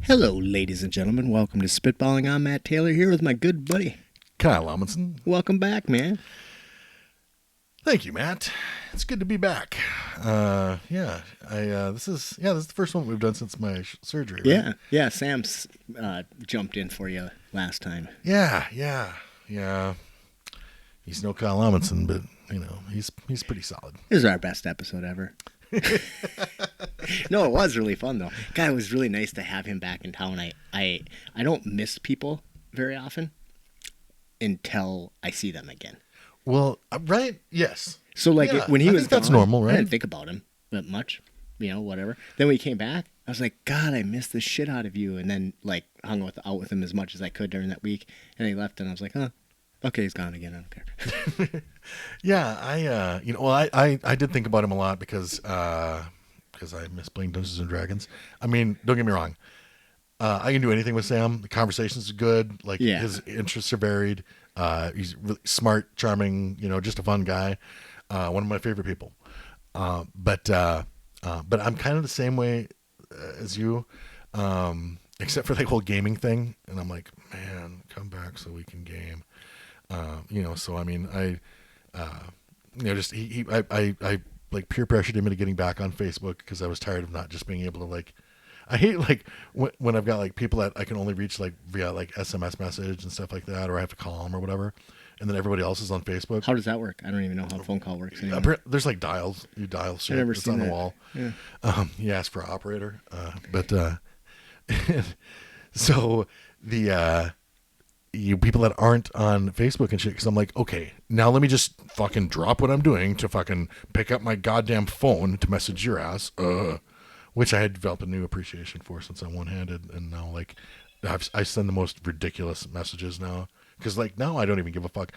Hello, ladies and gentlemen. Welcome to Spitballing. I'm Matt Taylor here with my good buddy Kyle Amundsen. Welcome back, man. Thank you, Matt. It's good to be back. This is the first one we've done since my surgery. Right? Yeah. Sam's jumped in for you last time. Yeah. He's no Kyle Amundsen, but he's pretty solid. This is our best episode ever. No, it was really fun though. God, it was really nice to have him back in town. I don't miss people very often until I see them again. Well, right? Yes. So when he was gone, that's normal, right? I didn't think about him that much, whatever. Then when he came back, I was like, God, I missed the shit out of you. And then hung out with him as much as I could during that week. And he left, and I was like, okay, he's gone again. I don't care. Yeah, I did think about him a lot because I miss playing Dungeons and Dragons. I mean, don't get me wrong. I can do anything with Sam. The conversations are good. His interests are varied. He's really smart, charming, just a fun guy. One of my favorite people. But I'm kind of the same way as you, except for the whole gaming thing. And I'm like, man, come back so we can game. So I mean, I peer pressured him into getting back on Facebook because I was tired of not just being able to I hate when I've got people that I can only reach via SMS message and stuff like that, or I have to call them or whatever, and then everybody else is on Facebook. How does that work? I don't even know how a phone call works anymore. There's dials. You dial shit. It's on the wall. Yeah. You ask for operator, so you people that aren't on Facebook and shit, because I'm like, okay, now let me just fucking drop what I'm doing to fucking pick up my goddamn phone to message your ass, which I had developed a new appreciation for since I'm one-handed, and now I send the most ridiculous messages now, because now I don't even give a fuck.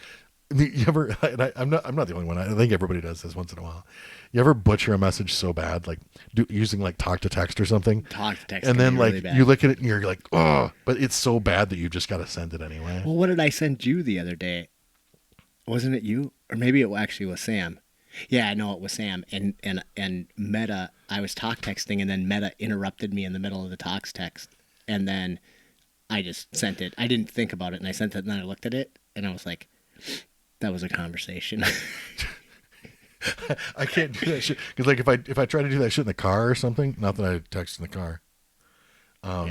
You ever? I'm not the only one. I think everybody does this once in a while. You ever butcher a message so bad, using talk to text or something? Talk to text, and then really bad. You look at it and you're like, oh, but it's so bad that you just got to send it anyway. Well, what did I send you the other day? Wasn't it you, or maybe it actually was Sam? Yeah, I know it was Sam. And Meta. I was talk texting, and then Meta interrupted me in the middle of the talks text, and then I just sent it. I didn't think about it, and I sent it, and then I looked at it, and I was like, that was a conversation. I can't do that shit because if I try to do that shit in the car or something, not that I text in the car, all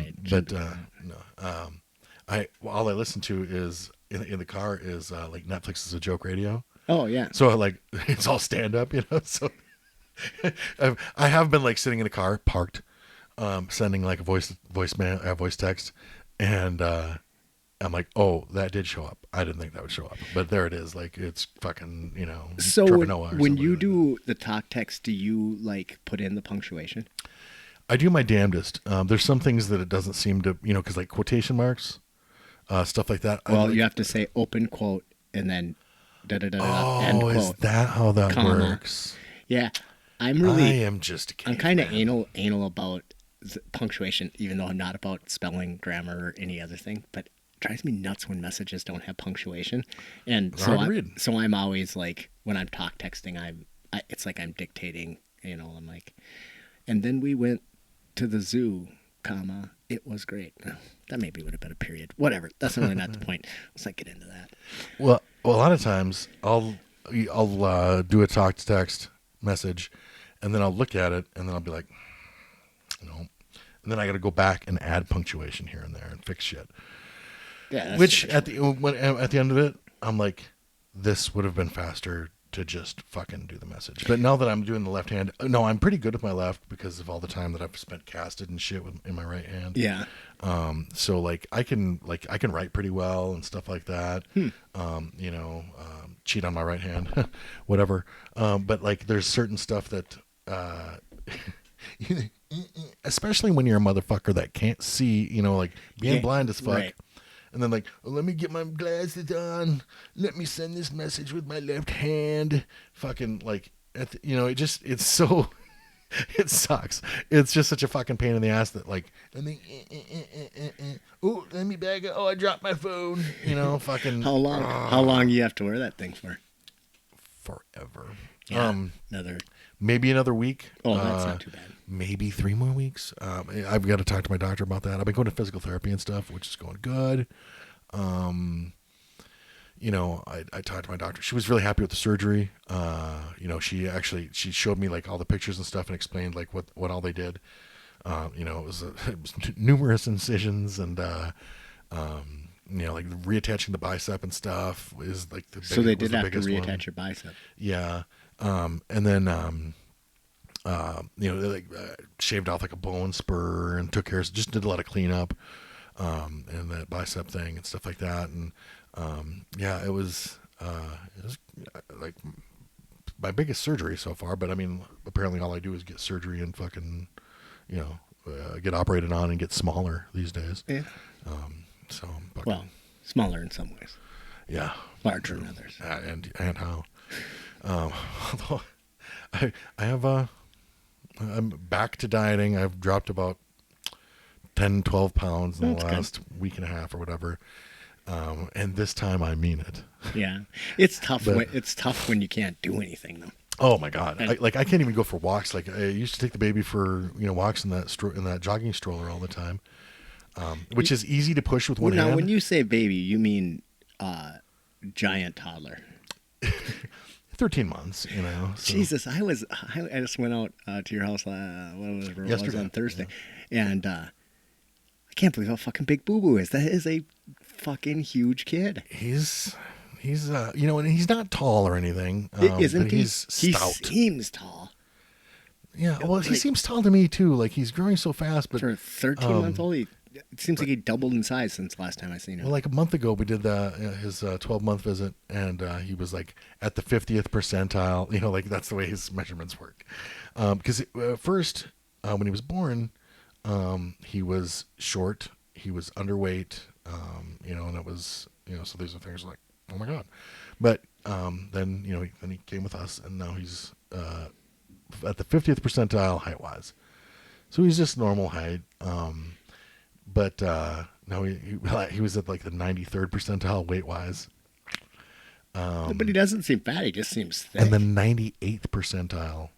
I listen to is in the car is Netflix is a joke radio. Oh yeah. So it's all stand up, So I have been sitting in a car parked, sending a voice text, and I'm like, oh, that did show up. I didn't think that would show up, but there it is. It's fucking, So Trevor Noah when you do the talk text, do you put in the punctuation? I do my damnedest. There's some things that it doesn't seem to, because quotation marks, stuff like that. Well, you have to say open quote and then end quote. Is that how that works? Yeah, I am just a I'm kind of anal about punctuation, even though I'm not about spelling, grammar, or any other thing, but drives me nuts when messages don't have punctuation, and so I'm always when I'm talk texting, it's like I'm dictating, I'm like, and then we went to the zoo, it was great. That maybe would have been a period, whatever. That's really not the point. Let's not get into that. Well, a lot of times I'll do a talk to text message, and then I'll look at it, and then I'll be like, no, and then I got to go back and add punctuation here and there and fix shit. Yeah, which at the end of it, I'm like, this would have been faster to just fucking do the message. But now that I'm doing the left hand, no, I'm pretty good with my left because of all the time that I've spent casted and shit in my right hand. Yeah. So I can write pretty well and stuff like that. Cheat on my right hand, whatever. But there's certain stuff that, especially when you're a motherfucker that can't see, being blind as fuck. Right. And then let me get my glasses on. Let me send this message with my left hand. Fucking it's so, it sucks. It's just such a fucking pain in the ass that and then, oh, let me bag it. Oh, I dropped my phone. Fucking. How long do you have to wear that thing for? forever. Yeah, maybe another week. Oh, that's not too bad. Maybe 3 more weeks. I've got to talk to my doctor about that. I've been going to physical therapy and stuff, which is going good. I talked to my doctor. She was really happy with the surgery. She showed me like all the pictures and stuff and explained like what all they did. It was numerous incisions and like reattaching the bicep and stuff is like so they did have to reattach your bicep. Yeah, and then they shaved off like a bone spur and took care of, just did a lot of cleanup, and that bicep thing and stuff like that. And it was like my biggest surgery so far. But I mean, apparently all I do is get surgery and fucking, get operated on and get smaller these days. Yeah. Well, smaller in some ways. Yeah. Larger in others. And how? Although I have I'm back to dieting. I've dropped about 10, 12 pounds in the last week and a half or whatever. And this time I mean it. Yeah. It's tough. It's tough when you can't do anything though. Oh my God. I can't even go for walks. Like I used to take the baby for, walks in that jogging stroller all the time. Which is easy to push with one hand. Now, when you say baby, you mean giant toddler. 13 months, So. Jesus, I just went out to your house yesterday. It was on Thursday, and I can't believe how fucking big Boo Boo is. That is a fucking huge kid. He's and he's not tall or anything. Isn't he? He's stout. He seems tall. Yeah, well, he seems tall to me too. Like he's growing so fast, but for a 13-month old, it seems like he doubled in size since last time I seen him. Well, like a month ago, we did his 12-month visit, and he was like at the 50th percentile. Like that's the way his measurements work. Because first, when he was born, he was short, he was underweight, and it was, so these are things like, oh my God. But then he came with us, and now he's at the 50th percentile height-wise. So he's just normal height. But no, he was at like the 93rd percentile weight-wise. But he doesn't seem fat. He just seems thick. And the 98th percentile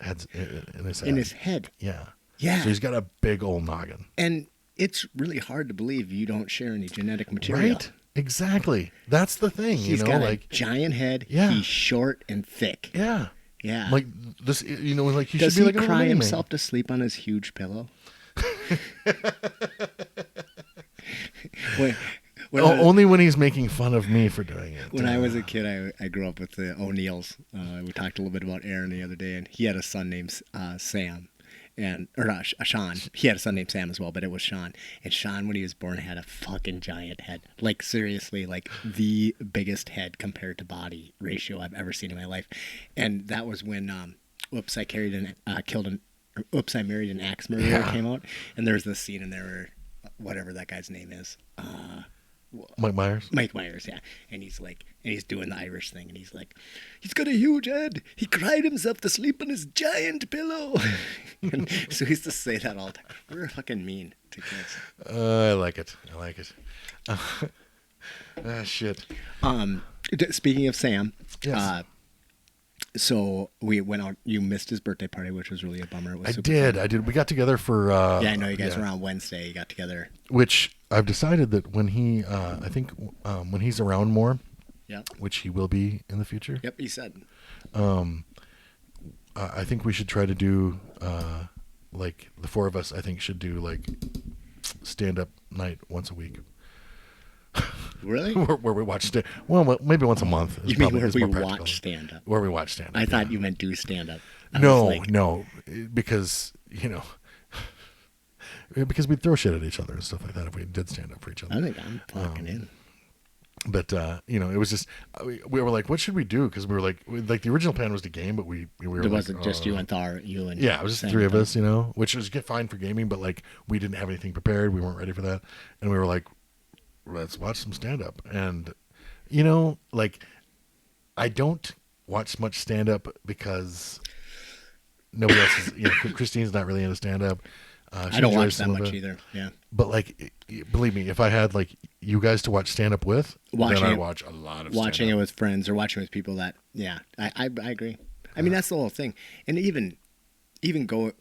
in his head. In his head. Yeah. Yeah. So he's got a big old noggin. And it's really hard to believe you don't share any genetic material. Right? Exactly. That's the thing. He's got a giant head. Yeah. He's short and thick. Yeah. Yeah. Like this, like he Does should be he like cry himself to sleep on his huge pillow? Only when he's making fun of me for doing it. When I was a kid, I grew up with the O'Neills. We talked a little bit about Aaron the other day, and he had a son named Sam, Sean. He had a son named Sam as well, but it was Sean. And Sean, when he was born, had a fucking giant head. Like seriously, like the biggest head compared to body ratio I've ever seen in my life. And that was when I Married an Axe Murderer came out, and there's this scene in there where whatever that guy's name is, Mike Myers. Mike Myers, yeah, and he's doing the Irish thing, and he's like, he's got a huge head. He cried himself to sleep on his giant pillow. And so he used to say that all the time. We're fucking mean to kids. I like it. Shit. Speaking of Sam, yes. So we went out. You missed his birthday party, which was really a bummer. It was I did. We got together for. I know you guys were on Wednesday. You got together. Which I've decided that when he, I think when he's around more, which he will be in the future. Yep, he said. I think we should try to do, like the four of us. I think should do like stand-up night once a week. Really? where we watch well, maybe once a month. You mean where we watch stand-up? Where we watch stand-up. I thought you meant do stand-up. No, because because we'd throw shit at each other and stuff like that if we did stand up for each other. I think I'm fucking in. But it was just we were like, what should we do? Because we were like the original plan was to game, but we were. It wasn't just you and Thar, you and it was just the three of us, which was fine for gaming, but like we didn't have anything prepared. We weren't ready for that, and we were like, let's watch some stand up. And like I don't watch much stand up because nobody else is. Christine's not really into stand up. I don't watch that much either. Yeah. But like, believe me, if I had like you guys to watch stand up with, then I'd watch a lot of watching it with friends or watching with people that, yeah, I agree. I mean, that's the whole thing. And even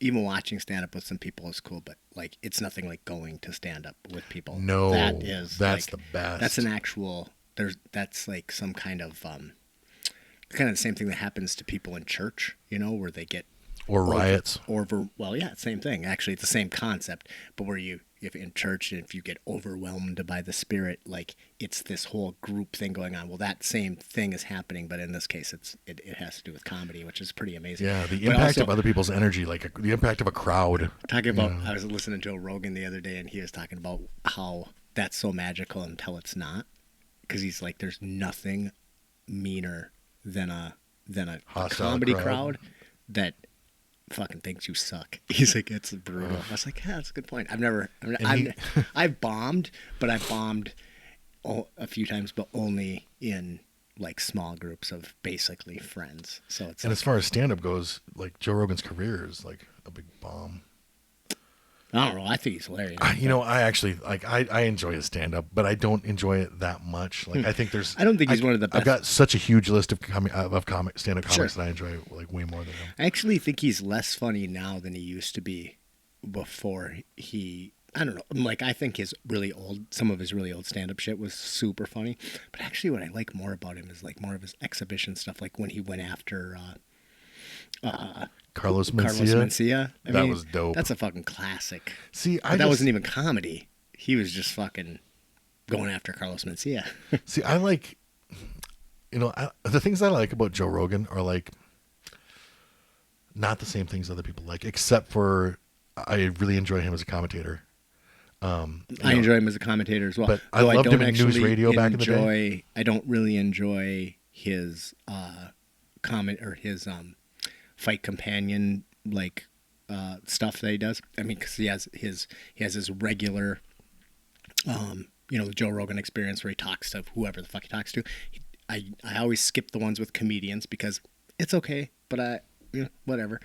watching stand up with some people is cool, but like it's nothing like going to stand up with people. No, that's like, the best. That's an actual that's like some kind of the same thing that happens to people in church, where they get riots. Well, yeah, same thing. Actually, it's the same concept, but where if in church, if you get overwhelmed by the Spirit, like it's this whole group thing going on. Well, that same thing is happening, but in this case, it has to do with comedy, which is pretty amazing. Yeah, the impact of other people's energy, like the impact of a crowd. Talking about, I was listening to Joe Rogan the other day, and he was talking about how that's so magical until it's not, because he's like, there's nothing meaner than a comedy crowd that fucking thinks you suck. He's like, it's brutal. I was like, yeah, that's a good point. I've bombed, but I've bombed a few times, but only in like small groups of basically friends. So it's as far as stand-up goes, like Joe Rogan's career is like a big bomb. I don't know. I think he's hilarious. I actually like. I enjoy his stand-up, but I don't enjoy it that much. Like, I think there's. I don't think he's one of the best. I've got such a huge list of stand-up comics that I enjoy like way more than him. I actually think he's less funny now than he used to be before he. I don't know. Like, I think some of his really old stand-up shit was super funny. But actually, what I like more about him is like more of his exhibition stuff. Like when he went after. Carlos Mencia. That was dope. That's a fucking classic. See, that wasn't even comedy. He was just fucking going after Carlos Mencia. See, I like, the things I like about Joe Rogan are like not the same things other people like, except for I really enjoy him as a commentator. I enjoy him as a commentator as well. But I loved him in news radio back in the day. I don't really enjoy his comment or his fight companion like stuff that he does. I mean, because he has his regular the Joe Rogan Experience where he talks to whoever the fuck he talks to. I always skip the ones with comedians because it's okay, but whatever.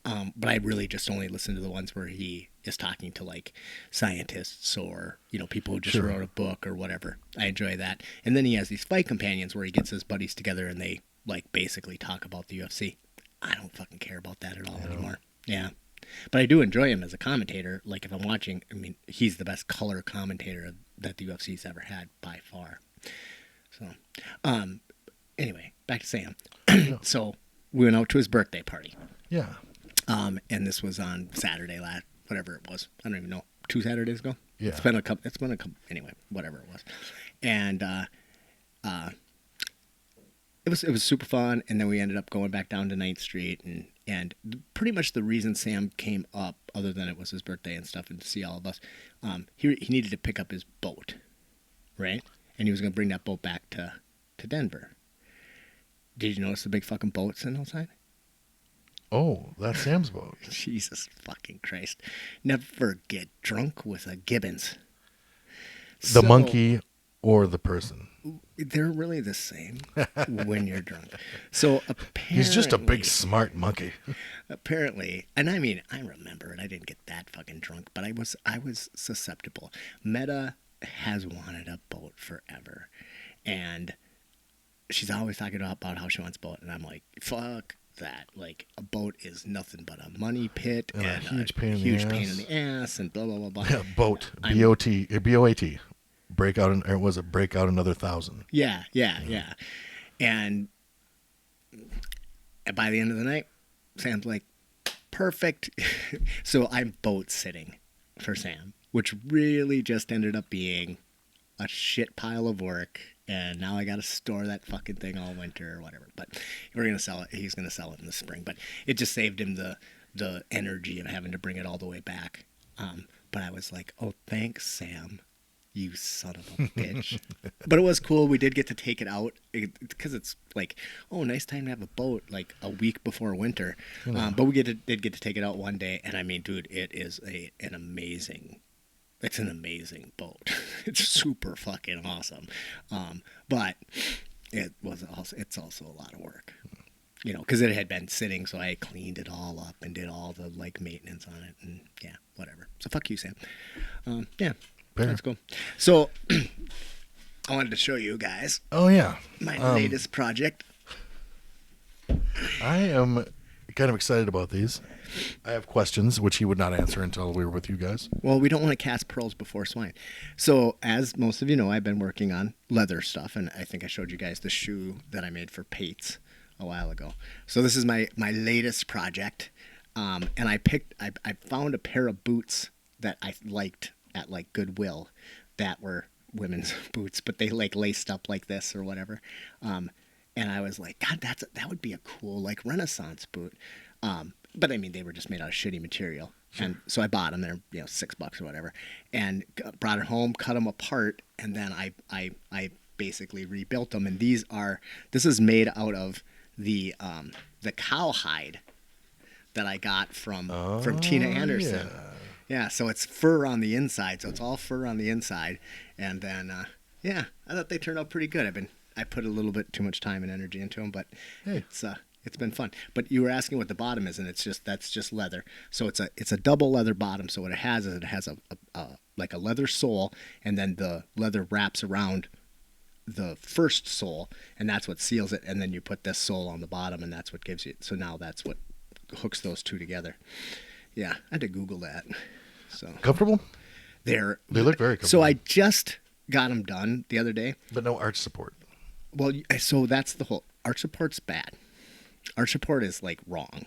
But I really just only listen to the ones where he is talking to like scientists or people who just wrote a book or whatever. I enjoy that. And then he has these fight companions where he gets his buddies together and they like basically talk about the UFC. I don't fucking care about that at all anymore. Yeah. But I do enjoy him as a commentator. Like if I'm watching, I mean, he's the best color commentator that the UFC's ever had by far. So, anyway, back to Sam. So we went out to his birthday party. Yeah. And this was on Saturday whatever it was. I don't even know. 2 Saturdays ago? Yeah. It's been a couple, anyway, whatever it was. And, It was super fun, and then we ended up going back down to 9th Street, and pretty much the reason Sam came up, other than it was his birthday and stuff, and to see all of us, he needed to pick up his boat, right? And he was going to bring that boat back to Denver. Did you notice the big fucking boat sitting outside? Oh, that's Sam's boat. Jesus fucking Christ. Never get drunk with a Gibbons. The monkey or the person. They're really the same when you're drunk. So apparently... He's just a big smart monkey. Apparently. And I mean, I remember it. I didn't get that fucking drunk, but I was susceptible. Meta has wanted a boat forever. And she's always talking about how she wants a boat. And I'm like, fuck that. Like, a boat is nothing but a money pit and a huge pain in the ass and blah, blah, blah, blah. Yeah, boat. B-O-A-T. Break out another 1,000. Yeah. And by the end of the night, Sam's like, perfect. So I'm boat sitting for Sam, which really just ended up being a shit pile of work. And now I got to store that fucking thing all winter or whatever. But we're going to sell it. He's going to sell it in the spring. But it just saved him the energy of having to bring it all the way back. But I was like, oh, thanks, Sam. You son of a bitch. But it was cool. We did get to take it out because it's like, oh, nice time to have a boat like a week before winter. But we did get to take it out one day. And I mean, dude, it is an amazing boat. It's super fucking awesome. But it's also a lot of work. because it had been sitting, so I cleaned it all up and did all the like maintenance on it, and yeah, whatever. So fuck you, Sam. Yeah, Fair. that's cool. So I wanted to show you guys. Oh yeah, my latest project. I am kind of excited about these. I have questions which he would not answer until we were with you guys. Well, we don't want to cast pearls before swine. So, as most of you know, I've been working on leather stuff, and I think I showed you guys the shoe that I made for Pates a while ago. So this is my latest project, and I found a pair of boots that I liked at like Goodwill that were women's boots, but they like laced up like this or whatever. And I was like, God, that would be a cool like Renaissance boot. But I mean, they were just made out of shitty material. Sure. And so I bought them. They're $6 or whatever, and brought it home, cut them apart, and then I basically rebuilt them. And this is made out of the cowhide that I got from Tina Anderson. Yeah, so it's fur on the inside. So it's all fur on the inside, and then I thought they turned out pretty good. I put a little bit too much time and energy into them, but hey. It's been fun. But you were asking what the bottom is, and that's just leather. So it's a double leather bottom. So what it has is a like a leather sole, and then the leather wraps around the first sole, and that's what seals it. And then you put this sole on the bottom, and that's what gives you. So now that's what hooks those two together. Yeah, I had to Google that. So comfortable? They look very comfortable. So I just got them done the other day. But no arch support. Well, so that's the whole arch support's bad. Arch support is like wrong.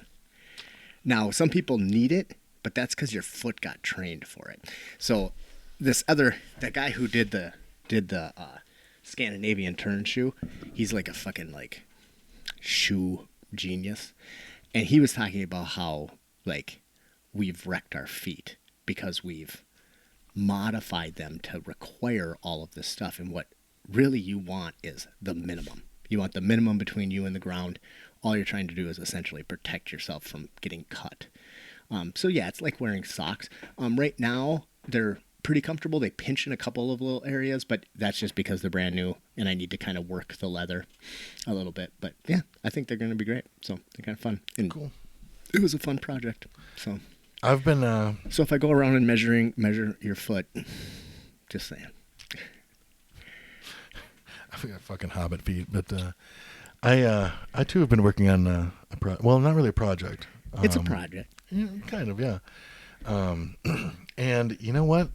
Now, some people need it, but that's because your foot got trained for it. So that guy who did the Scandinavian turn shoe, he's like a fucking like shoe genius. And he was talking about how like we've wrecked our feet because we've modified them to require all of this stuff. And what really you want is the minimum. You want the minimum between you and the ground. All you're trying to do is essentially protect yourself from getting cut. So yeah, it's like wearing socks. Right now, they're pretty comfortable. They pinch in a couple of little areas, but that's just because they're brand new, and I need to kind of work the leather a little bit. But yeah, I think they're going to be great. So they're kind of fun. And cool. It was a fun project. So I've been. So if I go around and measure your foot, just saying. I've got fucking hobbit feet, but I too have been working on not really a project. It's a project. Yeah, kind of, yeah. And you know what?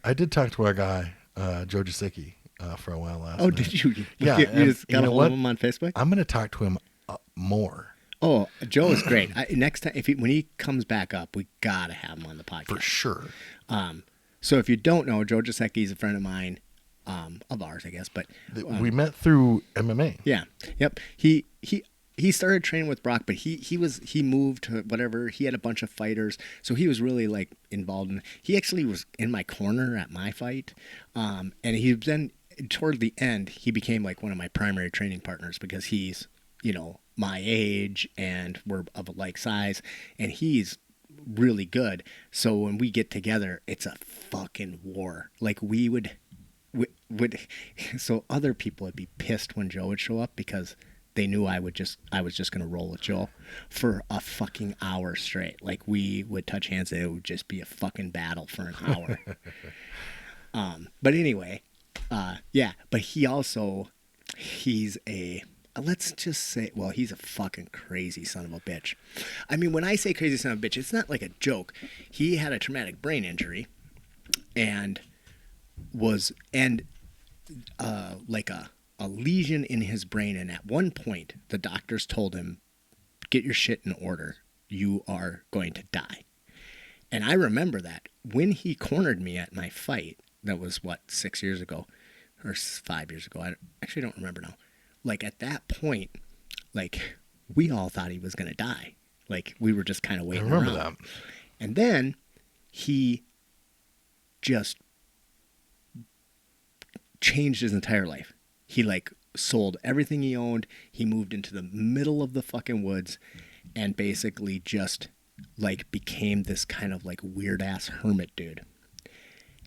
I did talk to our guy, Joe Jasicki, for a while last night. Did you? Yeah. You just got a hold of him on Facebook? I'm going to talk to him more. Oh, Joe is great. Next time, when he comes back up, we got to have him on the podcast. For sure. So if you don't know, Joe Jasicki is a friend of mine. Of ours, I guess, but we met through MMA. Yeah, yep. He started training with Brock, but he moved to whatever. He had a bunch of fighters, so he was really like involved in. He actually was in my corner at my fight, and he then toward the end he became like one of my primary training partners because he's my age and we're of a like size, and he's really good. So when we get together, it's a fucking war. Like we would so other people would be pissed when Joe would show up because they knew I was just going to roll with Joe for a fucking hour straight. Like we would touch hands and it would just be a fucking battle for an hour. But anyway, yeah, but he's let's just say, well, he's a fucking crazy son of a bitch. I mean, when I say crazy son of a bitch, it's not like a joke. He had a traumatic brain injury and like a lesion in his brain, and at one point the doctors told him, get your shit in order, you are going to die. And I remember that when he cornered me at my fight, that was 6 years ago or 5 years ago, I actually don't remember now. Like at that point, like we all thought he was going to die. Like we were just kind of waiting around. That. And then he just changed his entire life. He like sold everything he owned. He moved into the middle of the fucking woods and basically just like became this kind of like weird ass hermit dude.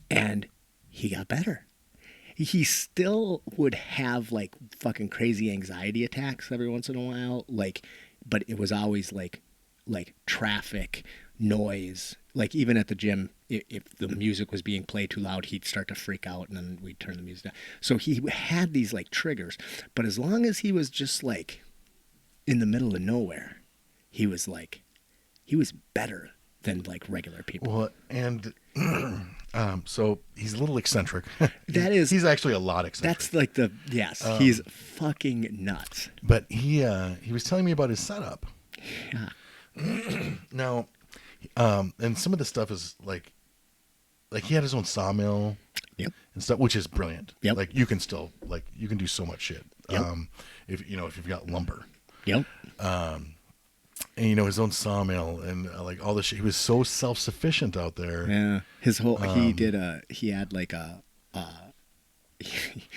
And he got better. he still would have like fucking crazy anxiety attacks every once in a while, like, but it was always like traffic, noise. Like even at the gym, if the music was being played too loud, he'd start to freak out, and then we'd turn the music down. So he had these like triggers, but as long as he was just like in the middle of nowhere, he was better than like regular people. Well, and so he's a little eccentric. He's actually a lot eccentric. That's like he's fucking nuts. But he was telling me about his setup. Yeah. Now, and some of the stuff is like he had his own sawmill. Yep. And stuff, which is brilliant. Yep. Like you can do so much shit. Yep. If you've got lumber. Yep. And his own sawmill and like all the shit. He was so self-sufficient out there. Yeah. His whole he had like a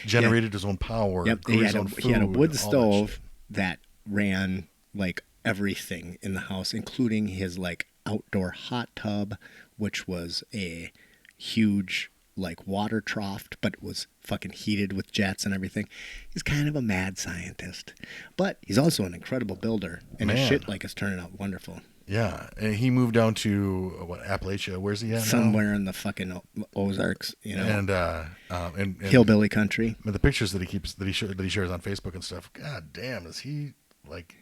generated his own power. Yep. He had a wood stove that ran like everything in the house, including his like outdoor hot tub, which was a huge like water trough, but it was fucking heated with jets and everything. He's kind of a mad scientist, but he's also an incredible builder, and his shit like is turning out wonderful. Yeah, and he moved down to Appalachia. Where's he at? Somewhere in the fucking Ozarks, and hillbilly country. And the pictures that he shares on Facebook and stuff. God damn, is he like?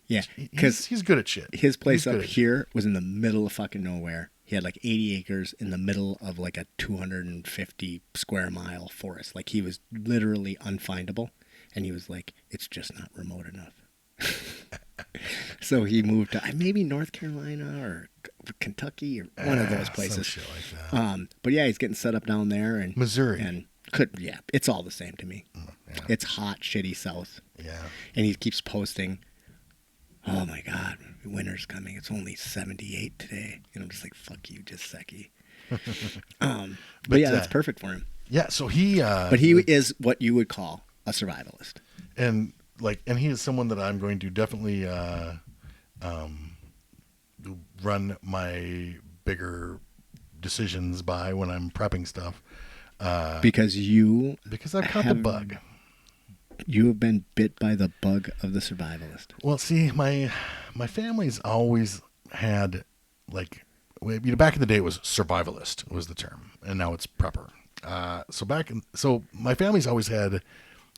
Yeah, because he's good at shit. His place up here was in the middle of fucking nowhere. He had like 80 acres in the middle of like a 250 square mile forest. Like he was literally unfindable, and he was like, "It's just not remote enough." So he moved to maybe North Carolina or Kentucky or one of those places. Some shit like that. But yeah, he's getting set up down there and Missouri, and it's all the same to me. Yeah. It's hot, shitty South. Yeah, and he keeps posting. Oh my God, winter's coming. It's only 78 today. And I'm just like, fuck you, just Secchi. But yeah, that's perfect for him. Yeah, so he... but he is what you would call a survivalist. And he is someone that I'm going to definitely run my bigger decisions by when I'm prepping stuff. Because I've caught the bug. You have been bit by the bug of the survivalist. Well, see, my family's always had back in the day it was survivalist was the term, and now it's prepper. So my family's always had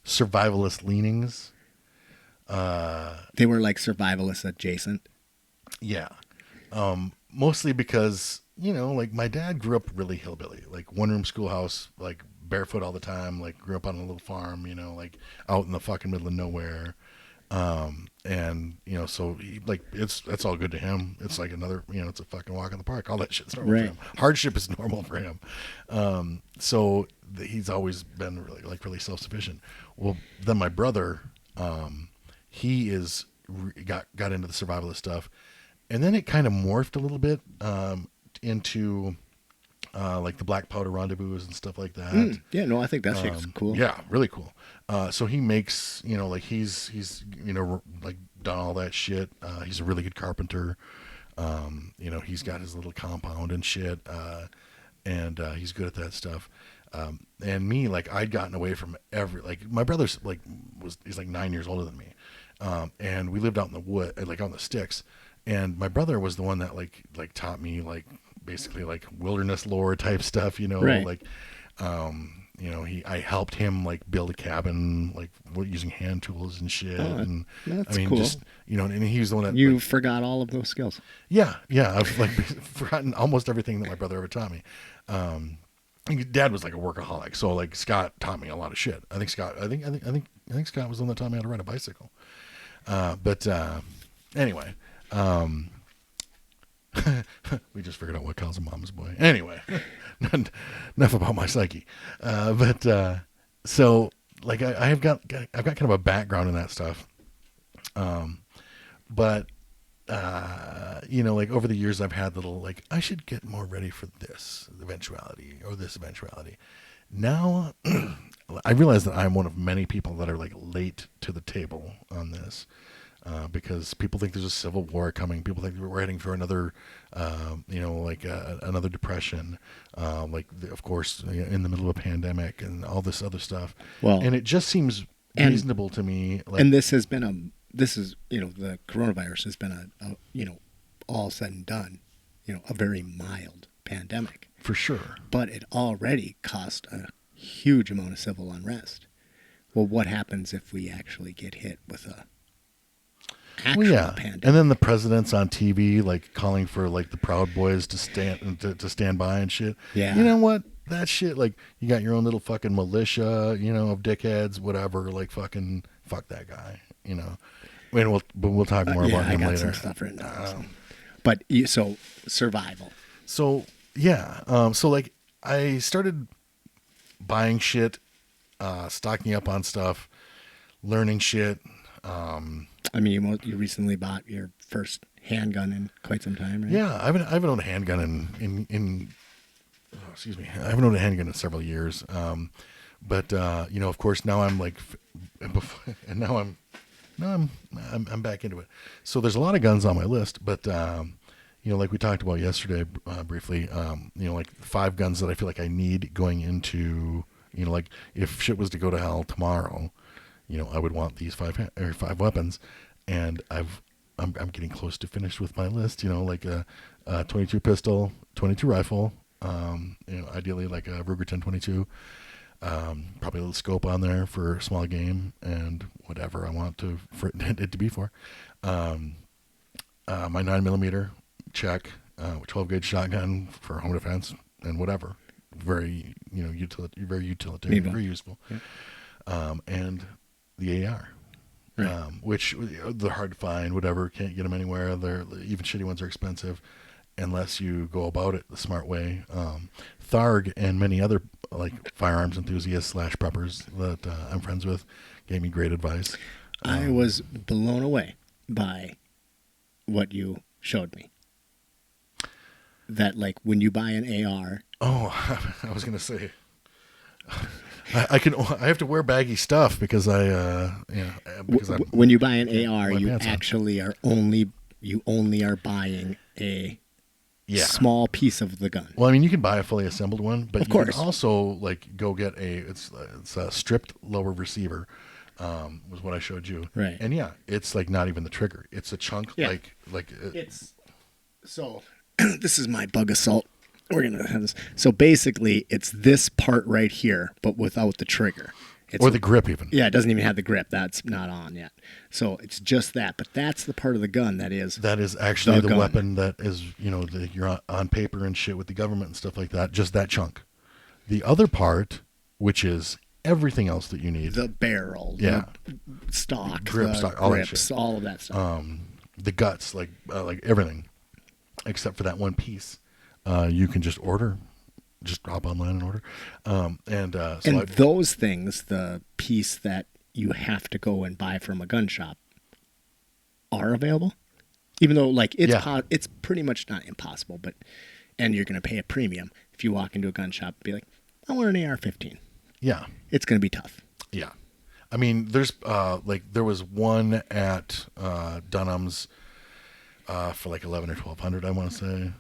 survivalist leanings. They were like survivalist adjacent. Yeah, mostly because like my dad grew up really hillbilly, like one-room schoolhouse, like barefoot all the time, like grew up on a little farm, like out in the fucking middle of nowhere. And so he, like that's all good to him. It's like another, it's a fucking walk in the park. All that shit's normal for him. Hardship is normal for him. So he's always been really self-sufficient. Well, then my brother, he got into the survivalist stuff, and then it kind of morphed a little bit, into like the black powder rendezvous and stuff like that. Yeah, no, I think that shit's cool. Yeah, really cool. So he makes, like he's like done all that shit. He's a really good carpenter. He's got his little compound and shit. And he's good at that stuff. And me, like I'd gotten away from my brother's he's like 9 years older than me. And we lived out in the wood, like out in the sticks. And my brother was the one that like taught me basically like wilderness lore type stuff, right. I helped him like build a cabin, like using hand tools and shit. And that's cool. just, and he was the one that you forgot all of those skills. Yeah. I've forgotten almost everything that my brother ever taught me. Dad was like a workaholic. So like Scott taught me a lot of shit. I think Scott was the one that taught me how to ride a bicycle. Anyway, we just figured out what calls a mama's boy. Anyway, enough about my psyche. So like I've got kind of a background in that stuff. Like over the years I've had little I should get more ready for this eventuality or this eventuality. Now I realize that I'm one of many people that are like late to the table on this. because people think there's a civil war coming. People think we're heading for another, another depression, of course, in the middle of a pandemic and all this other stuff. Well, and it just seems reasonable to me. And this is the coronavirus has been all said and done, a very mild pandemic. For sure. But it already caused a huge amount of civil unrest. Well, what happens if we actually get hit with a actual pandemic? And then the president's on TV, like calling for like the Proud Boys to stand by and shit. Yeah. You know what? That shit, like, you got your own little fucking militia, of dickheads, whatever. Like, fucking fuck that guy. I mean, we'll talk more about him later. I got some stuff written down. But so survival. So yeah. So like I started buying shit, stocking up on stuff, learning shit. I mean, you recently bought your first handgun in quite some time, right? Yeah, I haven't owned a handgun excuse me. I haven't owned a handgun in several years. But of course, now I'm like, and now I'm back into it. So there's a lot of guns on my list, but like we talked about yesterday briefly, like 5 guns that I feel like I need going into, like if shit was to go to hell tomorrow, I would want these 5 weapons, and I'm getting close to finished with my list. Like a 22 pistol, 22 rifle, ideally like a Ruger 10/22. Probably a little scope on there for small game and whatever I want for it to be for. My 9mm check, 12 gauge shotgun for home defense and whatever. Very, very utilitarian, very useful. Yeah. And the AR, right. Which they're hard to find, whatever, can't get them anywhere. Even shitty ones are expensive unless you go about it the smart way. Tharg and many other like firearms enthusiasts / preppers that I'm friends with gave me great advice. I was blown away by what you showed me. That like when you buy an AR. Oh, I was gonna say. I have to wear baggy stuff because when you buy an AR, you actually are only buying a small piece of the gun. Well, I mean, you can buy a fully assembled one, but of course. You can also like go get it's a stripped lower receiver. Was what I showed you, right? And yeah, it's like not even the trigger; it's a chunk. Yeah. It's so. This is my bug assault. We're gonna have this. So basically, it's this part right here, but without the trigger. Or the grip even. Yeah, it doesn't even have the grip. That's not on yet. So it's just that. But that's the part of the gun that is actually the weapon that is, you're on paper and shit with the government and stuff like that. Just that chunk. The other part, which is everything else that you need. The barrel. Yeah. The stock. Grip, stock, all grips, that shit. All of that stuff. The guts, like everything. Except for that one piece. You can just order. Just hop online and order. Those things, the piece that you have to go and buy from a gun shop, are available. Even though, like, it's pretty much not impossible, and you're going to pay a premium if you walk into a gun shop and be like, I want an AR-15. Yeah. It's going to be tough. Yeah. I mean, there's, there was one at Dunham's for like $1,100 or $1,200, I want to say.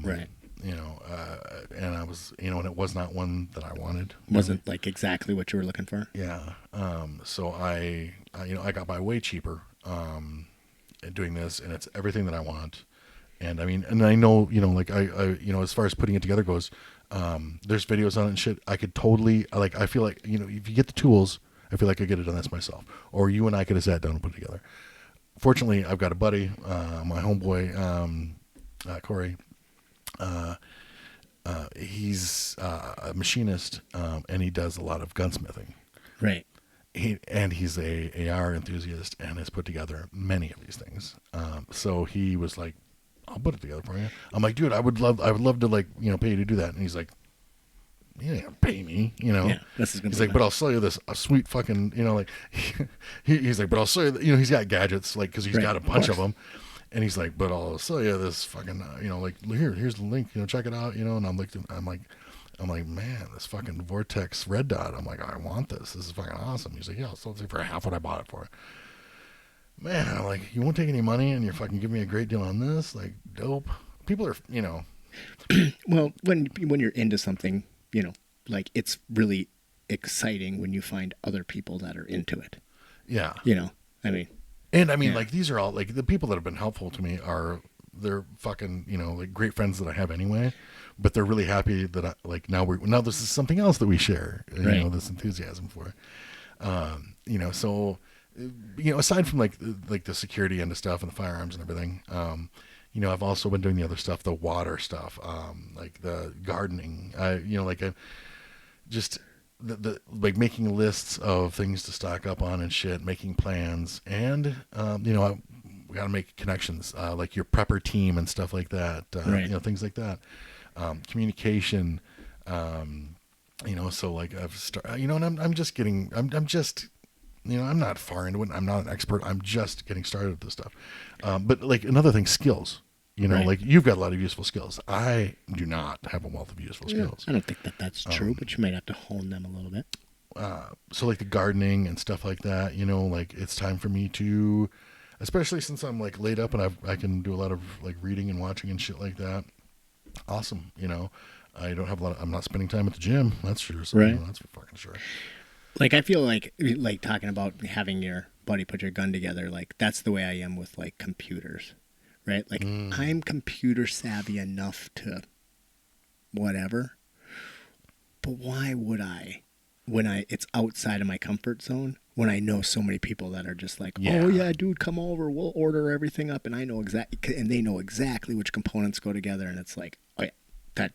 Right. And I was, and it was not one that I wanted. Wasn't like exactly what you were looking for. Yeah. So I got by way cheaper, doing this, and it's everything that I want. And I mean, and I know, as far as putting it together goes, there's videos on it and shit. I could totally, I feel like, if you get the tools, I feel like I could have done this myself, or you and I could have sat down and put it together. Fortunately, I've got a buddy, my homeboy, Corey. He's a machinist, and he does a lot of gunsmithing. Right. He's a AR enthusiast and has put together many of these things. So he was like, I'll put it together for you. I'm like, dude, I would love to pay you to do that. And he's like, yeah, pay me, Yeah, he's like, but I'll sell you this a sweet fucking, he's like, but I'll sell you, he's got gadgets, like, cause he's got a bunch of them. And he's like, but I'll sell you this fucking, here's the link, check it out, and I'm like, man, this fucking Vortex red dot. I'm like, I want this. This is fucking awesome. He's like, yeah, I'll sell it for half what I bought it for. man, I'm like, you won't take any money and you're fucking giving me a great deal on this? Like, dope. People are, Well, when you're into something, like it's really exciting when you find other people that are into it. yeah. I mean, And I mean, yeah, like, these are all, like, the people that have been helpful to me they're fucking, like great friends that I have anyway, but they're really happy that now this is something else that we share, right. this enthusiasm for. So aside from like the security end of stuff and the firearms and everything, I've also been doing the other stuff, the water stuff, like the gardening, just the like making lists of things to stock up on and shit, making plans, and we got to make connections, like your prepper team and stuff like that, Right. things like that, communication, so like I've started, and I'm just getting, I'm just, I'm not far into it. I'm not an expert. I'm just getting started with this stuff. But like another thing, skills. Right. Like you've got a lot of useful skills. I do not have a wealth of useful Yeah, skills. I don't think that's true, but you might have to hone them a little bit. So like the gardening and stuff like that, like it's time for me to, especially since I'm like laid up and I can do a lot of like reading and watching and shit like that. Awesome. I don't have a lot I'm not spending time at the gym. That's sure. So, Right. that's for fucking sure. Like I feel like talking about having your buddy put your gun together, like that's the way I am with like computers. Right? Like I'm computer savvy enough to whatever, but why would I when it's outside of my comfort zone when I know so many people that are just like, Yeah. oh yeah, dude, come over, we'll order everything up, and I know exactly, and they know exactly which components go together, and it's like, oh yeah, that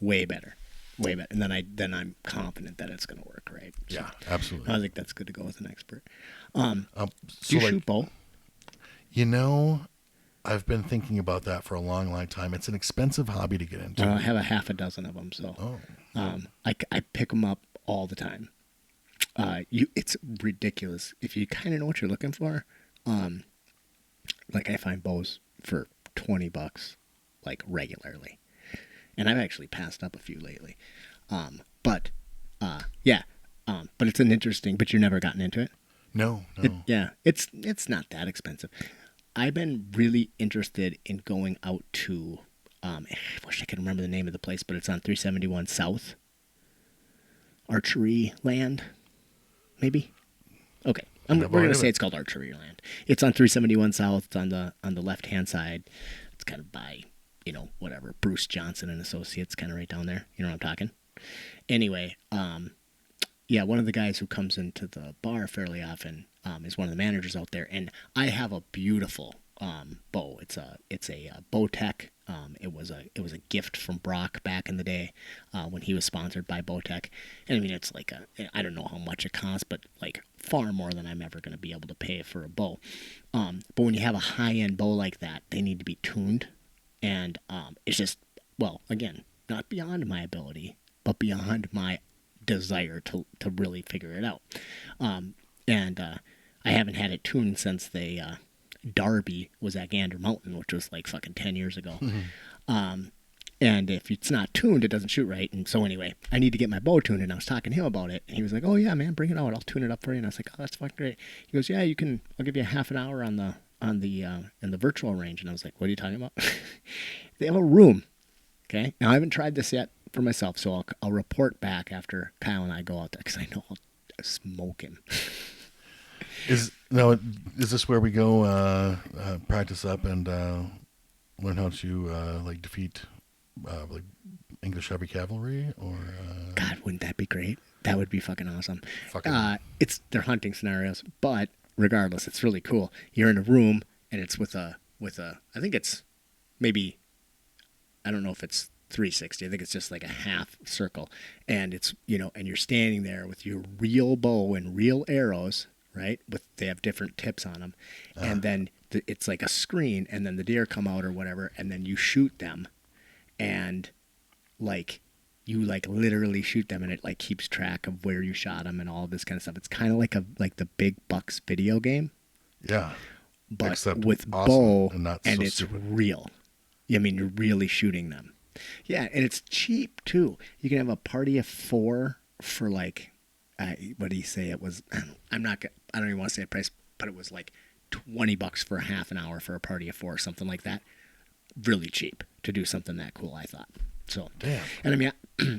way better, way better, and then I'm confident that it's gonna work, right? So Yeah, absolutely. I think that's good to go with an expert. So Do you like, shoot bow? you know, I've been thinking about that for a long, long time. It's an expensive hobby to get into. I have a half a dozen of them, so Oh, I pick them up all the time. It's ridiculous if you kind of know what you're looking for. Like I find bows for $20 like regularly, and I've actually passed up a few lately. But yeah, but it's an interesting. But you've never gotten into it. no. Yeah, it's not that expensive. I've been really interested in going out to. I wish I could remember the name of the place, but it's on 371 South Archery Land, maybe. Okay, we're gonna say it's called Archery Land. It's on 371 South. It's on the left hand side. It's kind of by whatever Bruce Johnson and Associates, kind of right down there. You know what I'm talking. Anyway, yeah, one of the guys who comes into the bar fairly often is one of the managers out there, and I have a beautiful bow. It's a Bowtech. It was a gift from Brock back in the day when he was sponsored by Bowtech, and I mean it's like I don't know how much it costs, but like far more than I'm ever going to be able to pay for a bow. But when you have a high end bow like that, they need to be tuned, and it's just again not beyond my ability, but beyond my desire to really figure it out. And I haven't had it tuned since they Darby was at Gander Mountain, which was like fucking 10 years ago. And if it's not tuned, it doesn't shoot right. And so anyway, I need to get my bow tuned, and I was talking to him about it, and he was like, "Oh yeah, man, bring it out. I'll tune it up for you." And I was like, "Oh, that's fucking great." He goes, "Yeah, you can. I'll give you a half an hour on the in the virtual range." And I was like, "What are you talking about?" They have a room. Okay, now I haven't tried this yet for myself, so I'll report back after Kyle and I go out there because I know I'll smoke him. Is this where we go practice up and learn how to like defeat like English heavy cavalry or? God, wouldn't that be great? That would be fucking awesome. Fucking. They're hunting scenarios, but regardless, it's really cool. You're in a room and it's with a I think it's maybe I don't know if it's 360. I think it's just like a half circle, and it's and you're standing there with your real bow and real arrows, right? They have different tips on them, and then it's like a screen, and then the deer come out or whatever, and then you shoot them, and like you like literally shoot them, and it like keeps track of where you shot them and all this kind of stuff. It's kind of like the Big Bucks video game, Yeah. but Except with awesome bow, and not and so it's stupid. real. I mean, you're really shooting them. Yeah, and it's cheap too. You can have a party of 4 for like, what do you say? It was. I don't even want to say a price, but it was like $20 for a half an hour for a party of 4 or something like that. Really cheap to do something that cool, I thought. So, damn. And I mean,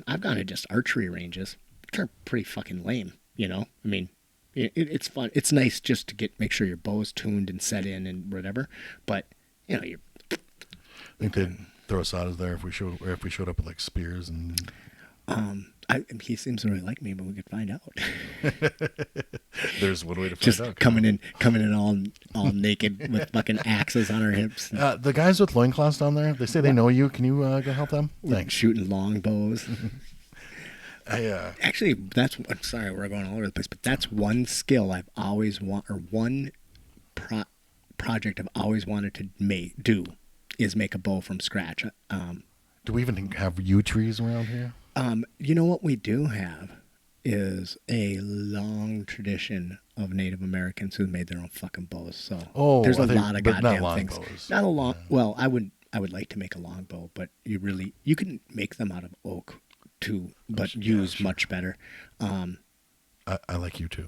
I've gone to just archery ranges. They're pretty fucking lame, you know? I mean, it's fun. It's nice just to make sure your bow's tuned and set in and whatever. But, you know, I think they'd throw us out of there if we showed up with like spears and. He seems to really like me, but we could find out. There's one way to find just out. Coming in all naked with fucking axes on our hips. The guys with loincloths down there, they say they know you. Can you go help them? Thanks. Shooting long bows. Actually, I'm sorry, we're going all over the place, but that's one skill I've always one project I've always wanted to do is make a bow from scratch. Do we even have yew trees around here? You know what we do have is a long tradition of Native Americans who made their own fucking bows. So there's a lot of goddamn things. Bows. Not a long. Yeah. Well, I would like to make a long bow, but you can make them out of oak too, but use much better. I like yew too.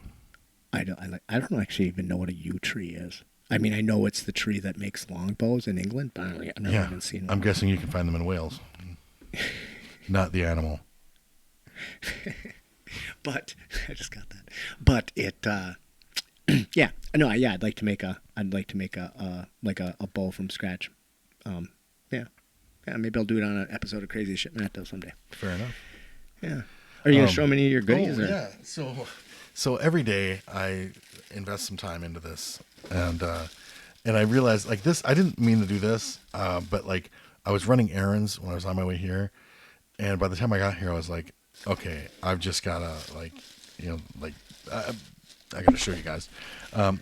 I don't actually even know what a yew tree is. I mean, I know it's the tree that makes long bows in England, but I've never even seen one. I'm guessing you can find them in Wales. Not the animal. But I just got that. But it yeah. No, yeah, I'd like to make a bow from scratch. Yeah, maybe I'll do it on an episode of Crazy Shit Matt does someday. Fair enough. Yeah. Are you gonna show me any of your goodies? Yeah. So every day I invest some time into this, and I realized like this. I didn't mean to do this, but like I was running errands when I was on my way here, and by the time I got here, I was like, okay, I've just gotta I gotta show you guys.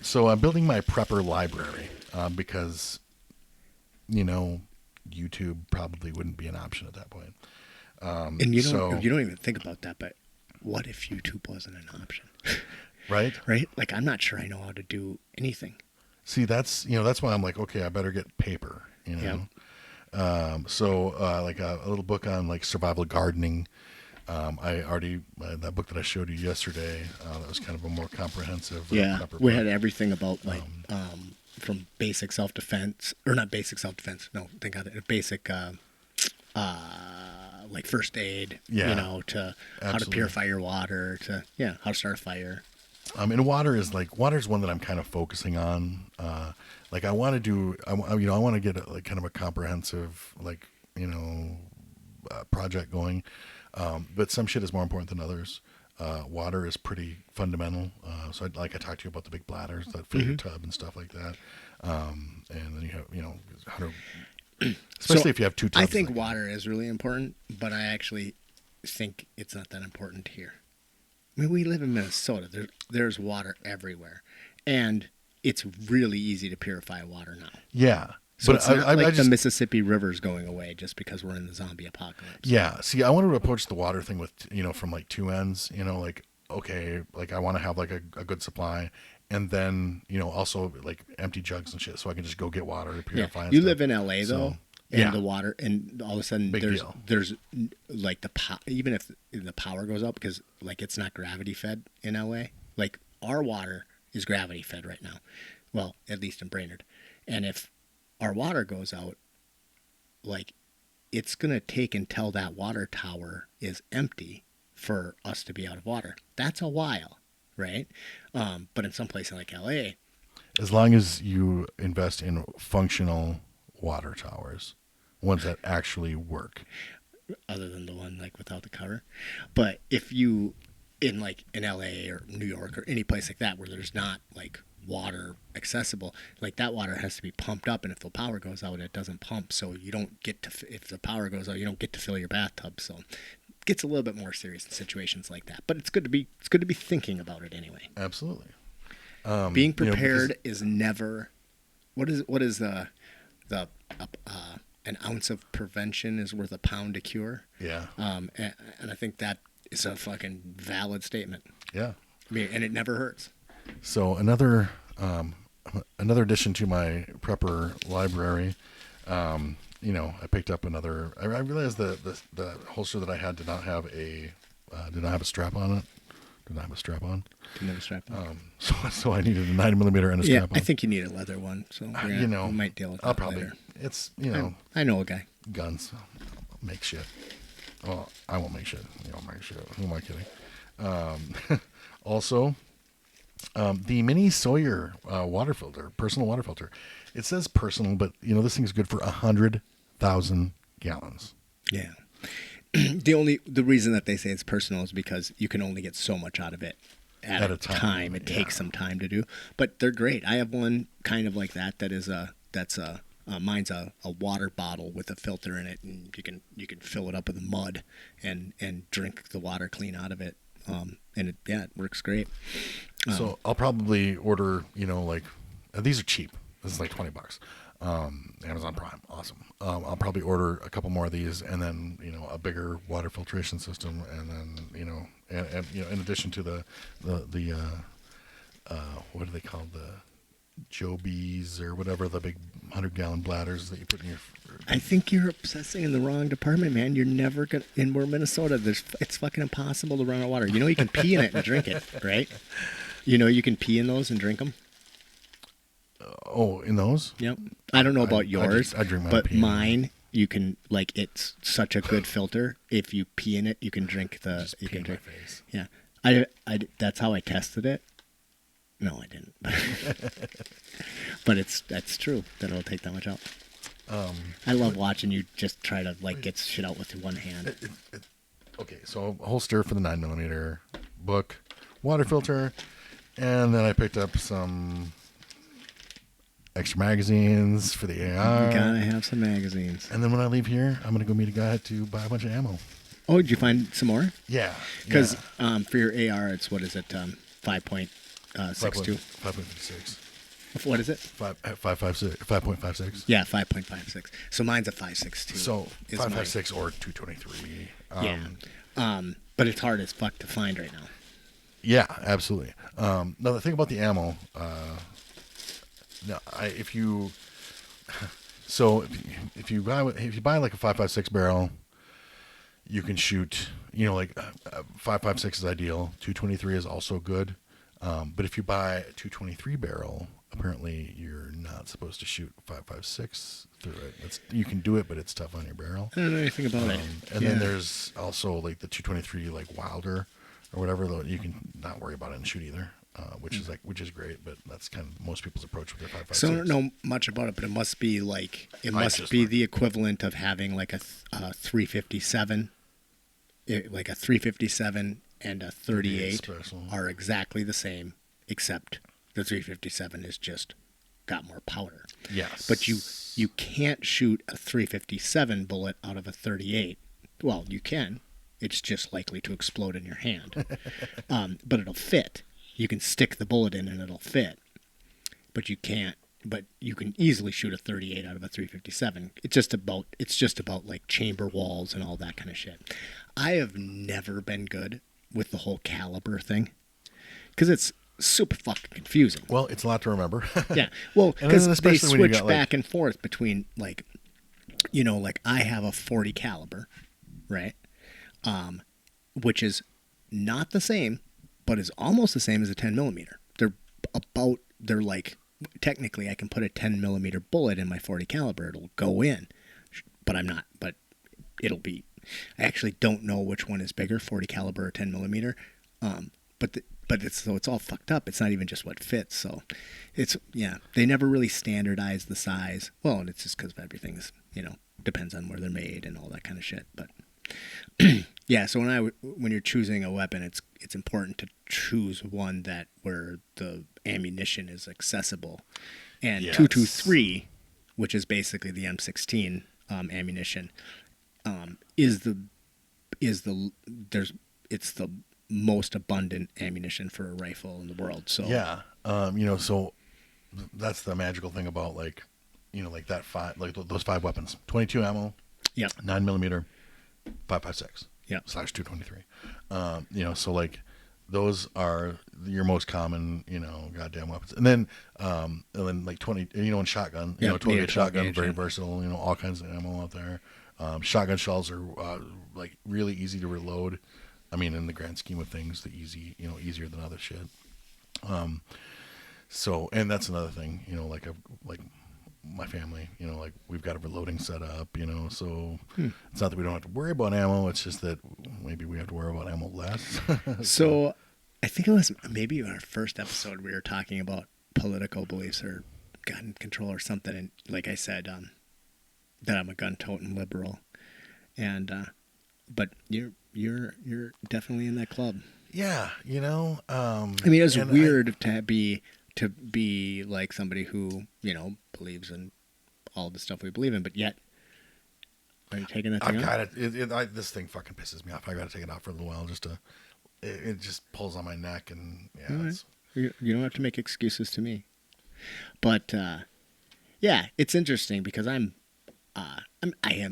So I'm building my prepper library because YouTube probably wouldn't be an option at that point. And you don't even think about that, but what if YouTube wasn't an option? Right? Right? Like, I'm not sure I know how to do anything. See, that's why I'm like, okay, I better get paper, Yep. Like a little book on like survival gardening. I already, that book that I showed you yesterday, that was kind of a more comprehensive. We had everything about like, from basic self-defense, or not basic self-defense. No, thank God, basic, like first aid, to absolutely. How to purify your water, how to start a fire. And water is one that I'm kind of focusing on. Like I want to get kind of a comprehensive, project going. But some shit is more important than others. Water is pretty fundamental. So I talked to you about the big bladders that fill your tub and stuff like that. And then you have, how to, especially if you have two tubs. I think water is really important, but I actually think it's not that important here. I mean, we live in Minnesota. There's water everywhere, and it's really easy to purify water now. Yeah. So it's not like the Mississippi River's going away just because we're in the zombie apocalypse. Yeah. See, I wanted to approach the water thing with, from like two ends, okay, like I want to have like a good supply, and then, also like empty jugs and shit so I can just go get water to purify. You live in LA though, and the water, and all of a sudden there's like even if the power goes up, because like it's not gravity fed in LA, like our water is gravity fed right now. Well, at least in Brainerd. And if our water goes out, like it's going to take until that water tower is empty for us to be out of water. That's a while, right? But in some places like LA, as long as you invest in functional water towers, ones that actually work, other than the one like without the cover. But if you in LA or New York or any place like that where there's not like water accessible, like that water has to be pumped up, and if the power goes out, it doesn't pump, so you don't get to, if the power goes out, you don't get to fill your bathtub. So it gets a little bit more serious in situations like that, but it's good to be thinking about it anyway. Absolutely. Being prepared is never, what is an ounce of prevention is worth a pound of cure. Yeah. And I think that is a fucking valid statement. Yeah. I mean, and it never hurts. So another addition to my prepper library, I picked up another. I realized the holster that I had did not have a strap on it. Didn't have a strap on. Didn't have a strap on. So I needed a 9mm and a strap on. I think you need a leather one. So we might deal with that. I'll probably. Later. It's I know a guy. Guns, make shit. Well, I won't make shit. You don't make shit. Who am I kidding? Also, the Mini Sawyer water filter, personal water filter. It says personal, but this thing's good for 100,000 gallons. Yeah. The reason that they say it's personal is because you can only get so much out of it at a time. It takes some time to do, but they're great. I have one kind of like that. Mine's a water bottle with a filter in it, and you can fill it up with mud and drink the water clean out of it. And it works great. So I'll probably order, these are cheap. This is like $20. Amazon Prime, awesome. I'll probably order a couple more of these, and then a bigger water filtration system, and then and in addition to the what do they call the Jobies or whatever, the big 100-gallon bladders that you put in your. I think you're obsessing in the wrong department, man. You're never gonna. And we're Minnesota. It's fucking impossible to run out of water. You can pee in it and drink it, right? You can pee in those and drink them. Oh, in those? Yep. I don't know about yours, I drink mine, but mine, you can it's such a good filter. If you pee in it, you can drink the. Just you pee can in my drink. face. Yeah, I that's how I tested it. No, I didn't. But that's true that it'll take that much out. I love watching you just try to get shit out with one hand. Okay, so a holster for the 9mm, book, water filter, and then I picked up some extra magazines for the AR. You gotta have some magazines. And then when I leave here, I'm gonna go meet a guy to buy a bunch of ammo. Oh, did you find some more? Yeah. Because for your AR, it's 5.62. 5.56. What is it? 5.56. Yeah, 5.56. So mine's a 5.62. So 5.56 or 223. But it's hard as fuck to find right now. Yeah, absolutely. Now the thing about the ammo, if you buy like a 5.56 barrel, you can shoot. 5.56 is ideal. 223 is also good. But if you buy a 223 barrel, apparently you're not supposed to shoot 5.56 through it. You can do it, but it's tough on your barrel. I don't know anything about it. And then there's also the 223 Wilder or whatever. Though you can not worry about it and shoot either, which is great. But that's kind of most people's approach with their 5.56. So I don't know much about it, but it must be the equivalent of having a 357, like a 357. And a 38 are exactly the same, except the 357 is just got more powder. Yes. But you can't shoot a 357 bullet out of a 38. Well, you can. It's just likely to explode in your hand. But it'll fit. You can stick the bullet in and it'll fit. But you can't. But you can easily shoot a 38 out of a 357. It's just about chamber walls and all that kind of shit. I have never been good with the whole caliber thing, because it's super fucking confusing. Well, it's a lot to remember. Yeah, well, because they switch back and forth between I have a 40 caliber, right, which is not the same, but is almost the same as a 10mm. They're technically I can put a 10mm bullet in my 40 caliber. It'll go in, but it'll be. I actually don't know which one is bigger, 40 caliber or 10mm. But it's all fucked up. It's not even just what fits. So they never really standardize the size. Well, and it's just because everything's, depends on where they're made and all that kind of shit. But yeah, so when you're choosing a weapon, it's important to choose one where the ammunition is accessible. And 223, which is basically the M16 ammunition, it's the most abundant ammunition for a rifle in the world. So so that's the magical thing about that those 5 weapons: 22 ammo, 9mm, 5.56, /223. So those are your most common, goddamn weapons. And then 20, and shotgun, 28 shotgun, very versatile, all kinds of ammo out there. Shotgun shells are really easy to reload. I mean, in the grand scheme of things, easier than other shit. So, and that's another thing, like my family, like we've got a reloading set up, so it's not that we don't have to worry about ammo. It's just that maybe we have to worry about ammo less. So I think it was maybe in our first episode, we were talking about political beliefs or gun control or something. And like I said, that I'm a gun-toting liberal, and but you're definitely in that club. Yeah, I mean, it was weird to be like somebody who believes in all the stuff we believe in, but yet are you taking that thing off? I've got it. This thing fucking pisses me off. I got to take it off for a little while just to. It just pulls on my neck, and yeah. Right. You don't have to make excuses to me, but yeah, it's interesting because I am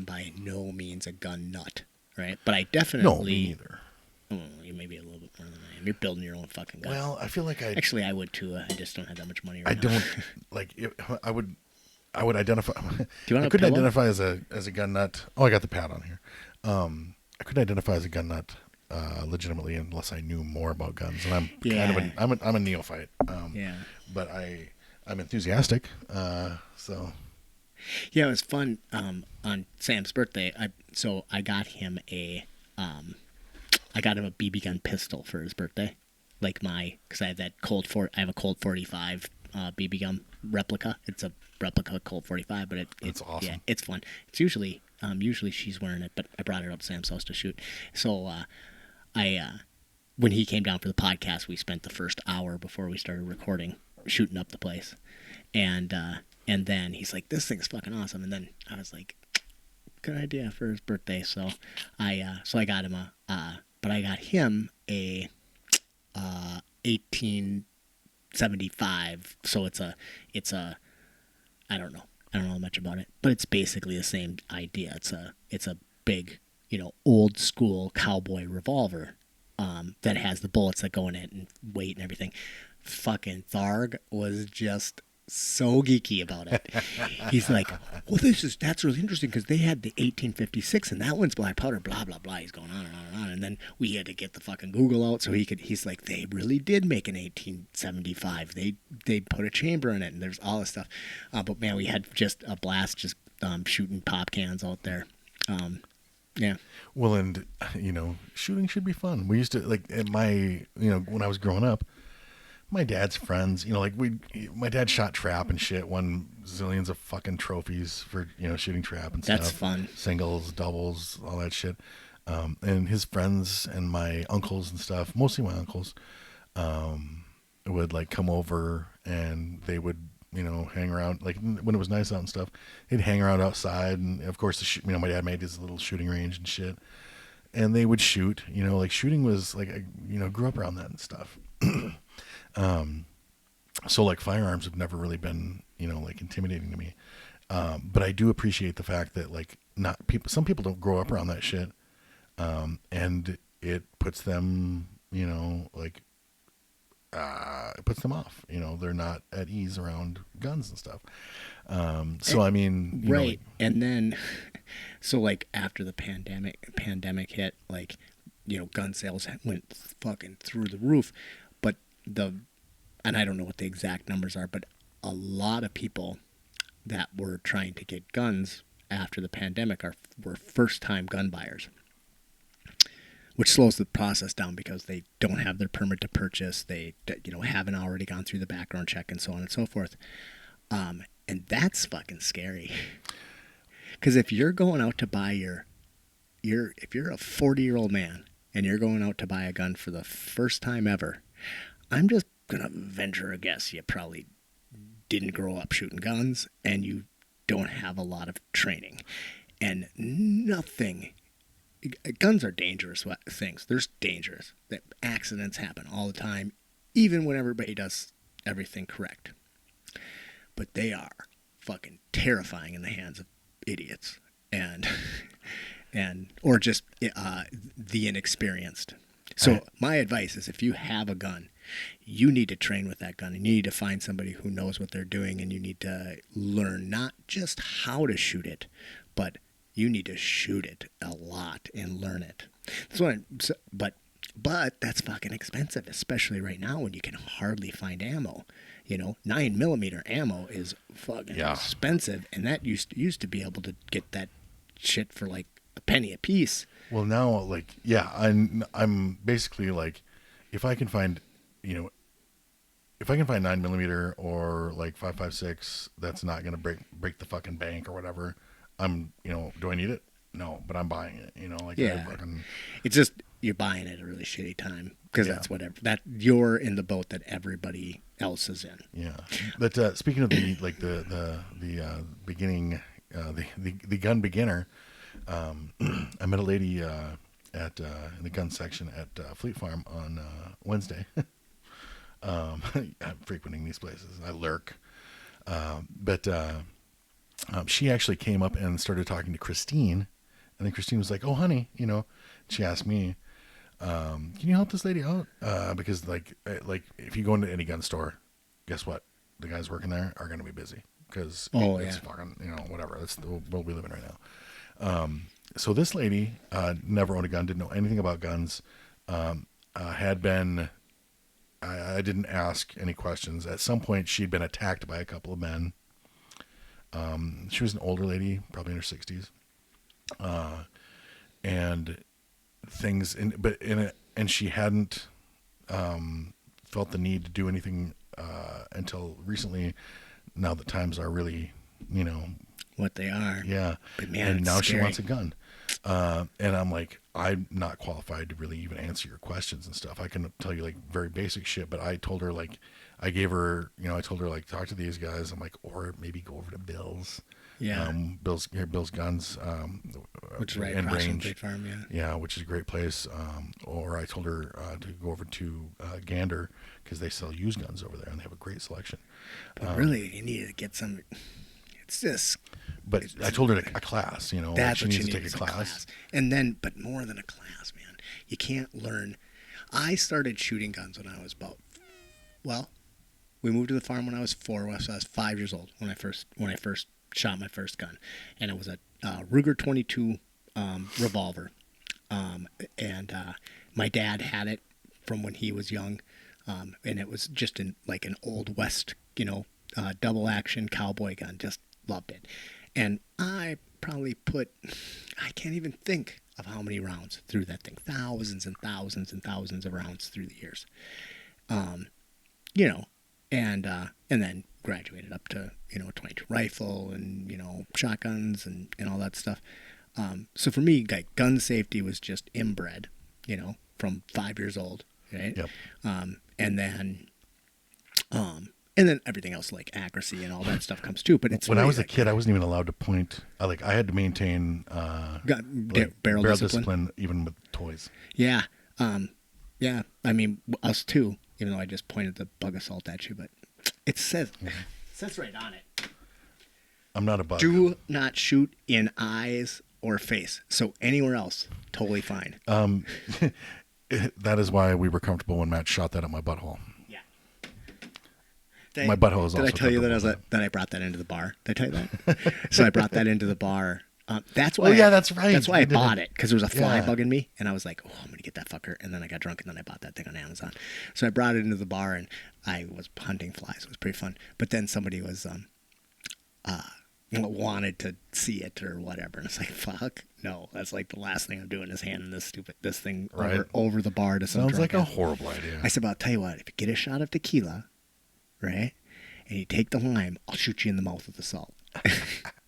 by no means a gun nut, right? But I definitely no, me neither. You may be a little bit more than I am. You're building your own fucking gun. Well, I feel like actually I would too. I just don't have that much money right now. I don't like. I would identify. Do you want I couldn't identify as a gun nut. Oh, I got the pad on here. I couldn't identify as a gun nut legitimately unless I knew more about guns, and I'm a neophyte. But I'm enthusiastic. So. Yeah, it was fun. On Sam's birthday, I got him a BB gun pistol for his birthday, because I have I have a Colt 45 BB gun replica. It's a replica Colt 45, but it's awesome. Yeah, it's fun. It's usually she's wearing it, but I brought it up to Sam's house to shoot. So when he came down for the podcast, we spent the first hour before we started recording shooting up the place, and then he's like, "This thing's fucking awesome," and then I was like, "Good idea for his birthday." So I got him but I got him a 1875. So it's a I don't know much about it, but it's basically the same idea. It's a big, old school cowboy revolver that has the bullets that go in it and weight and everything. Fucking Tharg was just so geeky about it. He's like, well, that's really interesting because they had the 1856 and that one's black powder, blah, blah, blah. He's going on and on and on. And then we had to get the fucking Google out so he's like, they really did make an 1875. They put a chamber in it and there's all this stuff. But man, we had just a blast just shooting pop cans out there. Yeah. Well, and, shooting should be fun. We used to, when I was growing up, my dad's friends, my dad shot trap and shit, won zillions of fucking trophies for, shooting trap and stuff. That's fun. Singles, doubles, all that shit. And his friends and my uncles and stuff, mostly my uncles, would come over and they would, hang around, when it was nice out and stuff, they'd hang around outside. And of course, my dad made his little shooting range and shit. And they would shoot, shooting was I grew up around that and stuff. So firearms have never really been, intimidating to me. But I do appreciate the fact that some people don't grow up around that shit. And it puts them, it puts them off, they're not at ease around guns and stuff. So, I mean, right. And then, so after the pandemic hit, gun sales went fucking through the roof. But and I don't know what the exact numbers are, but a lot of people that were trying to get guns after the pandemic were first-time gun buyers, which slows the process down because they don't have their permit to purchase. They haven't already gone through the background check and so on and so forth. And that's fucking scary. Because if you're going out to buy if you're a 40-year-old man and you're going out to buy a gun for the first time ever, I'm just going to venture a guess you probably didn't grow up shooting guns and you don't have a lot of training. And guns are dangerous things. There's dangers. Accidents happen all the time, even when everybody does everything correct. But they are fucking terrifying in the hands of idiots or just the inexperienced. So my advice is if you have a gun, you need to train with that gun and you need to find somebody who knows what they're doing and you need to learn not just how to shoot it, but you need to shoot it a lot and learn it. But But that's fucking expensive, especially right now when you can hardly find ammo. 9mm ammo is fucking expensive, and that used to be able to get that shit for like a penny a piece. Well, now, like, I'm basically like, if I can find, if I can find 9mm or like 5.56, that's not gonna break the fucking bank or whatever. Do I need it? No, but I'm buying it. It's just you're buying it at a really shitty time because that's whatever that you're in the boat that everybody else is in. Yeah, but speaking of the beginning, the gun beginner, I met a lady at in the gun section at Fleet Farm on Wednesday. I'm frequenting these places. I lurk, but she actually came up and started talking to Christine, and then Christine was like, "Oh, honey, she asked me, can you help this lady out? Because like if you go into any gun store, guess what? The guys working there are going to be busy because it's fucking whatever. That's the world we live in right now." So this lady never owned a gun, didn't know anything about guns. Had been. I didn't ask any questions. At some point, she'd been attacked by a couple of men. She was an older lady, probably in her 60s, and things. And she hadn't felt the need to do anything until recently. Now that times are really, what they are. Yeah, but man, and now scary. she wants a gun. And I'm like, I'm not qualified to really even answer your questions and stuff. I can tell you like very basic shit, but I told her like, I told her like, talk to these guys. I'm like, or maybe go over to Bill's. Yeah. Bill's Guns, which is right in across from range. Fleet Farm, yeah. Yeah, which is a great place. Or I told her to go over to Gander because they sell used guns over there and they have a great selection. But really, you need to get some. It's just. But I told her a class, That's she what needs you to need take a class. And then, but more than a class, man. You can't learn. I started shooting guns when I was we moved to the farm when I was 4. So I was 5 years old when I first shot my first gun, and it was a Ruger 22 revolver. And my dad had it from when he was young, and it was just an old West, double action cowboy gun. Just loved it. And I probably I can't even think of how many rounds through that thing. Thousands and thousands and thousands of rounds through the years. And then graduated up to, 22 rifle and, shotguns and all that stuff. So for me, like, gun safety was just inbred, from 5 years old, right? Yep. And then everything else like accuracy and all that stuff comes too. But it's when I was a kid, I wasn't even allowed to point. I had to maintain barrel discipline even with toys. Yeah, yeah. I mean, us too. Even though I just pointed the bug assault at you, but it says right on it. I'm not a bug. Do not shoot in eyes or face. So anywhere else, totally fine. That is why we were comfortable when Matt shot that at my butthole. My butthole is also. Did I tell you that I brought that into the bar? Did I tell you that? So I brought that into the bar. That's why. Oh yeah, that's right. That's why I bought it, because there was a fly bugging me, and I was like, "Oh, I'm gonna get that fucker." And then I got drunk, and then I bought that thing on Amazon. So I brought it into the bar, and I was hunting flies. It was pretty fun. But then somebody was wanted to see it or whatever, and it's like, "Fuck, no!" That's like the last thing I'm doing is handing this thing over the bar to some. Sounds like a horrible idea. I said, "But I'll tell you what. If you get a shot of tequila, right, and you take the lime, I'll shoot you in the mouth with the salt."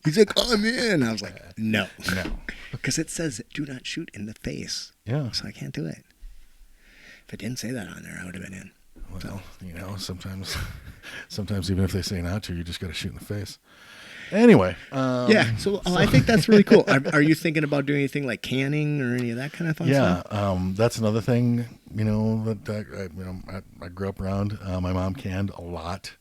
He's like, "I'm in." I was like, no. Because it says do not shoot in the face. Yeah. So I can't do it. If it didn't say that on there, I would have been in. Well, sometimes even if they say not to, you just got to shoot in the face. Anyway. Yeah. So I think that's really cool. Are you thinking about doing anything like canning or any of that kind of fun stuff? Yeah. That's another thing, that I grew up around. My mom canned a lot.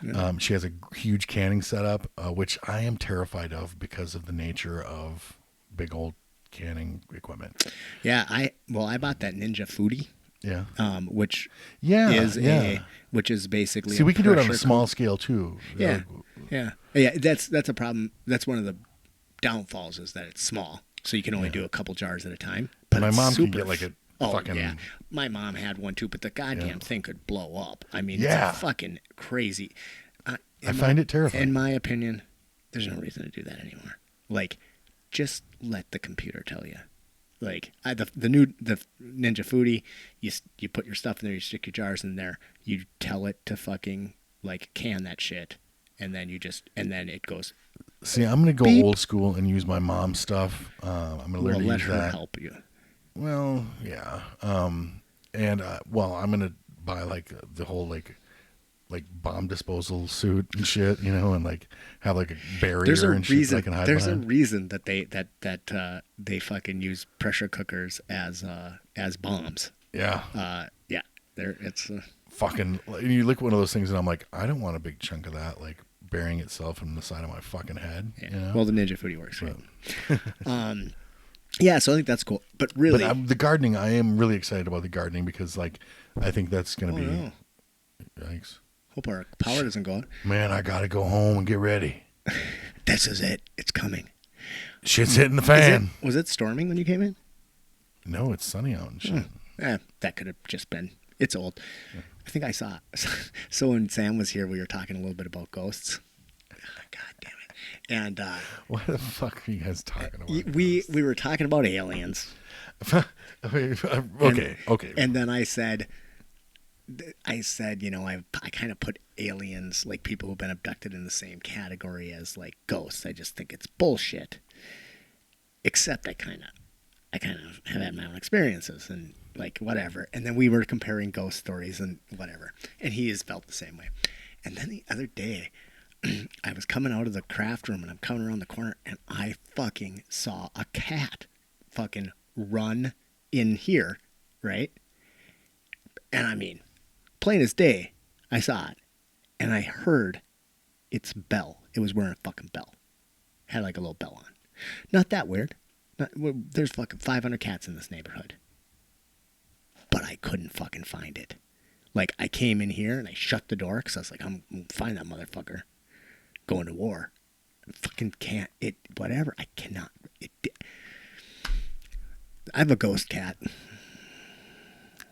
Yeah. She has a huge canning setup, which I am terrified of because of the nature of big old canning equipment. Yeah, I bought that Ninja Foodie. Yeah. Which is basically. See, we can do it on a small scale too. Yeah. Yeah. That's a problem. That's one of the downfalls is that it's small, so you can only do a couple jars at a time. But my mom can get like Oh, fucking. yeah. My mom had one too, but the goddamn thing could blow up. I mean, Yeah. it's fucking crazy. I find it terrifying. In my opinion, there's no reason to do that anymore. Like, just let the computer tell you. Like, the Ninja Foodie, you put your stuff in there, you stick your jars in there, you tell it to fucking, like, can that shit, and then it goes. See, I'm gonna go beep. old school and use my mom's stuff. I'm gonna learn to let use her that. help you. Well, yeah. And I'm gonna buy like the whole like bomb disposal suit and shit, and like have like a barrier and shit that I can hide There's behind. a reason that they fucking use pressure cookers as bombs. Yeah. Yeah. It's Fucking. You look at one of those things and I'm like, I don't want a big chunk of that like burying itself in the side of my fucking head. Yeah. Well, the Ninja Foodie works. Right? Yeah, so I think that's cool. But really, the gardening, I am really excited about the gardening because like I think that's gonna be. No. Yikes. Hope our power doesn't go out. Man, I gotta go home and get ready. This is it. It's coming. Shit's hitting the fan. Was it storming when you came in? No, it's sunny out and shit. That could have just been. It's old. Yeah. I think I saw it. So when Sam was here, we were talking a little bit about ghosts. God damn it. And what the fuck are you guys talking about? We were talking about aliens. Okay. And then I said, I kind of put aliens, like people who've been abducted, in the same category as like ghosts. I just think it's bullshit. Except I kind of have had my own experiences and like whatever. And then we were comparing ghost stories and whatever. And he has felt the same way. And then the other day, I was coming out of the craft room and I'm coming around the corner and I fucking saw a cat fucking run in here, right? And I mean, plain as day, I saw it. And I heard its bell. It was wearing a fucking bell. Had like a little bell on. Not that weird. There's fucking 500 cats in this neighborhood. But I couldn't fucking find it. Like, I came in here and I shut the door because I was like, I'm going to find that motherfucker. Going to war. I fucking can't. Whatever. I cannot. I have a ghost cat.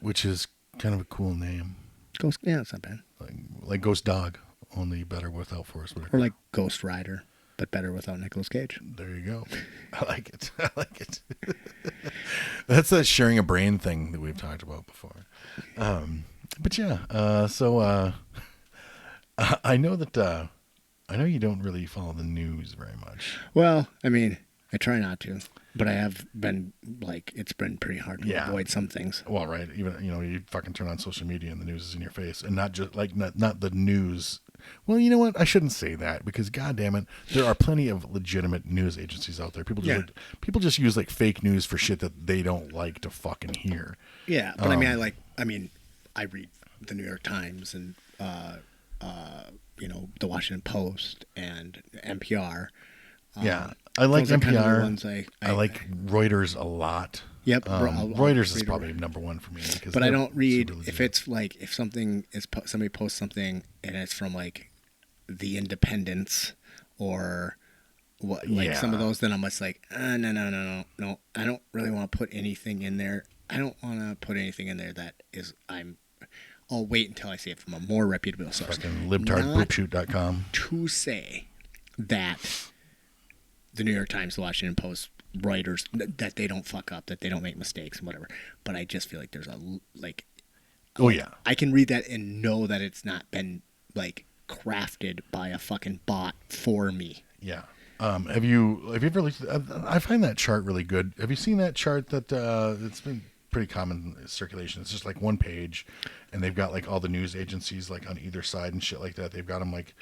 Which is kind of a cool name. Ghost, yeah, it's not bad. Like Ghost Dog, only better without Forrest Whitaker. Or like Ghost Rider, but better without Nicolas Cage. There you go. I like it. That's that sharing a brain thing that we've talked about before. But yeah, so I know that I know you don't really follow the news very much. Well, I mean, I try not to, but I have been it's been pretty hard to avoid some things. Well, right. Even you fucking turn on social media and the news is in your face, and not just like not the news. Well, you know what? I shouldn't say that because, goddamn it, there are plenty of legitimate news agencies out there. People just use like fake news for shit that they don't like to fucking hear. Yeah, but I read the New York Times and the Washington Post and NPR. I like NPR. Kind of ones I like Reuters a lot. Yep, Reuters is probably number one for me. But I don't read if it's like if something is somebody posts something and it's from like the Independence or what some of those. Then I'm just like no. I don't really want to put anything in there. I don't want to put anything in there that is I'll wait until I see it from a more reputable source. Fucking libtardboopshoot.com. To say that the New York Times, the Washington Post, Reuters, that they don't fuck up, that they don't make mistakes and whatever. But I just feel like there's I can read that and know that it's not been like crafted by a fucking bot for me. Yeah. Have you ever looked at, I find that chart really good. Have you seen that chart that it's been pretty common in circulation? It's just like one page and they've got like all the news agencies like on either side and shit like that. They've got them like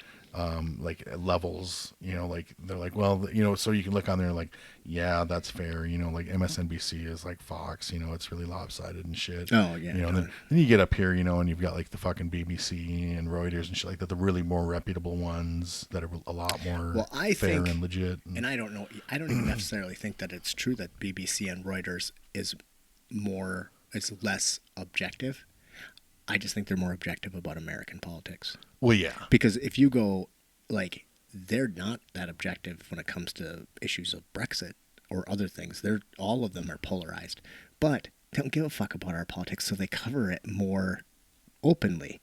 levels, like they're like, well, so you can look on there like, yeah, that's fair. Like MSNBC is like Fox, it's really lopsided and shit. Oh yeah. And then you get up here, and you've got like the fucking BBC and Reuters and shit like that, the really more reputable ones that are a lot more fair and legit. And I don't know. I don't even necessarily think that it's true that BBC and Reuters is less objective. I just think they're more objective about American politics. Well, yeah. Because if you go, they're not that objective when it comes to issues of Brexit or other things. All of them are polarized. But don't give a fuck about our politics, so they cover it more openly.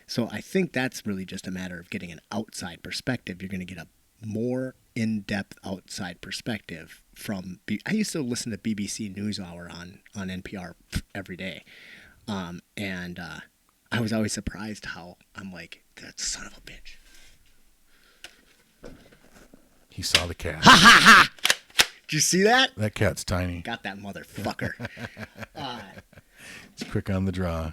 So I think that's really just a matter of getting an outside perspective. You're going to get a more in-depth outside perspective from. I used to listen to BBC NewsHour on NPR every day, and I was always surprised how I'm like, that son of a bitch. He saw the cat. Ha ha ha! Did you see that? That cat's tiny. Got that motherfucker. It's quick on the draw.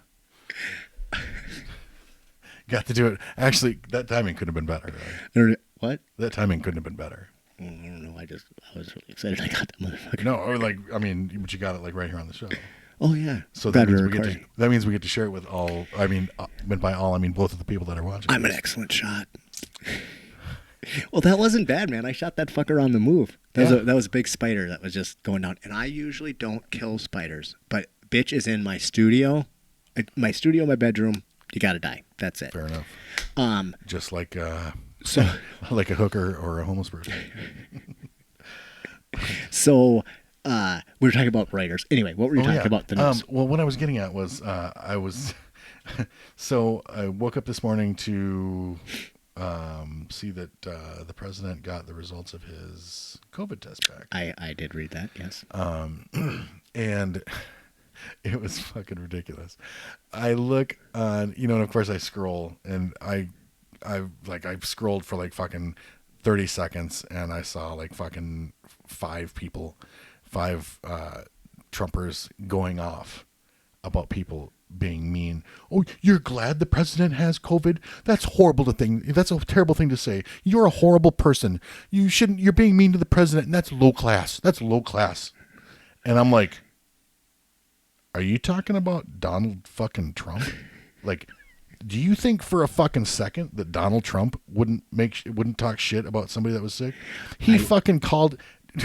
Got to do it. Actually, that timing could have been better. Right? What? That timing couldn't have been better. I don't know. I was really excited. I got that motherfucker. No, or but you got it like right here on the show. Oh yeah. So that means we get to share it with all. I mean, by all, I mean both of the people that are watching. I'm an excellent shot. Well, that wasn't bad, man. I shot that fucker on the move. That was a big spider that was just going down. And I usually don't kill spiders, but bitch is in my studio. My bedroom. You gotta die. That's it. Fair enough. Just like like a hooker or a homeless person. So we were talking about writers. Anyway, what were you talking about? The news? Well, what I was getting at was so I woke up this morning to see that the president got the results of his COVID test back. I did read that, yes. And it was fucking ridiculous. I look on, and of course I scroll, and I've scrolled for like fucking 30 seconds, and I saw like fucking five Trumpers going off about people being mean. Oh, you're glad the president has COVID? That's horrible that's a terrible thing to say. You're a horrible person. You're being mean to the president, and that's low class. And I'm like, are you talking about Donald fucking Trump? Like, do you think for a fucking second that Donald Trump wouldn't talk shit about somebody that was sick? He fucking called.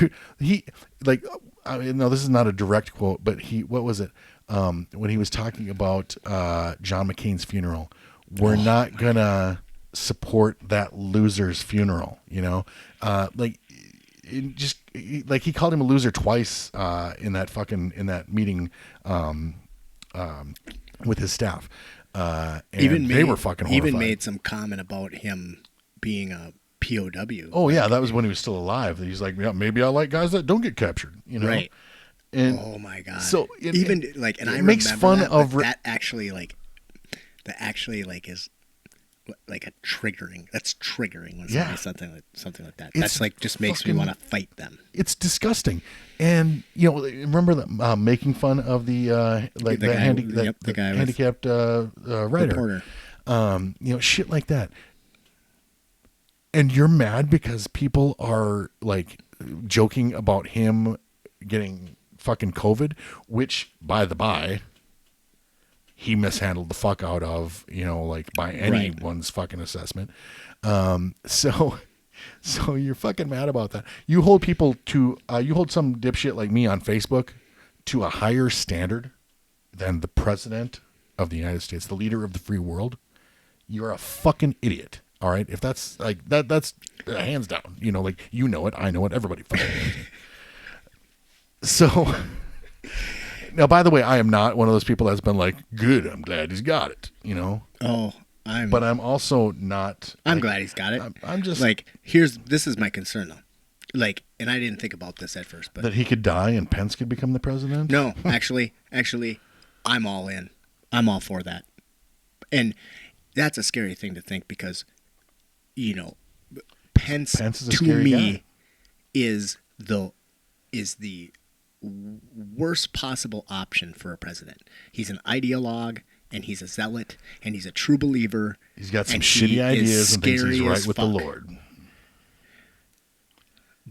No, this is not a direct quote, but what was it? When he was talking about John McCain's funeral, we're not gonna support that loser's funeral. He called him a loser twice in that meeting with his staff. And they were fucking horrified. Even made some comment about him being a POW. Oh yeah, that was when he was still alive. He's like, yeah, maybe I like guys that don't get captured. Right. And oh my god. So I makes fun of that actually is like a triggering. That's triggering when somebody something like that. That's like just makes me want to fight them. It's disgusting. And remember that making fun of the handicapped writer, reporter. Shit like that. And you're mad because people are like joking about him getting fucking COVID, which by the by, he mishandled the fuck out of, by anyone's fucking assessment. So you're fucking mad about that. You hold people to, you hold some dipshit like me on Facebook to a higher standard than the president of the United States, the leader of the free world. You're a fucking idiot. All right. If that's like that's hands down, it, I know it, everybody fucking knows it. So now, by the way, I am not one of those people that's been like, good, I'm glad he's got it, But I'm also not. I'm glad he's got it. I'm just like, this is my concern though. Like, and I didn't think about this at first, but that he could die and Pence could become the president? No, actually, I'm all in. I'm all for that. And that's a scary thing to think because, Pence is to me guy. is the worst possible option for a president. He's an ideologue, and he's a zealot, and he's a true believer. He's got some shitty ideas and thinks he's right with the Lord.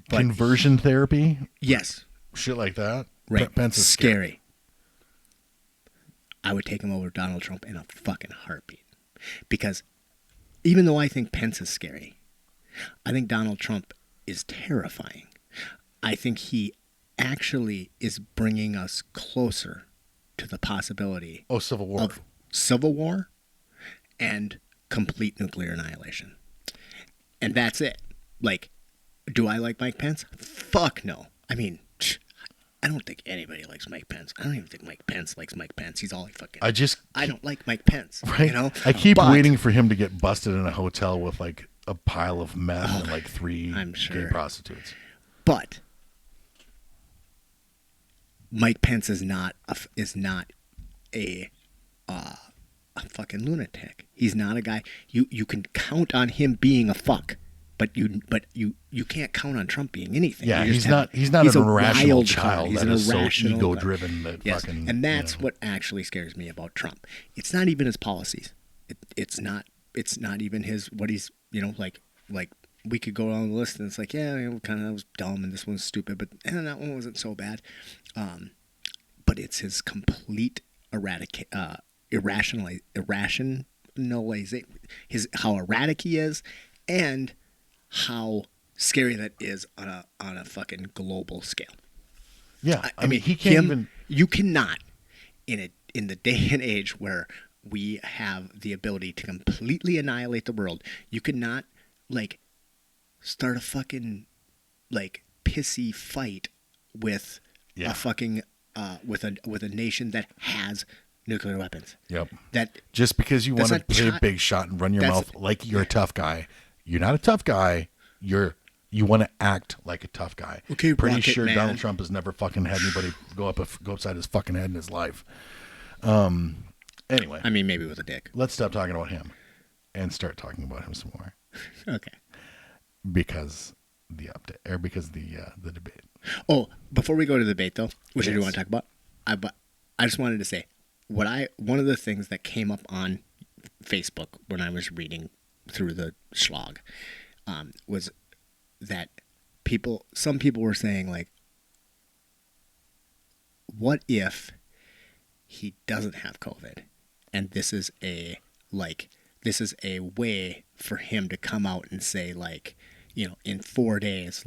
But conversion therapy? Yes. Shit like that? Right. Pence is scary. I would take him over Donald Trump in a fucking heartbeat. Because even though I think Pence is scary, I think Donald Trump is terrifying. I think he actually is bringing us closer to the possibility civil war. Of civil war and complete nuclear annihilation. And that's it. Like, do I like Mike Pence? Fuck no. I mean, I don't think anybody likes Mike Pence. I don't even think Mike Pence likes Mike Pence. He's all he fucking. I don't like Mike Pence. Right. You know. I keep waiting for him to get busted in a hotel with like a pile of meth and like 3 gay prostitutes. But Mike Pence is not a fucking lunatic. He's not a guy you can count on him being a fuck. But you can't count on Trump being anything. Yeah, he's not an irrational child. He's an irrational, so ego-driven. Fucking, and that's what actually scares me about Trump. It's not even his policies. It's not even his what he's like we could go down the list and it's like kind of that was dumb and this one's stupid, but that one wasn't so bad. But it's his complete irrationalization, how erratic he is, and how scary that is on a fucking global scale. Yeah, I mean he can't even. You cannot in the day and age where we have the ability to completely annihilate the world. You cannot start a fucking pissy fight with a fucking with a nation that has nuclear weapons. Yep. That just because you want to play a big shot and run your mouth like you're a tough guy. You're not a tough guy. You want to act like a tough guy. Okay, pretty sure man. Donald Trump has never fucking had anybody go upside his fucking head in his life. Anyway, I mean, maybe with a dick. Let's stop talking about him and start talking about him some more. Okay. Because the update or because the debate. Oh, before we go to the debate though, which I do want to talk about, I just wanted to say one of the things that came up on Facebook when I was reading through the schlag was that some people were saying what if he doesn't have COVID and this is a way for him to come out and say in 4 days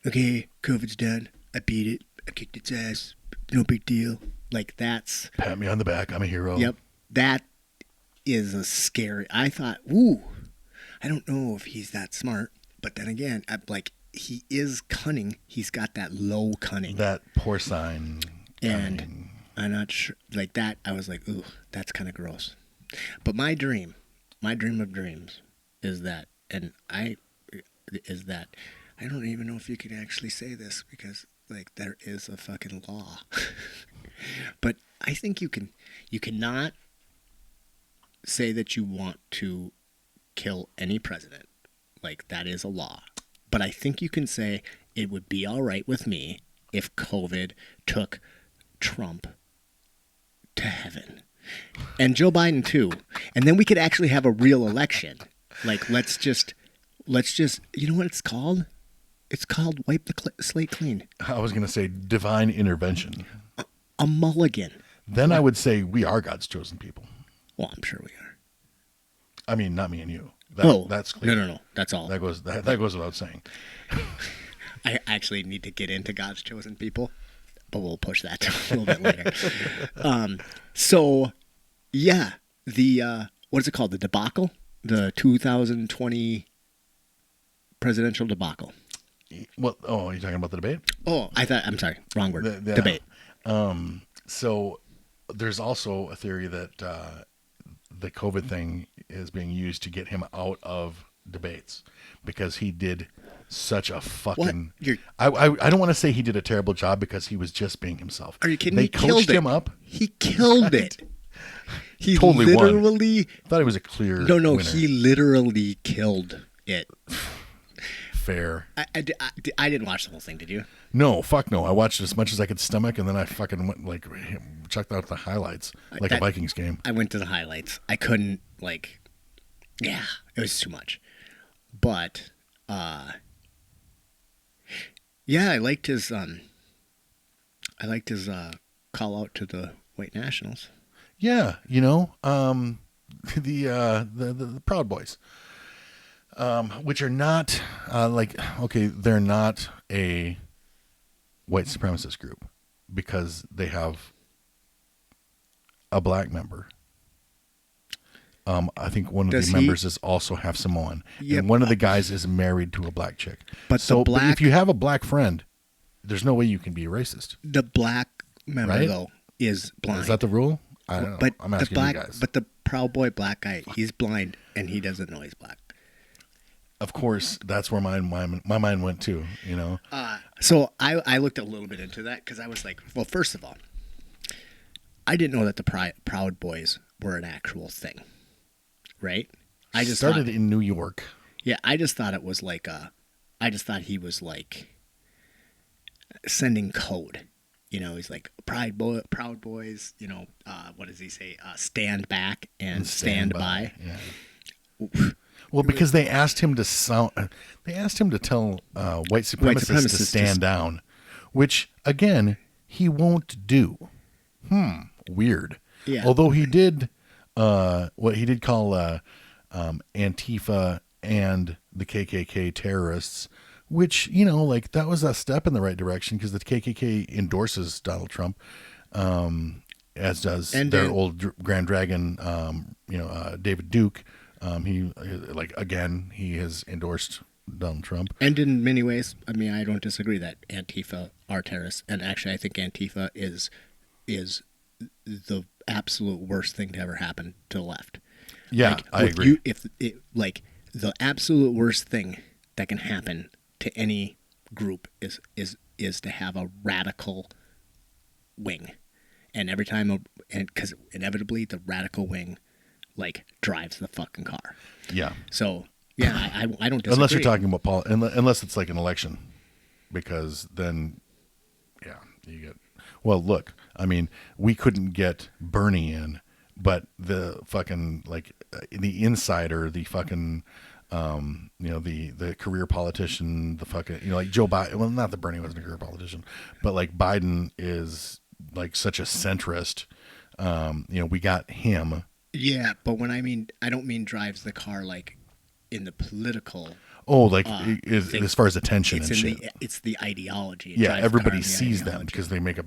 okay, COVID's done, I beat it, I kicked its ass, no big deal. That's pat me on the back, I'm a hero. Yep, that is a scary. I thought, ooh, I don't know if he's that smart, but then again, he is cunning. He's got that low cunning, that porcine, and I'm not sure that. I was like, ooh, that's kind of gross. But my dream of dreams is that, I don't even know if you can actually say this because there is a fucking law, but I think you cannot say that you want to kill any president. That is a law. But I think you can say it would be all right with me if COVID took Trump to heaven. And Joe Biden too. And then we could actually have a real election. Let's just you know what it's called? It's called wipe the slate clean. I was going to say divine intervention. A mulligan. Then I would say we are God's chosen people. Well, I'm sure we are. I mean, not me and you. That's clear. No. That's all. That goes without saying. I actually need to get into God's chosen people, but we'll push that a little bit later. So, yeah, the what is it called? The debacle, the 2020 presidential debacle. What? Oh, are you talking about the debate? Oh, I'm sorry, wrong word. Debate. So there's also a theory that the COVID thing is being used to get him out of debates because he did such a fucking. I don't want to say he did a terrible job because he was just being himself. Are you kidding? They coached him up. He killed it. He totally literally won. I thought he was a clear. No, winner. He literally killed it. Fair. I didn't watch the whole thing. Did you? No, fuck no. I watched as much as I could stomach, and then I fucking went checked out the highlights a Vikings game. I went to the highlights. I couldn't yeah, it was too much. But yeah, I liked his call out to the white nationals. Yeah, the Proud Boys. Which are not they're not a white supremacist group because they have a black member. I think one of the members is also half Samoan, and one of the guys is married to a black chick. But but if you have a black friend, there's no way you can be a racist. The black member, right? though, is blind. Is that the rule? I don't know. But I'm asking you guys. But the Proud Boy black guy, he's blind, and he doesn't know he's black. Of course, that's where my mind went to, So I looked a little bit into that because I was like, well, first of all, I didn't know that the Proud Boys were an actual thing, right? I just started in New York. Yeah, I just thought it was like I just thought he was like sending code. He's like Proud Boys. What does he say? Stand back and stand by. Yeah. Well, because they asked him to tell white supremacists to stand down, which again he won't do. Weird. Yeah. Although he did what he did call Antifa and the KKK terrorists, which that was a step in the right direction because the KKK endorses Donald Trump, as does their old Grand Dragon, David Duke. He has endorsed Donald Trump. And in many ways, I mean, I don't disagree that Antifa are terrorists. And actually, I think Antifa is the absolute worst thing to ever happen to the left. Yeah, I agree. The absolute worst thing that can happen to any group is to have a radical wing. And every time, because inevitably the radical wing drives the fucking car. Yeah. So yeah, I don't disagree. Unless you're talking about unless it's like an election, because then, yeah, you get. Well, look, I mean, we couldn't get Bernie in, but the fucking the insider, the fucking, the career politician, the fucking, Joe Biden. Well, not that Bernie wasn't a career politician, but Biden is such a centrist. We got him. Yeah, but when I don't mean drives the car in the political. Oh, as far as attention and shit. It's the ideology. Everybody sees them because they make a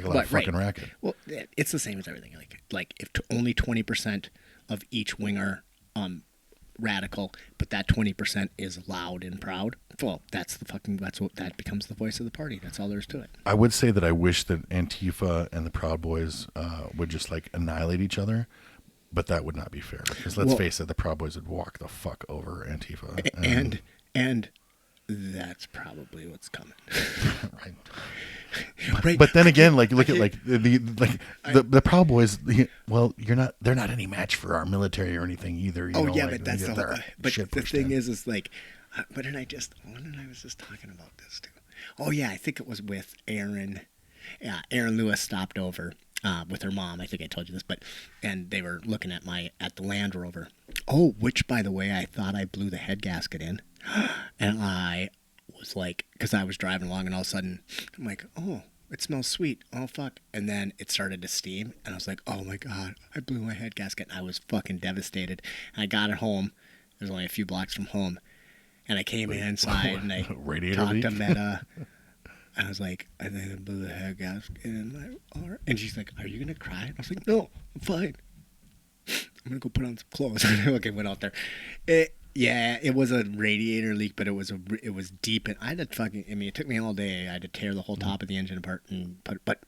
lot of fucking racket. Well, it's the same as everything. If only 20% of each wing are radical, but that 20% is loud and proud. Well, that becomes the voice of the party. That's all there is to it. I would say that I wish that Antifa and the Proud Boys would just annihilate each other. But that would not be fair because let's face it, the Proud Boys would walk the fuck over Antifa, and that's probably what's coming. Right. But then again, look at the Proud Boys. Well, they're not any match for our military or anything either. But that's the whole. But the thing is what did I was just talking about this too? Oh yeah, I think it was with Aaron. Yeah, Aaron Lewis stopped over. With her mom, I think I told you this, and they were looking at the Land Rover. Oh, which by the way, I thought I blew the head gasket in, and I was because I was driving along, and all of a sudden, I'm like, oh, it smells sweet. Oh fuck! And then it started to steam, and I was like, oh my god, I blew my head gasket, and I was fucking devastated. And I got it home. It was only a few blocks from home, and I came inside and I talked to Meta. I was like, I think I blew the head gasket in my arm. And she's like, are you going to cry? And I was like, no, I'm fine. I'm going to go put on some clothes. Okay, went out there. It was a radiator leak, but it was deep. And I had to it took me all day. I had to tear the whole top of the engine apart. But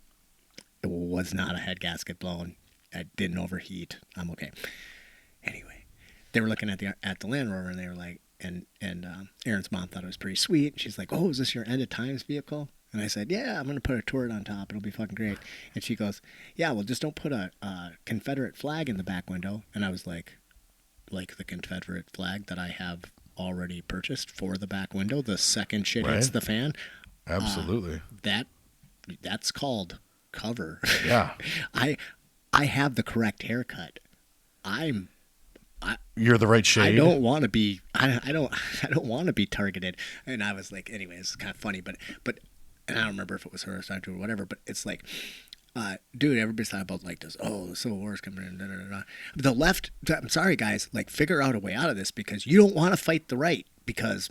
it was not a head gasket blown. I didn't overheat. I'm okay. Anyway, they were looking at the Land Rover, and they were like, and Aaron's mom thought it was pretty sweet. She's like, oh, is this your end of times vehicle? And I said, yeah, I'm going to put a turret on top. It'll be fucking great. And she goes, yeah, well, just don't put a Confederate flag in the back window. And I was like the Confederate flag that I have already purchased for the back window. The second shit hits the fan. Absolutely. That's called cover. Yeah. I have the correct haircut. You're the right shade. I don't want to be. I don't want to be targeted. And I was like, anyways, it's kind of funny, but and I don't remember if it was her or whatever. But it's like, dude, everybody's talking about this. Oh, the Civil War is coming in. Da, da, da, da. The left. I'm sorry, guys. Figure out a way out of this because you don't want to fight the right because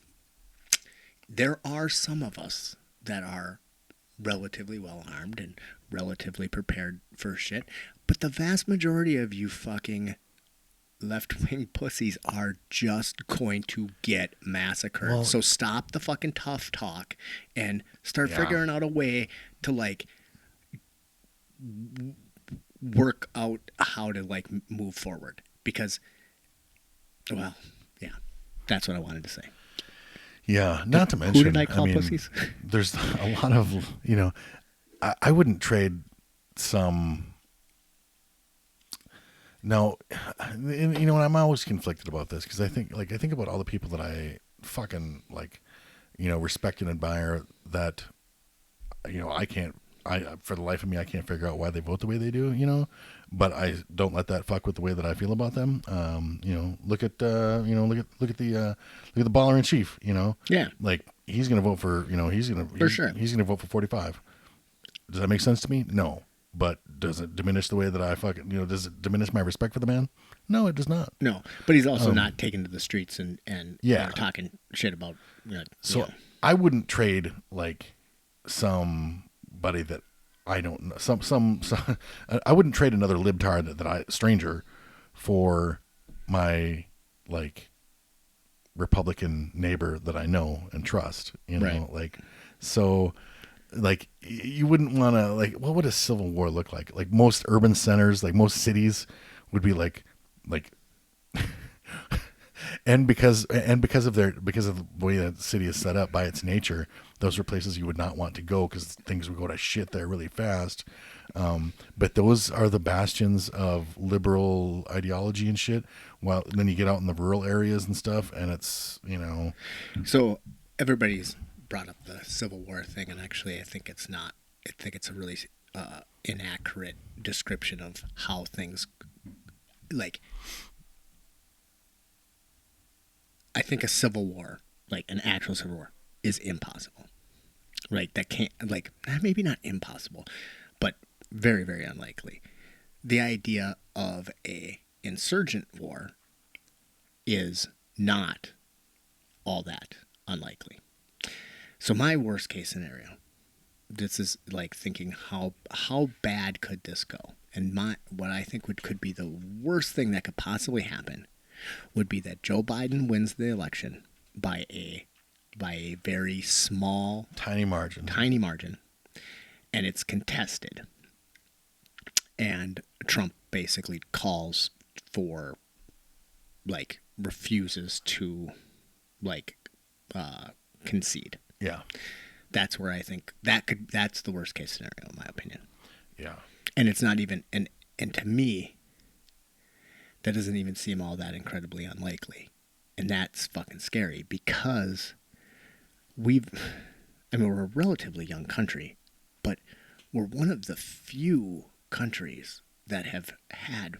there are some of us that are relatively well armed and relatively prepared for shit, but the vast majority of you fucking left-wing pussies are just going to get massacred. Well, so stop the fucking tough talk and start figuring out a way to like work out how to like move forward. Because, well, yeah, that's what I wanted to say. Yeah, not to mention, who did I call pussies? There's a lot of, I wouldn't trade some. No, I'm always conflicted about this because I think about all the people that I fucking like, respect and admire that, for the life of me, I can't figure out why they vote the way they do, but I don't let that fuck with the way that I feel about them. Look at the baller in chief, Yeah. like he's going to vote for, he's going to vote for 45. Does that make sense to me? No. But does it diminish the way that I fucking, does it diminish my respect for the man? No, it does not. No, but he's also not taken to the streets and talking shit about. So I wouldn't trade like somebody that I don't know. Some I wouldn't trade another libtard that I stranger for my like Republican neighbor that I know and trust. Right. Like so. Like you wouldn't want to like what would a civil war look like? Like most urban centers, like most cities would be like and because of the way that the city is set up by its nature, those are places you would not want to go because things would go to shit there really fast. But those are the bastions of liberal ideology and shit. Well, then you get out in the rural areas and stuff, and it's So everybody's brought up the Civil War thing, and actually I think it's not. I think it's a really inaccurate description of how things like. I think a civil war, like an actual civil war, is impossible. Right? That can't, like, maybe not impossible, but very, very unlikely. The idea of a insurgent war is not all that unlikely. So my worst case scenario, this is like thinking how bad could this go? And what I think could be the worst thing that could possibly happen would be that Joe Biden wins the election by a very small, tiny margin, and it's contested. And Trump basically calls for, like, refuses to, like, concede. Yeah. That's where I think that's the worst case scenario in my opinion. Yeah. And it's not even, and to me, that doesn't even seem all that incredibly unlikely. And that's fucking scary because we're a relatively young country, but we're one of the few countries that have had,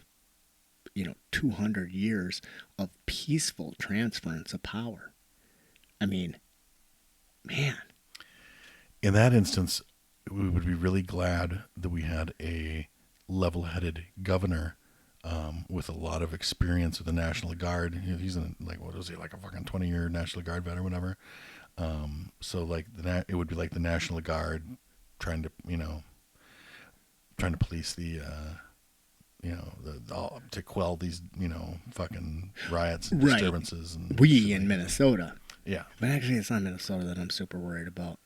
200 years of peaceful transference of power. I mean, man. In that instance, we would be really glad that we had a level-headed governor with a lot of experience with the National Guard. He's in, like, what was he, like a fucking 20-year National Guard vet or whatever. So like it would be like the National Guard trying to police the to quell these fucking riots and disturbances. And in Minnesota. Yeah. But actually, it's not Minnesota that I'm super worried about.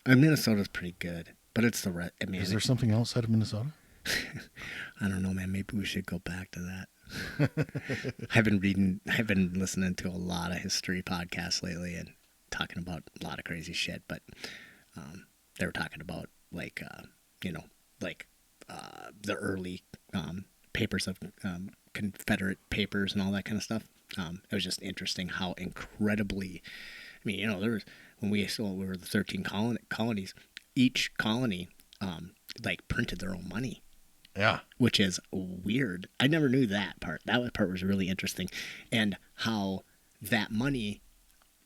Minnesota's pretty good, but it's the rest. Is there something else out of Minnesota? I don't know, man. Maybe we should go back to that. I've been listening to a lot of history podcasts lately and talking about a lot of crazy shit. But they were talking about the early papers of Confederate papers and all that kind of stuff. It was just interesting how incredibly. There was when we were the 13 colonies. Each colony printed their own money. Yeah. Which is weird. I never knew that part. That part was really interesting. And how that money,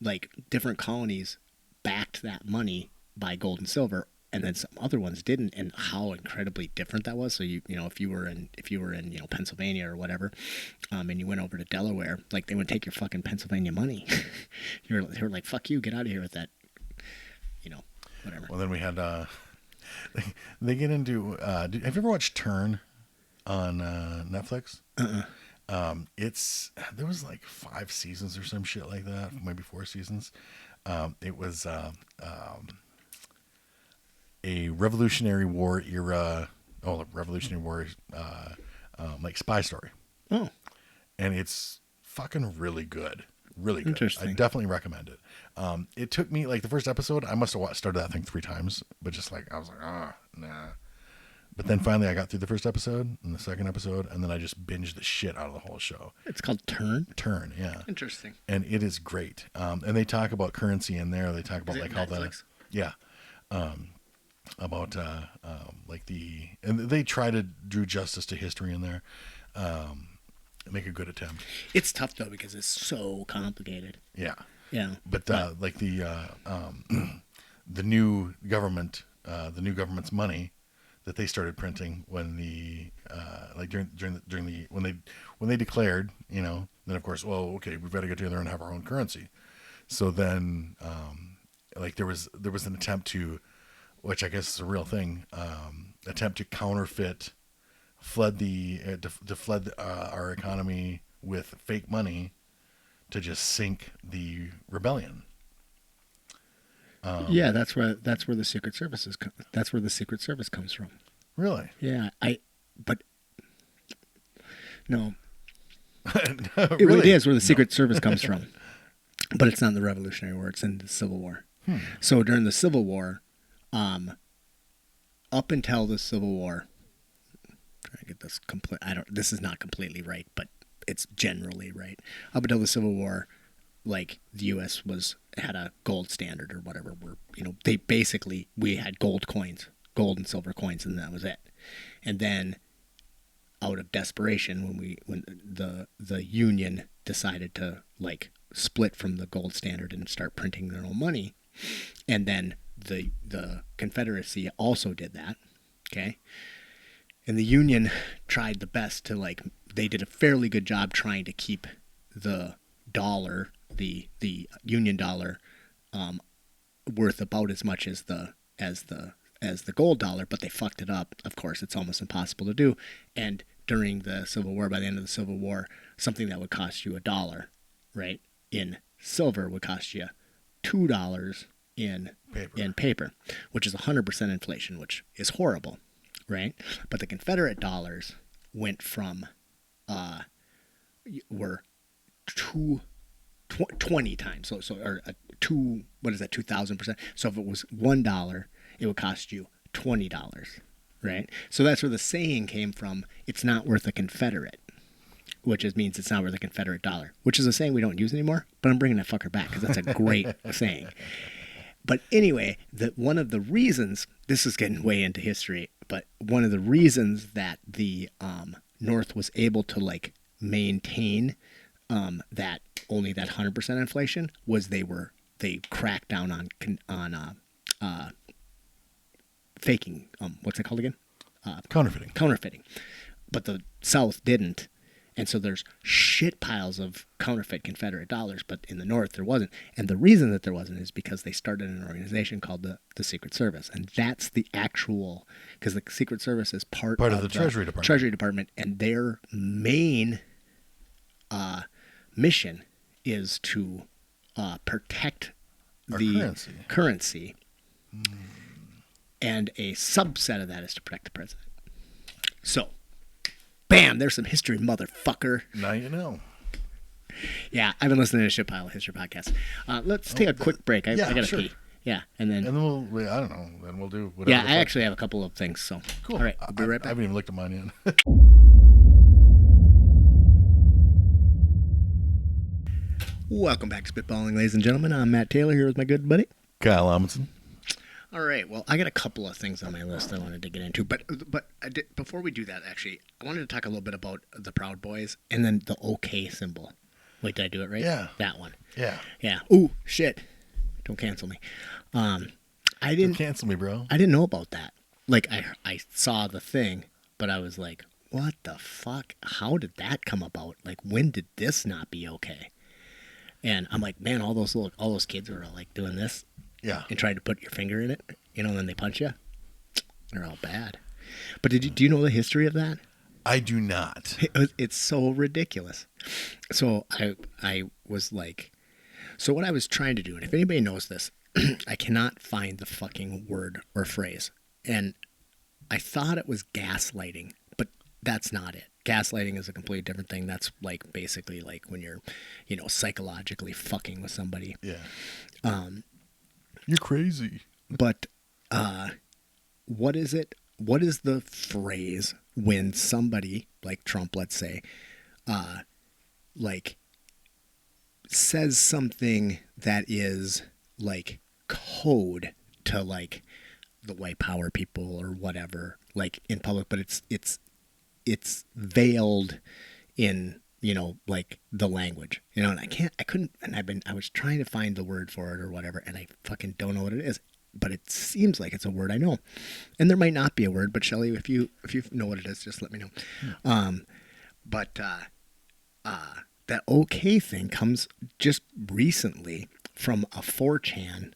like, different colonies backed that money by gold and silver, and then some other ones didn't, and how incredibly different that was. So if you were in Pennsylvania or whatever, and you went over to Delaware, like, they would take your fucking Pennsylvania money. They were like, fuck you, get out of here with that. Whatever. Well, then we had they get into have you ever watched Turn on Netflix? There was like 5 seasons or some shit like that, maybe 4 seasons. It was a Revolutionary War era, Revolutionary War, like spy story. Oh, And it's fucking really good. Really good. interesting. I definitely recommend it. It took me like the first episode. I must have started that thing 3 times, but just like I was like, nah. But then finally, I got through the first episode and the second episode, and then I just binged the shit out of the whole show. It's called Turn. Turn, yeah. Interesting. And it is great. And they talk about currency in there. They talk about like how Netflix? yeah, about like and they try to do justice to history in there. Make a good attempt. It's tough though because it's so complicated. Yeah. Yeah. But like the new government, the new government's money that they started printing when like during the when they declared, then of course, well, okay, we've got to get together and have our own currency. So then, like there was an attempt to, which I guess is a real thing, attempt to counterfeit, flood our economy with fake money to just sink the rebellion. Yeah, that's where the Secret Service is. That's where the Secret Service comes from. Really? Yeah, but no, Really? it is where the Secret Service comes from, but it's not in the Revolutionary War. It's in the Civil War. So during the Civil War, up until the Civil War, trying to get this complete. This is not completely right, but it's generally right. Up until the Civil War, like the U.S. had a gold standard or whatever, where we had gold and silver coins, and that was it. And then, out of desperation, when the Union decided to like split from the gold standard and start printing their own money, and then the Confederacy also did that, okay. And the Union tried the best to they did a fairly good job trying to keep the dollar, the Union dollar, worth about as much as the gold dollar, but they fucked it up. Of course, it's almost impossible to do. And during the Civil War, by the end of the Civil War, something that would cost you $1, right, in silver would cost you $2 in paper, which is 100% inflation, which is horrible, right? But the Confederate dollars went from were 20 times, what is that, 2,000%? So if it was $1, it would cost you $20, right? So that's where the saying came from, it's not worth a Confederate, which means it's not worth a Confederate dollar, which is a saying we don't use anymore, but I'm bringing that fucker back because that's a great saying. But anyway, one of the reasons, this is getting way into history, but one of the reasons that the North was able to maintain that 100% inflation was they cracked down on faking, what's it called again? Counterfeiting. But the South didn't. And so there's shit piles of counterfeit Confederate dollars, but in the North there wasn't. And the reason that there wasn't is because they started an organization called the Secret Service. And that's the actual, because the Secret Service is part of the Treasury Department. And their main mission is to protect the currency. And a subset of that is to protect the president. So, bam, there's some history, motherfucker. Now you know. Yeah, I've been listening to a shit pile of history podcasts. Let's take a quick break. I gotta pee. Yeah, and then I don't know. Then we'll do whatever. Yeah, I actually have a couple of things. So cool. All right, we'll be right back. I haven't even looked at mine yet. Welcome back to Spitballing, ladies and gentlemen. I'm Matt Taylor here with my good buddy Kyle Amundsen. All right. Well, I got a couple of things on my list I wanted to get into, but before we do that, actually, I wanted to talk a little bit about the Proud Boys and then the OK symbol. Wait, did I do it right? Yeah. That one. Yeah. Yeah. Ooh, shit. Don't cancel me. Don't cancel me, bro. I didn't know about that. I saw the thing, but I was like, what the fuck? How did that come about? When did this not be okay? And I'm like, man, all those kids are doing this. Yeah. And trying to put your finger in it, and then they punch you. They're all bad. But do you know the history of that? I do not. It's so ridiculous. So I was like, so what I was trying to do, and if anybody knows this, I cannot find the fucking word or phrase. And I thought it was gaslighting, but that's not it. Gaslighting is a completely different thing. That's like basically like when you're, psychologically fucking with somebody. Yeah. You're crazy. But what is it? What is the phrase when somebody like Trump, let's say, like says something that is like code to like the white power people or whatever, like in public, but it's veiled in, like the language, and I was trying to find the word for it or whatever, and I fucking don't know what it is, but it seems like it's a word I know, and there might not be a word, but Shelley, if you know what it is, just let me know. But that okay thing comes just recently from a 4chan,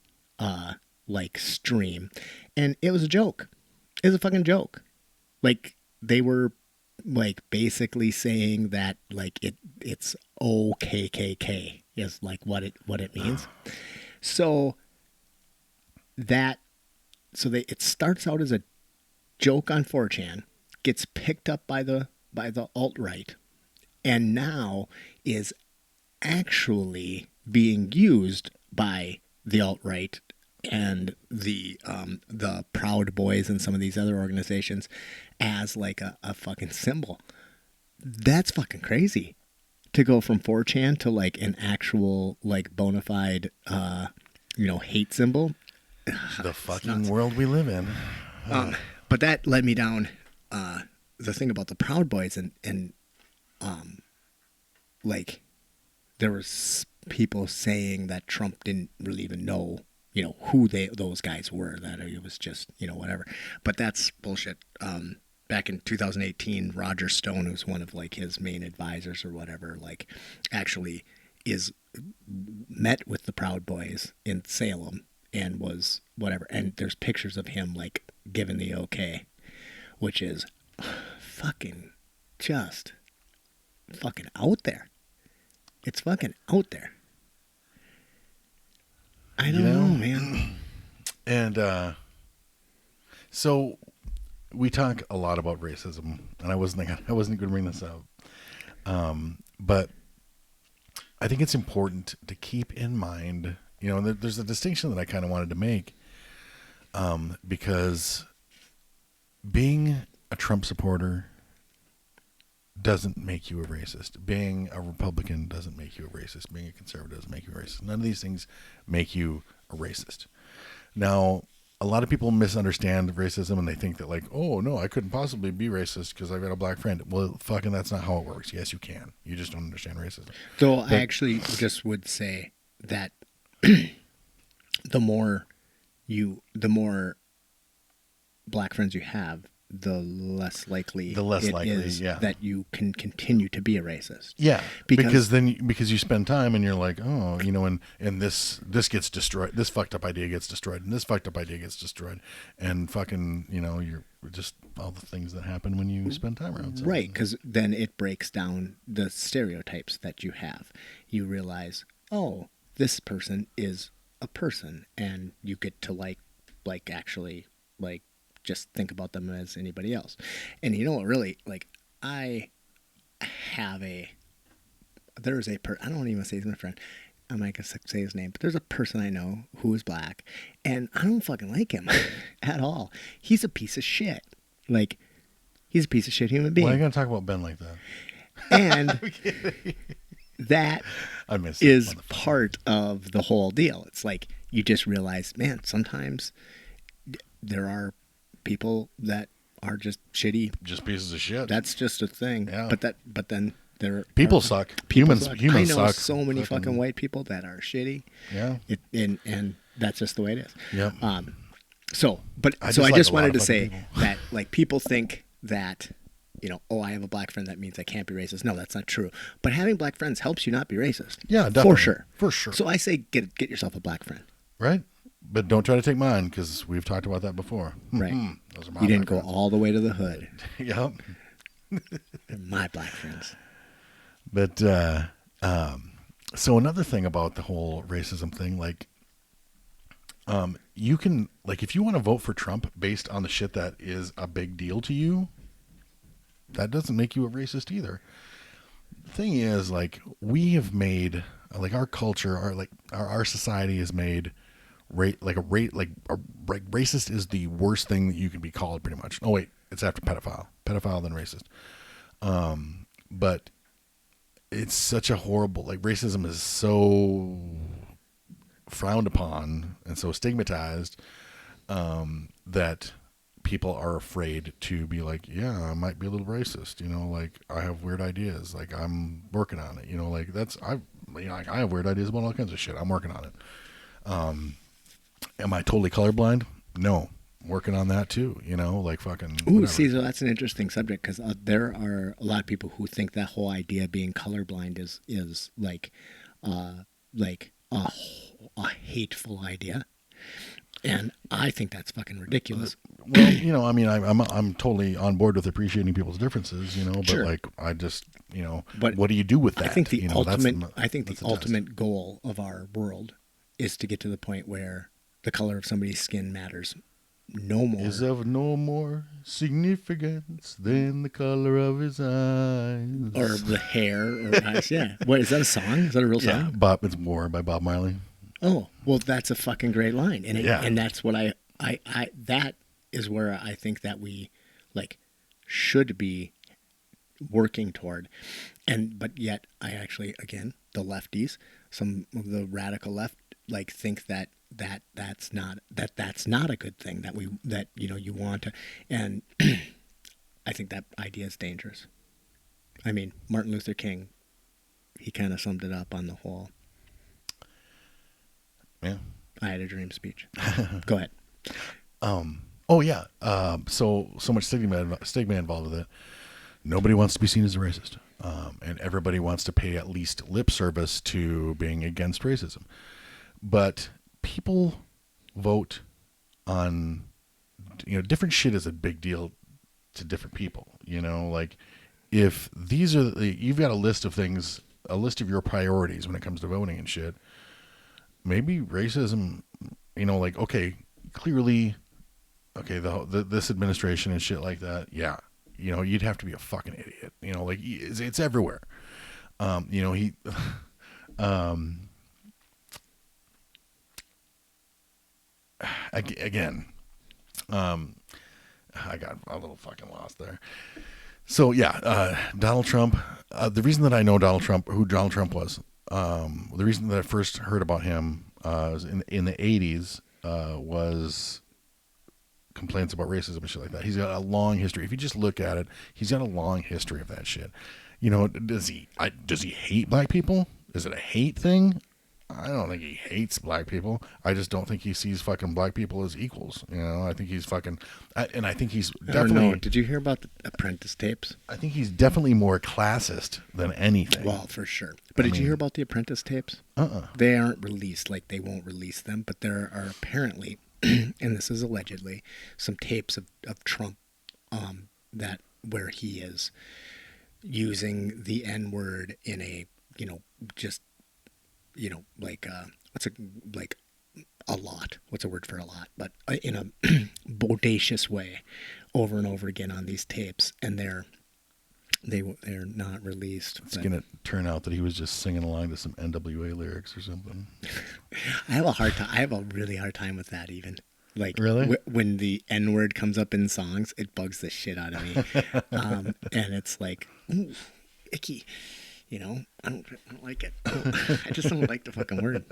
like stream, and it was a joke. It was a fucking joke. Like they were like basically saying that like it's OKKK is like what it means. It starts out as a joke on 4chan, gets picked up by the alt-right, and now is actually being used by the alt-right and the Proud Boys and some of these other organizations as like a fucking symbol. That's fucking crazy to go from 4chan to like an actual like bona fide hate symbol. The fucking world we live in. But that led me down the thing about the Proud Boys and like there was people saying that Trump didn't really even know who those guys were, that it was just whatever, but that's bullshit. Back in 2018, Roger Stone, who's one of like his main advisors or whatever, like actually is met with the Proud Boys in Salem and was whatever, and there's pictures of him like giving the okay, which is fucking just fucking out there. It's fucking out there. I don't know, man. And so we talk a lot about racism, and I wasn't going to bring this up, but I think it's important to keep in mind. There's a distinction that I kind of wanted to make, because being a Trump supporter doesn't make you a racist. Being a Republican doesn't make you a racist. Being a conservative doesn't make you a racist. None of these things make you a racist. Now, a lot of people misunderstand racism and they think that like, oh no, I couldn't possibly be racist because I've got a black friend. Well, fucking that's not how it works. Yes, you can. You just don't understand racism. So I actually just would say that the more black friends you have, the less likely it is that you can continue to be a racist. Yeah, because you spend time and you're like, oh, and this gets destroyed, this fucked up idea gets destroyed, and this fucked up idea gets destroyed, and fucking, you're just all the things that happen when you spend time around someone. Right, because then it breaks down the stereotypes that you have. You realize, oh, this person is a person, and you get to like actually like just think about them as anybody else. And really, like, I don't even say he's my friend, I'm not gonna say his name, but there's a person I know who is black, and I don't fucking like him at all. He's a piece of shit. Like, he's a piece of shit human being. Why are you gonna talk about Ben like that? And that is part of the whole deal. It's like you just realize, man, sometimes there are people that are just shitty, just pieces of shit. That's just a thing. Yeah. But then people suck. Humans suck. I know so many fucking white people that are shitty. Yeah. And that's just the way it is. Yeah. I just wanted to say that like people think that, I have a black friend, that means I can't be racist. No, that's not true. But having black friends helps you not be racist. Yeah, definitely. For sure. So I say get yourself a black friend. Right. But don't try to take mine, because we've talked about that before. Right. Those are you didn't go all the way to the hood. Yep. They're my black friends. But so another thing about the whole racism thing, like, you can, like, if you want to vote for Trump based on the shit that is a big deal to you, that doesn't make you a racist either. The thing is, like, we have made, like, our culture, our society has made racist is the worst thing that you can be called, pretty much. Oh wait, it's after pedophile then racist. But it's such a horrible, like, racism is so frowned upon and so stigmatized, that people are afraid to be like, yeah, I might be a little racist, like, I have weird ideas, like, I'm working on it, like, I have weird ideas about all kinds of shit, I'm working on it. Am I totally colorblind? No, I'm working on that too, like, fucking whatever. See, so that's an interesting subject, because there are a lot of people who think that whole idea of being colorblind is like a hateful idea, and I think that's fucking ridiculous. Well, I mean, I'm totally on board with appreciating people's differences, but sure. Like, I just, but what do you do with that? I think the ultimate goal of our world is to get to the point where the color of somebody's skin matters no more. Is of no more significance than the color of his eyes. Or the hair or eyes, yeah. What, is that a song? Is that a real song? Yeah, it's War by Bob Marley. Oh, well, that's a fucking great line. And that's what I that is where I think that we, like, should be working toward. But yet I actually, again, the lefties, some of the radical left, like, think that's not a good thing, that you want to, and I think that idea is dangerous. I mean, Martin Luther King, he kind of summed it up on the whole "I had a dream" speech. Go ahead. Oh yeah. So much stigma involved with it. Nobody wants to be seen as a racist, and everybody wants to pay at least lip service to being against racism. But people vote on, different shit is a big deal to different people. Like, if these are you've got a list of things, a list of your priorities when it comes to voting and shit. Maybe racism, like, okay, clearly, okay, this administration and shit like that, yeah, you'd have to be a fucking idiot, like, it's everywhere. He, again, I got a little fucking lost there. So yeah, Donald Trump. The reason that I know who Donald Trump was, the reason that I first heard about him was in the 80s, was complaints about racism and shit like that. He's got a long history. If you just look at it, he's got a long history of that shit. Does he hate black people? Is it a hate thing? I don't think he hates black people. I just don't think he sees fucking black people as equals. I think he's fucking, and I think he's definitely. I don't know. Did you hear about the Apprentice tapes? I think he's definitely more classist than anything. Well, for sure. But did you hear about the Apprentice tapes? They aren't released. Like, they won't release them. But there are apparently, and this is allegedly, some tapes of Trump, that where he is using the N-word in a, just, like, a lot. What's a word for a lot? But in a bodacious way, over and over again on these tapes, and they're not released. It's gonna turn out that he was just singing along to some NWA lyrics or something. I have a really hard time with that, even. Like, really? When the N-word comes up in songs, it bugs the shit out of me. And it's like, ooh, icky. I don't like it. I just don't like the fucking word.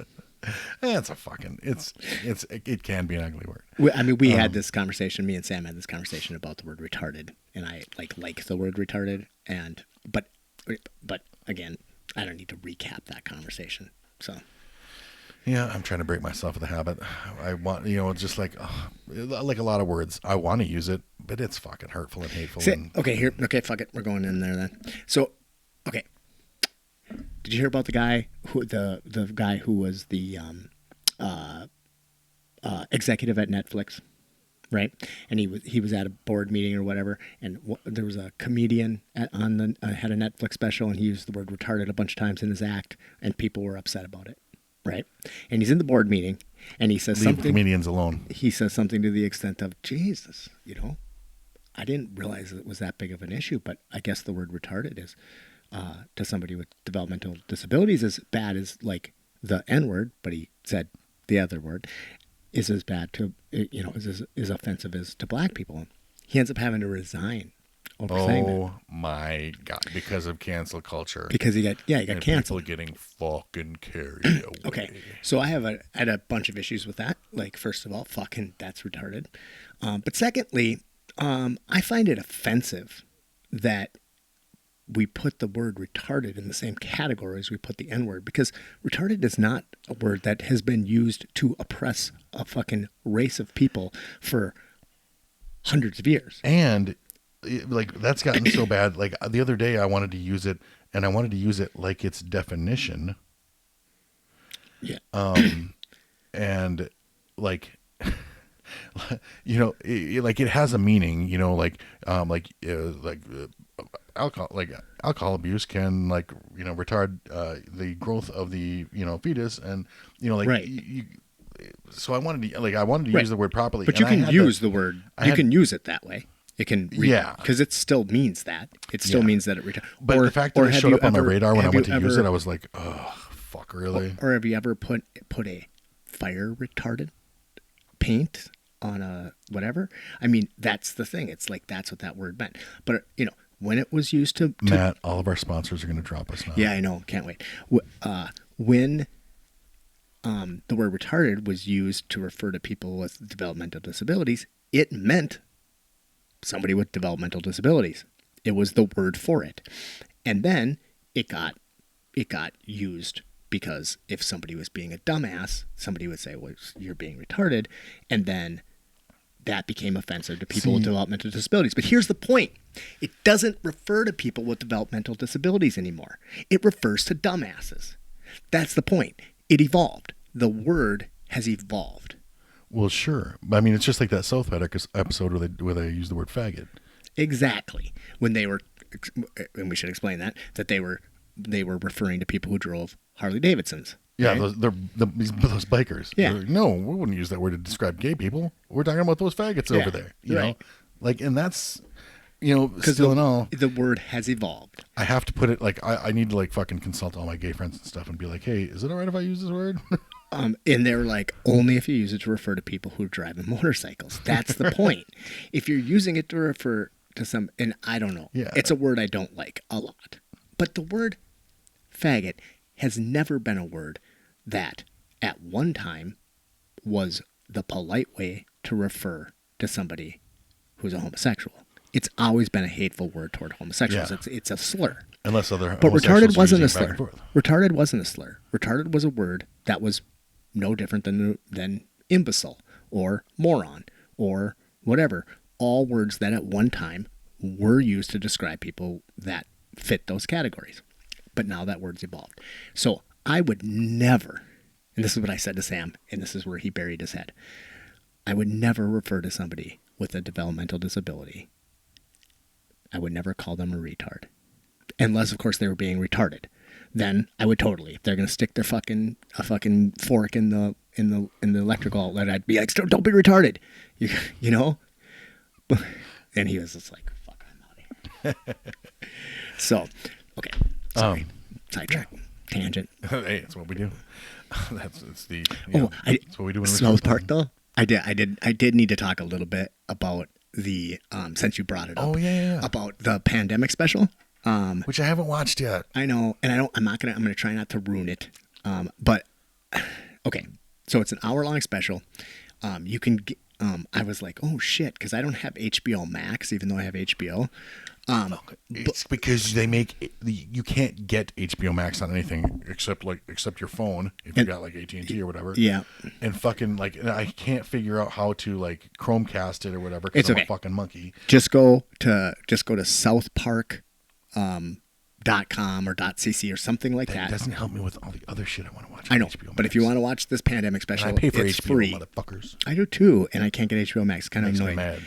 It's a fucking, it can be an ugly word. I mean, we had this conversation, me and Sam had this conversation about the word retarded, and I like the word retarded, but again, I don't need to recap that conversation. So. Yeah, I'm trying to break myself of the habit. I want, just like a lot of words. I want to use it, but it's fucking hurtful and hateful. Okay, fuck it. We're going in there then. So, okay. Did you hear about the guy who was the executive at Netflix? right? And he was at a board meeting or whatever, and there was a comedian had a Netflix special, and he used the word retarded a bunch of times in his act, and people were upset about it, right? And he's in the board meeting, and he says Leave comedians alone. He says something to the extent of, Jesus, I didn't realize it was that big of an issue, but I guess the word retarded is, to somebody with developmental disabilities, as bad as like the N word, but he said the other word is as bad to, is offensive as to black people. He ends up having to resign over saying that. Oh my God, because of cancel culture. Because he got canceled. People getting fucking carried away. Okay, so I had a bunch of issues with that. Like, first of all, fucking that's retarded. But secondly, I find it offensive that we put the word retarded in the same category as we put the N word, because retarded is not a word that has been used to oppress a fucking race of people for hundreds of years. And like, that's gotten so bad. Like, the other day I wanted to use it, and I wanted to use it like its definition. Yeah. And like, like it has a meaning, alcohol abuse can retard the growth of the fetus, and right. So I wanted to use the word properly, but you can use the word. You can use it that way. It can, because it still means that. It still means that it retards. But the fact that it showed up on my radar when I went to use it, I was like, oh fuck, really? Or have you ever put a fire retardant paint on a whatever? I mean, that's the thing. It's like, that's what that word meant. But when it was used to Matt, all of our sponsors are going to drop us now. Yeah, I know. Can't wait. When the word retarded was used to refer to people with developmental disabilities, it meant somebody with developmental disabilities. It was the word for it. And then it got used because if somebody was being a dumbass, somebody would say, well, you're being retarded. And then that became offensive to people with developmental disabilities. But here's the point. It doesn't refer to people with developmental disabilities anymore. It refers to dumbasses. That's the point. It evolved. The word has evolved. Well, sure. I mean, it's just like that South Park episode where they use the word faggot. Exactly. When they were, and we should explain that they were referring to people who drove Harley Davidsons. Yeah, right? those bikers. Yeah. No, we wouldn't use that word to describe gay people. We're talking about those faggots over there. You know, like, and that's, still in all, the word has evolved. I have to put it like I need to fucking consult all my gay friends and stuff and be like, hey, is it all right if I use this word? And they're like, only if you use it to refer to people who drive in motorcycles. That's the point. If you're using it to refer to some, and I don't know, it's a word I don't like a lot. But the word faggot has never been a word that at one time was the polite way to refer to somebody who's a homosexual. It's always been a hateful word toward homosexuals. Yeah. It's a slur. Unless other But retarded wasn't a slur. Retarded wasn't a slur. Retarded was a word that was no different than imbecile or moron or whatever. All words that at one time were used to describe people that fit those categories. But now that word's evolved. So I would never, and this is what I said to Sam, and this is where he buried his head, I would never refer to somebody with a developmental disability. I would never call them a retard. Unless, of course, they were being retarded. Then I would totally. If they're going to stick a fucking fork in the electrical outlet, I'd be like, don't be retarded. You know? And he was just like, fuck, I'm out of here. So, okay. Sorry. Sidetrack. Tangent. Hey, that's what we do. That's what we do in South Park, though. I did need to talk a little bit about the since you brought it up. Oh yeah. About the pandemic special. Which I haven't watched yet. I know, and I'm gonna try not to ruin it. But okay, so it's an hour-long special. You can get, I was like, oh shit, because I don't have HBO Max, even though I have HBO. It's because you can't get HBO Max on anything except your phone if you got like AT&T or whatever. Yeah. And fucking I can't figure out how to Chromecast it or whatever because I'm a fucking monkey. Just go to South Park. .com or .cc or something like that. That doesn't help me with all the other shit I want to watch. I know, HBO Max. but if you want to watch this pandemic special, and I pay for it's HBO, free. Motherfuckers. I do too, and I can't get HBO Max. Kind of annoying. Mad.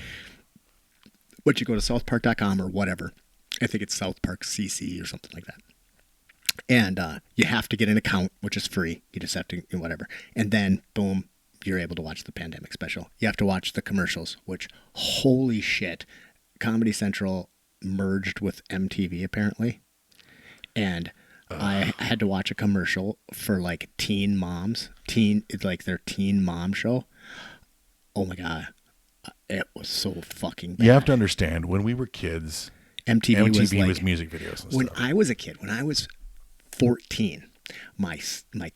But you go to southpark.com or whatever. I think it's South Park CC or something like that. And you have to get an account, which is free. You just have to, whatever. And then, boom, you're able to watch the pandemic special. You have to watch the commercials, which, holy shit, Comedy Central merged with MTV, apparently. And I had to watch a commercial for, like, teen moms. It's like their teen mom show. Oh, my God. It was so fucking bad. You have to understand, when we were kids, MTV was music videos and when stuff. I was a kid, when I was 14, my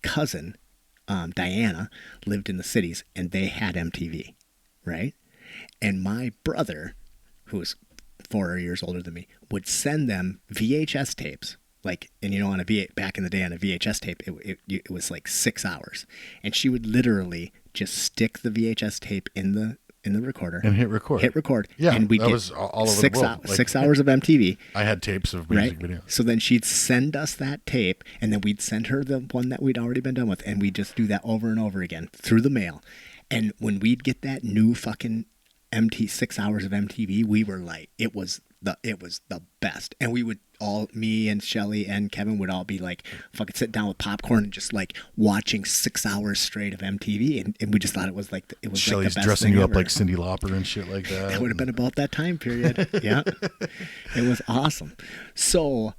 cousin, Diana, lived in the cities, and they had MTV, right? And my brother, who was 4 years older than me, would send them VHS tapes. Like, and on back in the day on a VHS tape, it was like 6 hours. And she would literally just stick the VHS tape in the recorder and hit record. Yeah, and we that was all over the world. 6 hours of MTV. I had tapes of music videos. So then she'd send us that tape, and then we'd send her the one that we'd already been done with, and we'd just do that over and over again through the mail. And when we'd get that new fucking 6 hours of MTV, we were like, it was the best. And we would all, me and Shelly and Kevin would all be like fucking sit down with popcorn and just like watching 6 hours straight of MTV, and we just thought it was like Shelly's like the best dressing you up ever. like Cyndi Lauper and shit like that. That would have been about that time period. Yeah, it was awesome. So,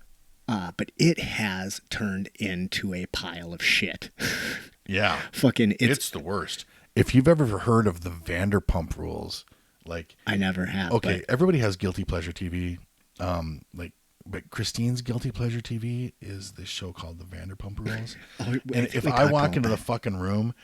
but it has turned into a pile of shit. Yeah, fucking, it's the worst. If you've ever heard of the Vanderpump Rules, like I never have. Okay, everybody has guilty pleasure TV. But Christine's guilty pleasure TV is this show called The Vanderpump Rules. And if I walk into the fucking room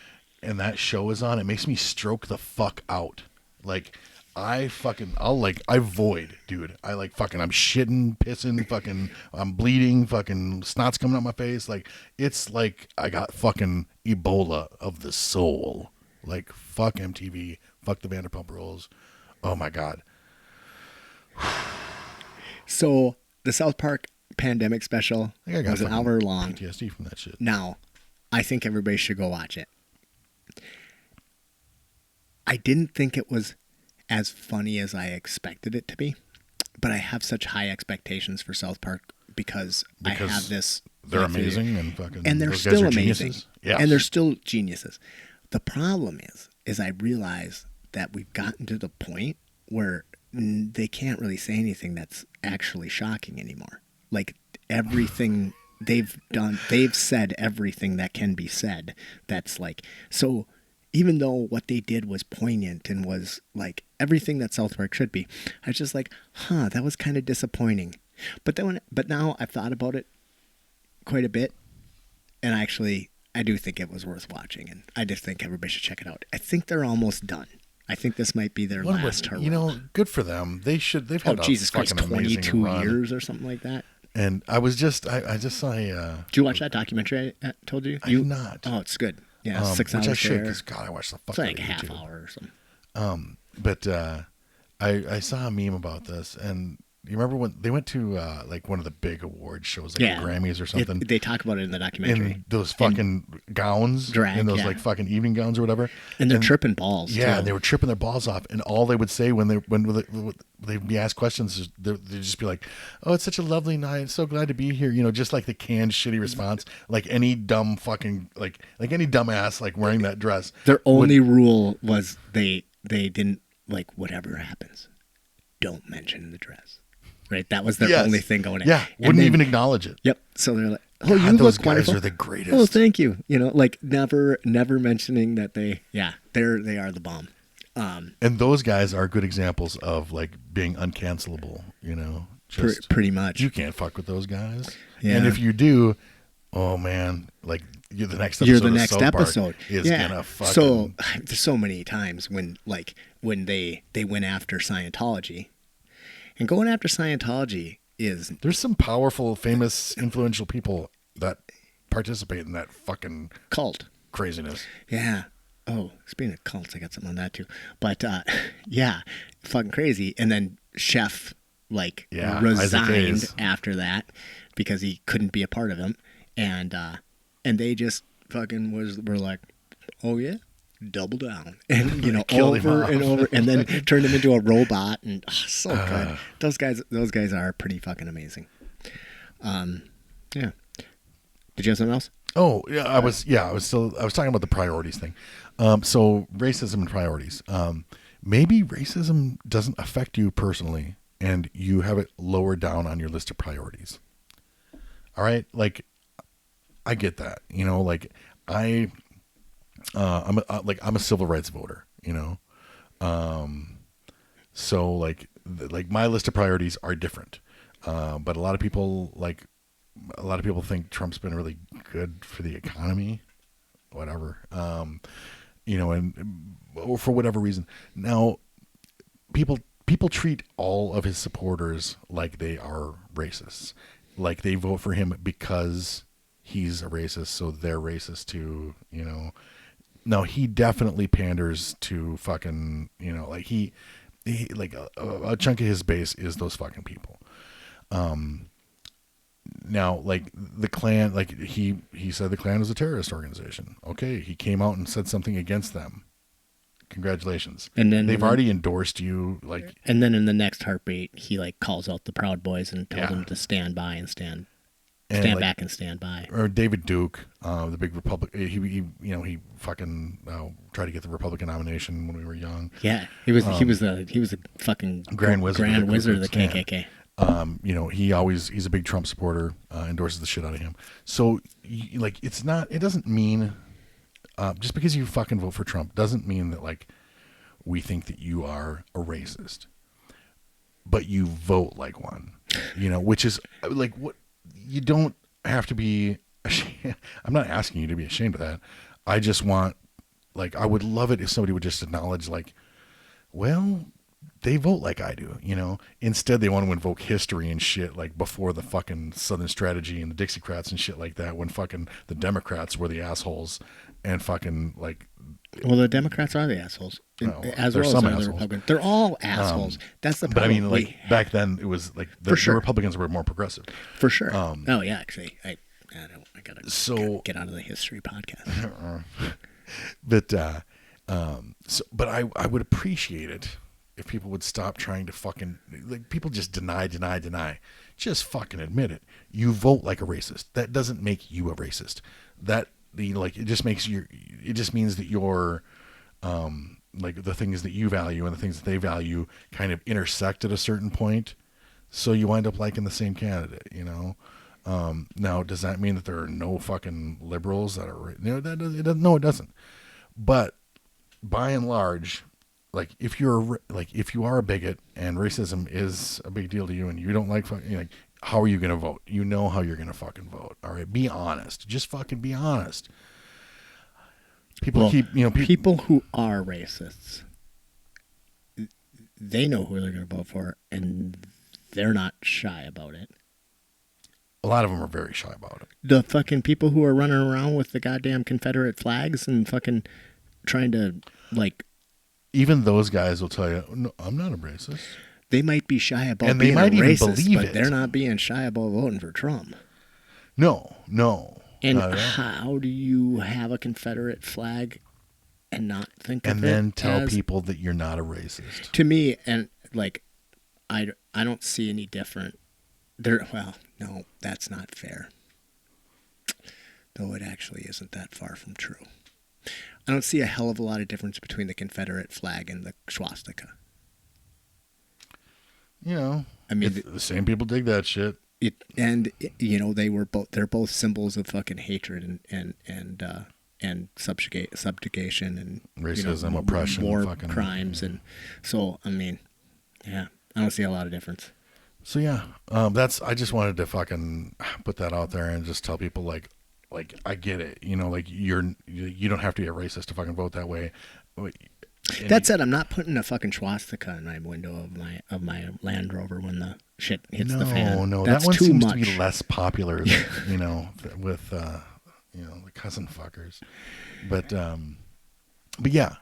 and that show is on, it makes me stroke the fuck out. Like I void, dude. I'm shitting, pissing, fucking, I'm bleeding, fucking snot's coming out my face. Like it's like I got fucking Ebola of the soul. Like fuck MTV, fuck The Vanderpump Rules. Oh my God. So the South Park pandemic special was an hour long. PTSD from that shit. Now, I think everybody should go watch it. I didn't think it was as funny as I expected it to be, but I have such high expectations for South Park because I have this. They're amazing and they're still amazing. Yeah, and they're still geniuses. The problem is I realize that we've gotten to the point where they can't really say anything that's actually shocking anymore. Like everything they've said everything that can be said. That's like, so even though what they did was poignant and was like everything that South Park should be, I was just like, that was kind of disappointing. But now I've thought about it quite a bit, and I do think it was worth watching, and I just think everybody should check it out. I think they're almost done. I think this might be their last hurrah. Good for them. They've had Jesus Christ, 22 run. years or something like that. And I just saw Did you watch that documentary I told you? I did not. Oh, it's good. Yeah, 6 hours. Which I should, because God, I watched the fuck. It's like a half hour or something. But I saw a meme about this, and you remember when they went to like one of the big award shows, like the Grammys or something? They talk about it in the documentary. In those fucking gowns, in those like fucking evening gowns or whatever, and they're tripping balls. Yeah, too. and they were tripping their balls off, and all they would say when they'd be asked questions, they'd just be like, "Oh, it's such a lovely night. So glad to be here." Just like the canned shitty response, like any dumb fucking like any dumbass like wearing that dress. Their only rule was they didn't like whatever happens, don't mention the dress. Right, that was their only thing going in. Yeah, wouldn't even acknowledge it. Yep. So they're like, "Oh, God, those guys are the greatest." Oh, thank you. Like never mentioning that they are the bomb. And those guys are good examples of like being uncancelable. Pretty much. You can't fuck with those guys. Yeah. And if you do, oh man, like the next episode. You're the next episode. Is gonna fucking. So there's so many times when they went after Scientology. And going after Scientology is... There's some powerful, famous, influential people that participate in that fucking... cult. Craziness. Yeah. Oh, speaking of cults, I got something on that too. But, yeah, fucking crazy. And then Chef resigned after that because he couldn't be a part of him, and they just fucking were like, oh yeah, double down, and over and over, and then turned him into a robot, and so good. Those guys are pretty fucking amazing. Yeah. Did you have something else? Oh yeah, I was talking about the priorities thing. So racism and priorities. Maybe racism doesn't affect you personally, and you have it lower down on your list of priorities. All right, like I get that. I'm a civil rights voter. So like my list of priorities are different. But a lot of people think Trump's been really good for the economy, whatever. And for whatever reason. Now, people treat all of his supporters like they are racists. Like they vote for him because he's a racist, so they're racist too, No, he definitely panders to fucking, he like a chunk of his base is those fucking people. Now, like the Klan, like he said the Klan was a terrorist organization. Okay, he came out and said something against them. Congratulations. And then they've already endorsed you, like. And then in the next heartbeat, he like calls out the Proud Boys and tells them to stand by and stand back and stand by. Or David Duke, the big Republican. He fucking tried to get the Republican nomination when we were young. Yeah, he was the fucking Grand Wizard of the KKK. He's a big Trump supporter, endorses the shit out of him. So, it doesn't mean, just because you fucking vote for Trump doesn't mean that, like, we think that you are a racist. But you vote like one, which is, like, what, you don't have to be ashamed. I'm not asking you to be ashamed of that. I just want, like, I would love it if somebody would just acknowledge, like, well, they vote like I do, Instead, they want to invoke history and shit, like before the fucking Southern Strategy and the Dixiecrats and shit like that, when fucking the Democrats were the assholes and fucking like. Well, the Democrats are the assholes, as well as the Republicans. They're all assholes. That's the problem. But I mean, like back then, it was like the Republicans were more progressive. For sure. Oh yeah, actually, I gotta get out of the history podcast. But but I would appreciate it if people would stop trying to fucking, like, people just deny. Just fucking admit it. You vote like a racist. That doesn't make you a racist. It just means that you're, like, the things that you value and the things that they value kind of intersect at a certain point. So you wind up liking the same candidate, Now, does that mean that there are no fucking liberals that are, no, it doesn't. But by and large, like, if you are a bigot and racism is a big deal to you and you don't like how are you going to vote? You know how you're going to fucking vote. All right. Be honest. Just fucking be honest. People who are racists, they know who they're going to vote for and they're not shy about it. A lot of them are very shy about it. The fucking people who are running around with the goddamn Confederate flags and fucking trying to, like, even those guys will tell you, no, I'm not a racist. They might be shy about being a racist, but they're not being shy about voting for Trump. No. And how do you have a Confederate flag and not think of it? And then tell people that you're not a racist. To me, and like, I don't see any different. Well, no, that's not fair. Though it actually isn't that far from true. I don't see a hell of a lot of difference between the Confederate flag and the swastika. I mean, the same people dig that shit. They're both symbols of fucking hatred and subjugation and racism, oppression, war fucking crimes, and so I mean, yeah, I don't see a lot of difference. So yeah, I just wanted to fucking put that out there and just tell people like I get it, like you don't have to be a racist to fucking vote that way. That said, I'm not putting a fucking swastika in my window of my Land Rover when the shit hits the fan. No, that's that one too seems much. to be less popular, with the cousin fuckers. But But yeah,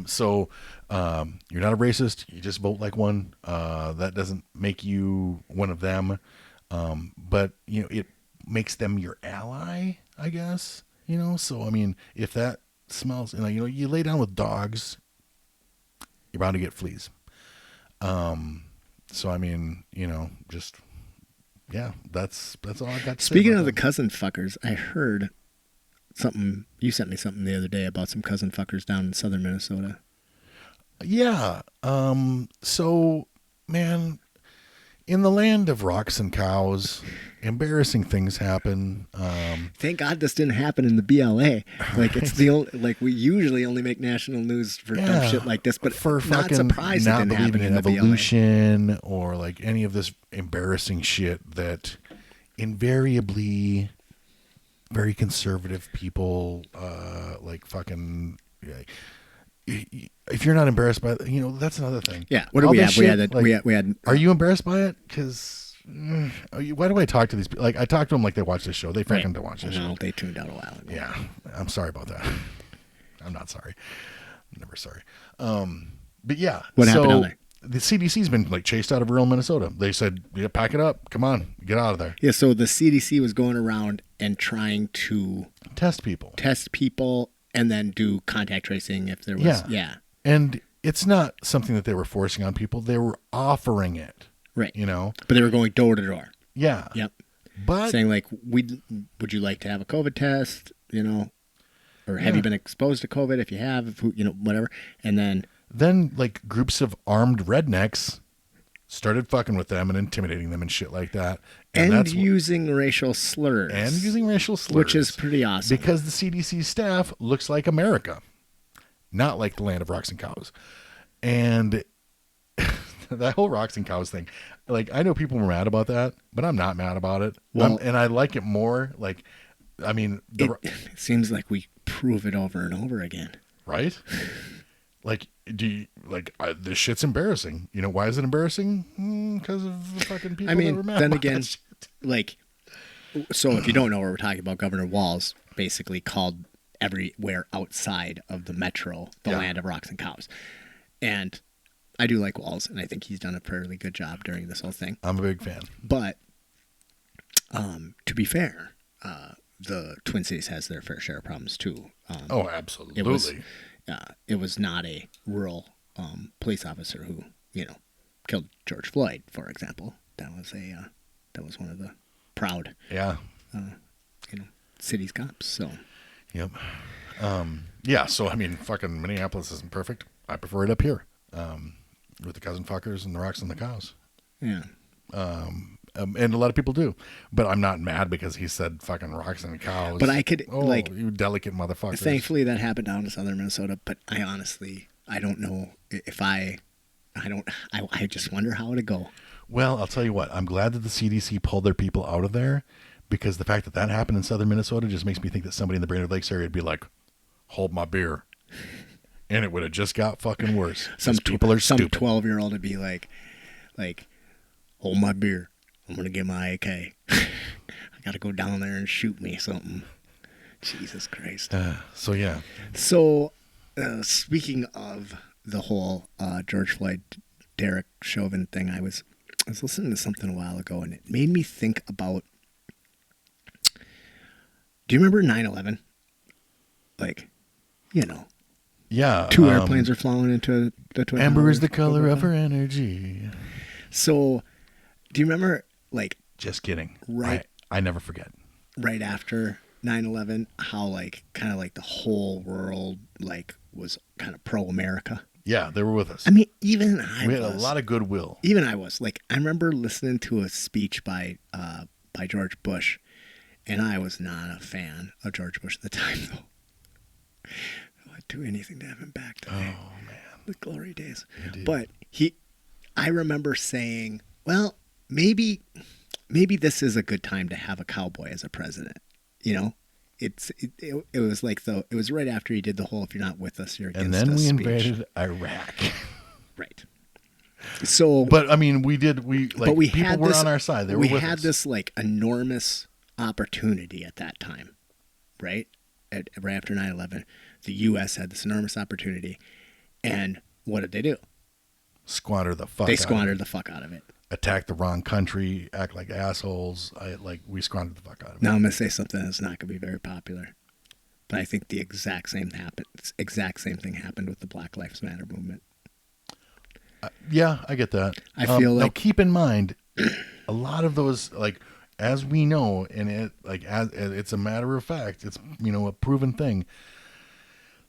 so you're not a racist. You just vote like one. That doesn't make you one of them. But it makes them your ally, I guess. So I mean, if that smells, you lay down with dogs, you're bound to get fleas. So I mean, just yeah, that's all I got to say. Speaking of the cousin fuckers, I heard something. You sent me something the other day about some cousin fuckers down in southern Minnesota. Yeah. So, man, in the land of rocks and cows, embarrassing things happen. Thank God this didn't happen in the BLA. Like, it's the only, like, we usually only make national news for dumb shit like this, but for not surprised not it didn't happen believing in the evolution BLA. or like any of this embarrassing shit that invariably very conservative people like fucking. If you're not embarrassed by it, that's another thing. Yeah. What do we have? Shit, we had. Are you embarrassed by it? Because why do I talk to these people? Like, I talk to them like they watch this show. They fucking don't watch this show. They tuned out a while ago. Yeah. I'm sorry about that. I'm not sorry. I'm never sorry. But yeah. What happened down there? The CDC's been like chased out of rural Minnesota. They said, "Yeah, pack it up. Come on, get out of there." Yeah. So the CDC was going around and trying to test people, and then do contact tracing if there was. Yeah. And it's not something that they were forcing on people. They were offering it. Right. But they were going door to door. Yeah. Yep. But saying like, would you like to have a COVID test? Or have you been exposed to COVID? If you have, whatever. And then like groups of armed rednecks started fucking with them and intimidating them and shit like that. And that's using racial slurs. Which is pretty awesome. Because the CDC staff looks like America. Not like the land of rocks and cows. And that whole rocks and cows thing, like, I know people were mad about that, but I'm not mad about it. Well, and I like it more. Like, I mean, it seems like we prove it over and over again. Right? Like, this shit's embarrassing. Why is it embarrassing? Because of the fucking people that were mad then about again, that shit. like, so if you don't know what we're talking about, Governor Walz basically called everywhere outside of the metro the land of rocks and cows. And I do like Walz, and I think he's done a fairly good job during this whole thing. I'm a big fan. But to be fair, the Twin Cities has their fair share of problems too. Oh, absolutely. It was not a rural police officer who killed George Floyd, for example. That was one of the proud city's cops. So yep. So I mean, fucking Minneapolis isn't perfect. I prefer it up here with the cousin fuckers and the rocks and the cows. Yeah. And a lot of people do, but I'm not mad because he said fucking rocks and cows. But I could you delicate motherfuckers. Thankfully, that happened down in southern Minnesota. But I don't know if I just wonder how it'd go. Well, I'll tell you what. I'm glad that the CDC pulled their people out of there, because the fact that happened in southern Minnesota just makes me think that somebody in the Brainerd Lakes area would be like, "Hold my beer," and it would have just got fucking worse. Some people are some stupid. 12-year-old would be like, "Hold my beer. I'm going to get my AK. I got to go down there and shoot me something." Jesus Christ. So speaking of the whole George Floyd, Derek Chauvin thing, I was listening to something a while ago, and it made me think about, do you remember 9/11? Yeah. Two airplanes are flying into the Twin Amber Towers. is the color of her energy. So, do you remember, just kidding. Right. I never forget. Right after 9/11, how, the whole world, was kind of pro-America? Yeah, they were with us. I mean, we had a lot of goodwill. Even I was. I remember listening to a speech by George Bush, and I was not a fan of George Bush at the time, though. I'd do anything to have him back today. Oh, man. The glory days. Indeed. But I remember saying, well, maybe this is a good time to have a cowboy as a president. It was it was right after he did the whole "if you're not with us, you're against us" And then we speech. invaded Iraq. Right. So, but I mean, people were on our side. They were with us. We had this enormous opportunity at that time, right? right after 9/11, the U.S. had this enormous opportunity, and what did they do? Squander the fuck. They squandered the fuck out of it. Attack the wrong country, act like assholes. We squandered the fuck out of it. Now I'm gonna say something that's not gonna be very popular, but I think the exact same thing happened with the Black Lives Matter movement. Yeah, I get that. I feel like, now keep in mind, a lot of those, like, as we know, and it's a matter of fact, it's, a proven thing,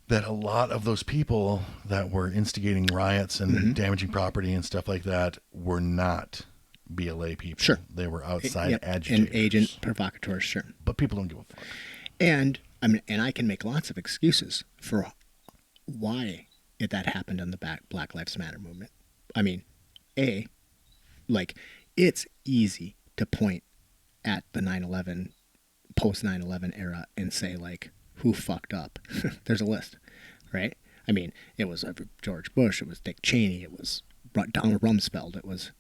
that a lot of those people that were instigating riots and damaging property and stuff like that were not BLA people. Sure. They were outside agitators. And agent provocateurs, sure. But people don't give a fuck. And I can make lots of excuses for why that happened in the Black Lives Matter movement. I mean, it's easy to point at the 9/11, post 9/11 era and say, like, who fucked up? There's a list, right? I mean, it was George Bush, it was Dick Cheney, it was Donald Rumsfeld, it was,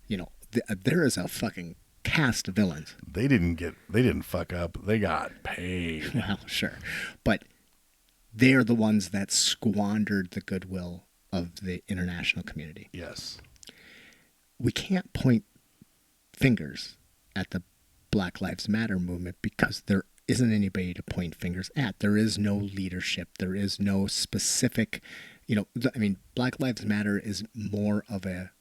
there is a fucking cast of villains. They didn't fuck up. They got paid. Well, sure. But they're the ones that squandered the goodwill of the international community. Yes. We can't point fingers at the Black Lives Matter movement because there isn't anybody to point fingers at. There is no leadership. There is no specific, Black Lives Matter is more of a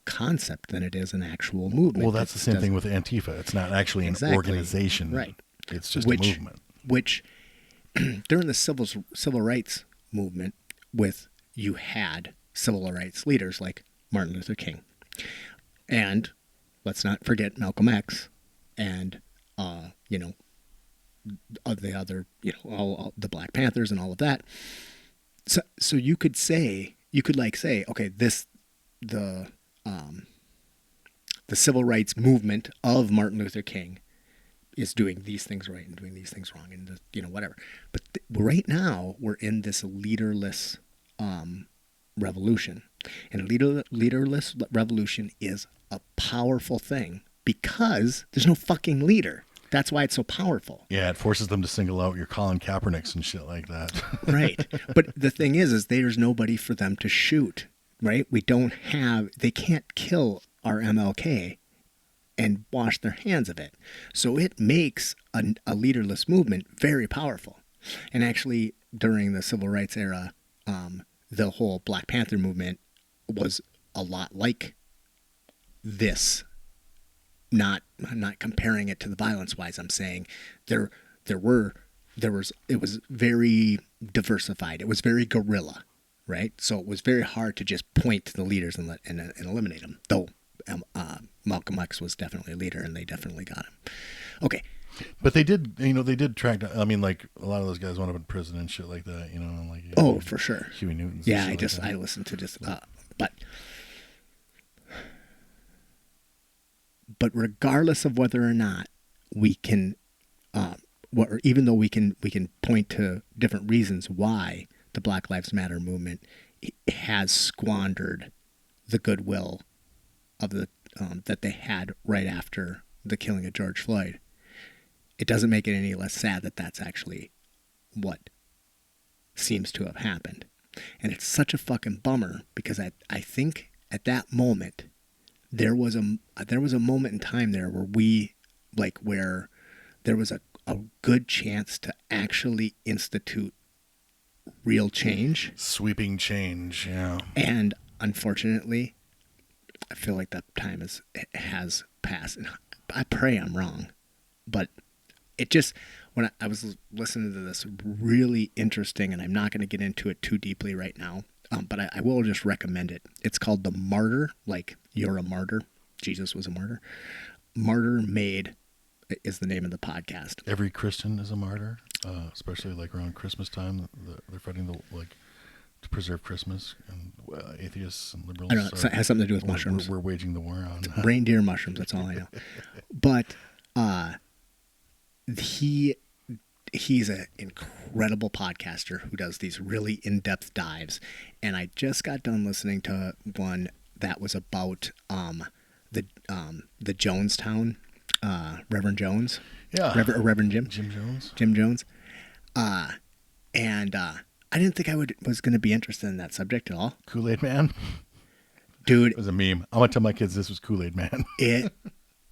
concept than it is an actual movement. Well, that's the same thing with Antifa. It's not actually an organization. Right. It's just a movement. Which during the civil rights movement, you had civil rights leaders like Martin Luther King. And let's not forget Malcolm X and, the other, all the Black Panthers and all of that. So you could say, okay, the civil rights movement of Martin Luther King is doing these things right and doing these things wrong and, whatever. But right now we're in this leaderless revolution. And a leaderless revolution is a powerful thing because there's no fucking leader. That's why it's so powerful. Yeah, it forces them to single out your Colin Kaepernicks and shit like that. Right. But the thing is there's nobody for them to shoot, right? They can't kill our MLK and wash their hands of it. So it makes a leaderless movement very powerful. And actually, during the civil rights era, the whole Black Panther movement was a lot like this. I'm not comparing it to the violence wise. I'm saying it was very diversified. It was very guerrilla, right? So it was very hard to just point to the leaders and eliminate them. Though Malcolm X was definitely a leader, and they definitely got him. Okay. But they did track down. I mean, like, a lot of those guys wound up in prison and shit like that, like. For sure. Huey Newton's. Yeah, I listened to just, but regardless of whether or not we can, or even though we can point to different reasons why the Black Lives Matter movement has squandered the goodwill of that they had right after the killing of George Floyd, it doesn't make it any less sad that that's actually what seems to have happened. And it's such a fucking bummer because I think at that moment there was a moment in time there where there was a good chance to actually institute real change. Sweeping change, yeah. And unfortunately, I feel like that time has passed. And I pray I'm wrong, but it just, when I was listening to this really interesting, and I'm not going to get into it too deeply right now, but I will just recommend it. It's called The Martyr, like you're a martyr. Jesus was a martyr. Martyr Made is the name of the podcast. Every Christian is a martyr, especially like around Christmas time. They're fighting to preserve Christmas, and atheists and liberals. I know, it has something to do with mushrooms. We're waging the war on reindeer mushrooms. That's all I know. But he's an incredible podcaster who does these really in-depth dives, and I just got done listening to one that was about the Jonestown, Reverend Jones. Yeah. Reverend Jim. Jim Jones. Jim Jones. And I didn't think was going to be interested in that subject at all. Kool-Aid Man? Dude. It was a meme. I'm going to tell my kids this was Kool-Aid Man. It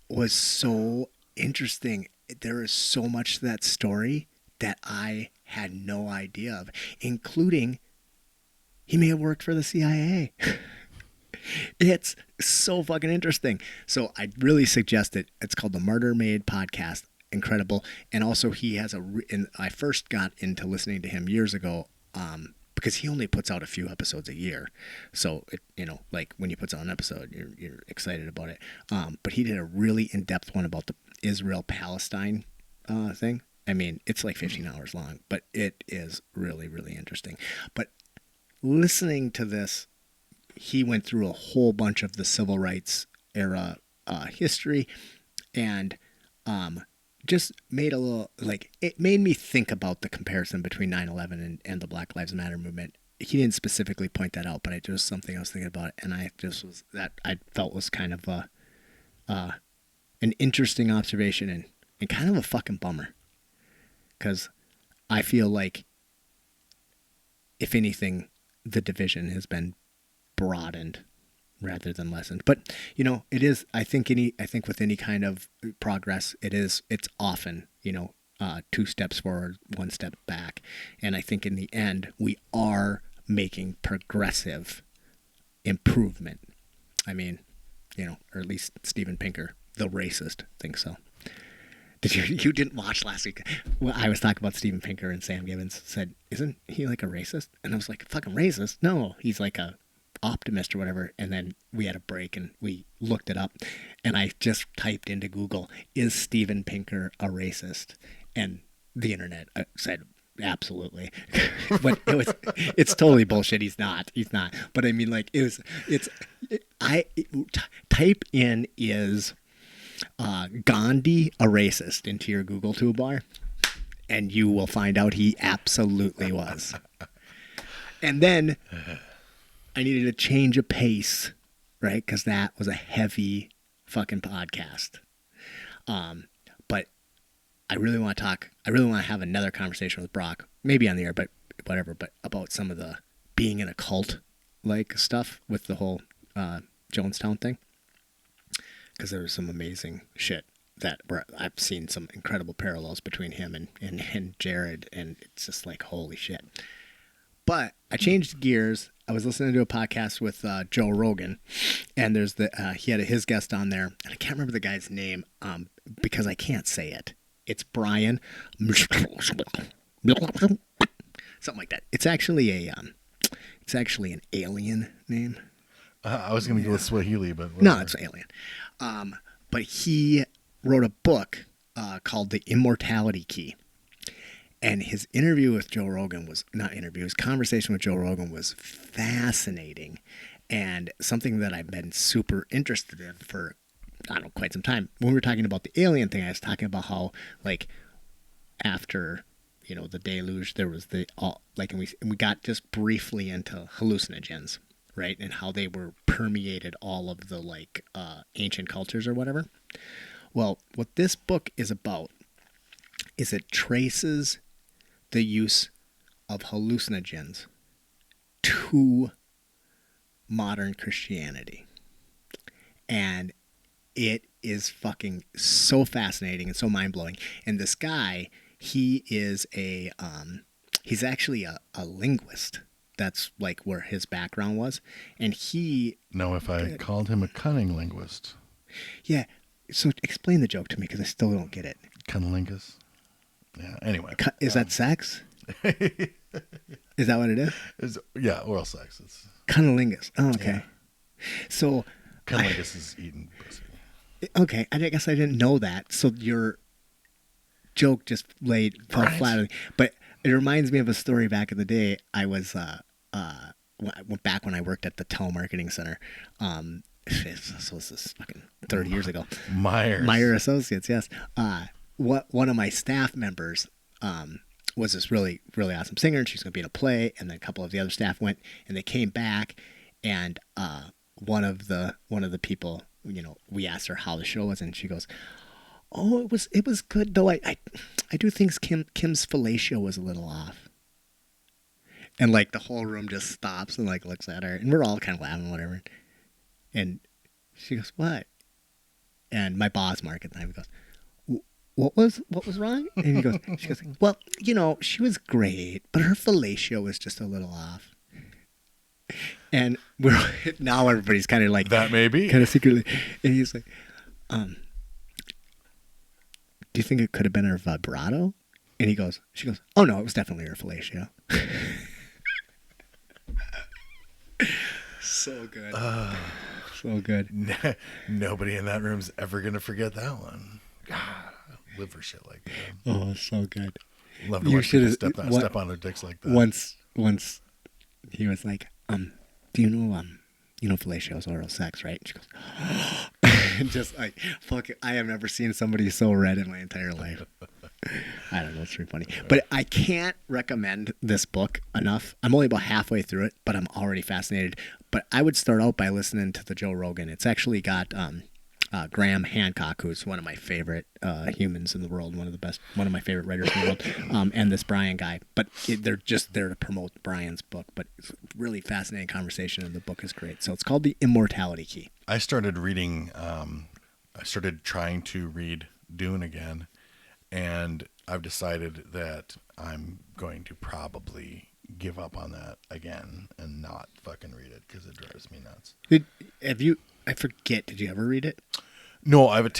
was so interesting. There is so much to that story that I had no idea of, including he may have worked for the CIA. It's so fucking interesting. So I really suggest it. It's called the Murder Made Podcast. Incredible. And also he has I first got into listening to him years ago because he only puts out a few episodes a year. So, like when he puts out an episode, you're excited about it. But he did a really in-depth one about the Israel-Palestine thing. I mean, it's like 15 hours long, but it is really, really interesting. But listening to this, he went through a whole bunch of the civil rights era history and just made a little, like, it made me think about the comparison between 9/11 and the Black Lives Matter movement. He didn't specifically point that out, but it was something I was thinking about, and I felt was kind of an interesting observation and kind of a fucking bummer. Because I feel like, if anything, the division has been broadened rather than lessened. But it is. I think with any kind of progress, it's often 2 steps forward, 1 step back. And I think in the end, we are making progressive improvement. I mean, or at least Steven Pinker, the racist, thinks so. You didn't watch last week? Well, I was talking about Steven Pinker, and Sam Gibbons said, "Isn't he like a racist?" And I was like, "Fucking racist? No, he's like a optimist or whatever." And then we had a break and we looked it up, and I just typed into Google, "Is Steven Pinker a racist?" And the internet said, "Absolutely." But it's totally bullshit. He's not. But I mean, like, type in is Gandhi a racist into your Google toolbar, and you will find out he absolutely was. And then I needed to change a pace, right? Because that was a heavy fucking podcast. But I really want to talk. I really want to have another conversation with Brock, maybe on the air, but whatever. But about some of the being in a cult like stuff with the whole Jonestown thing. Because there was some amazing shit where I've seen some incredible parallels between him and Jared, and it's just like, holy shit. But I changed gears. I was listening to a podcast with Joe Rogan, and there's he had his guest on there, and I can't remember the guy's name because I can't say it. It's Brian, something like that. It's actually an alien name. I was going to go with Swahili, but whatever. No, it's alien. But he wrote a book called The Immortality Key. And his interview with Joe Rogan his conversation with Joe Rogan was fascinating and something that I've been super interested in for, quite some time. When we were talking about the alien thing, I was talking about how, like, after, the deluge, there was and we got just briefly into hallucinogens, right? And how they were permeated all of the, like, ancient cultures or whatever. Well, what this book is about is it traces the use of hallucinogens to modern Christianity. And it is fucking so fascinating and so mind-blowing. And this guy, he is he's actually a linguist. That's like where his background was. And he... No, if I called him a cunning linguist. Yeah. So explain the joke to me, because I still don't get it. Cunnilingus? Yeah, anyway. Is that sex? Is that what it is? Yeah, oral sex. It's cunnilingus. Oh, okay. Yeah. So... Cunnilingus is eating pussy. Okay, I guess I didn't know that. So your joke just fell flat on me. But it reminds me of a story back in the day. I was... back when I worked at the telemarketing center. So this is fucking 30 years ago. Meyer Associates, yes. One of my staff members was this really, really awesome singer, and she's going to be in a play, and then a couple of the other staff went, and they came back, and one of the people, we asked her how the show was, and she goes, "Oh, it was good, though I do think Kim's fellatio was a little off." And like the whole room just stops and like looks at her, and we're all kind of laughing, whatever. And she goes, "What?" And my boss, Mark, at the time, goes, what was wrong? And she goes, "Well, she was great, but her fellatio was just a little off." And now everybody's kind of like that, maybe kind of secretly, and he's like, "Do you think it could have been her vibrato?" And she goes, "Oh no, it was definitely her fellatio." So good. So good. Nobody in that room's ever gonna forget that one. God, I live for shit like that. Oh, so good. Love to watch people step on their dicks like that. Once he was like, "Do you know fellatio is oral sex, right?" And she goes, and just like, fuck it, I have never seen somebody so red in my entire life. I don't know, it's pretty funny. But I can't recommend this book enough. I'm only about halfway through it, but I'm already fascinated. But I would start out by listening to the Joe Rogan. It's actually got Graham Hancock, who's one of my favorite humans in the world, one of my favorite writers in the world, and this Brian guy. But they're just there to promote Brian's book. But it's a really fascinating conversation, and the book is great. So it's called The Immortality Key. I started reading. I started trying to read Dune again, and I've decided that I'm going to probably give up on that again and not fucking read it because it drives me nuts. I forget. Did you ever read it? No, I've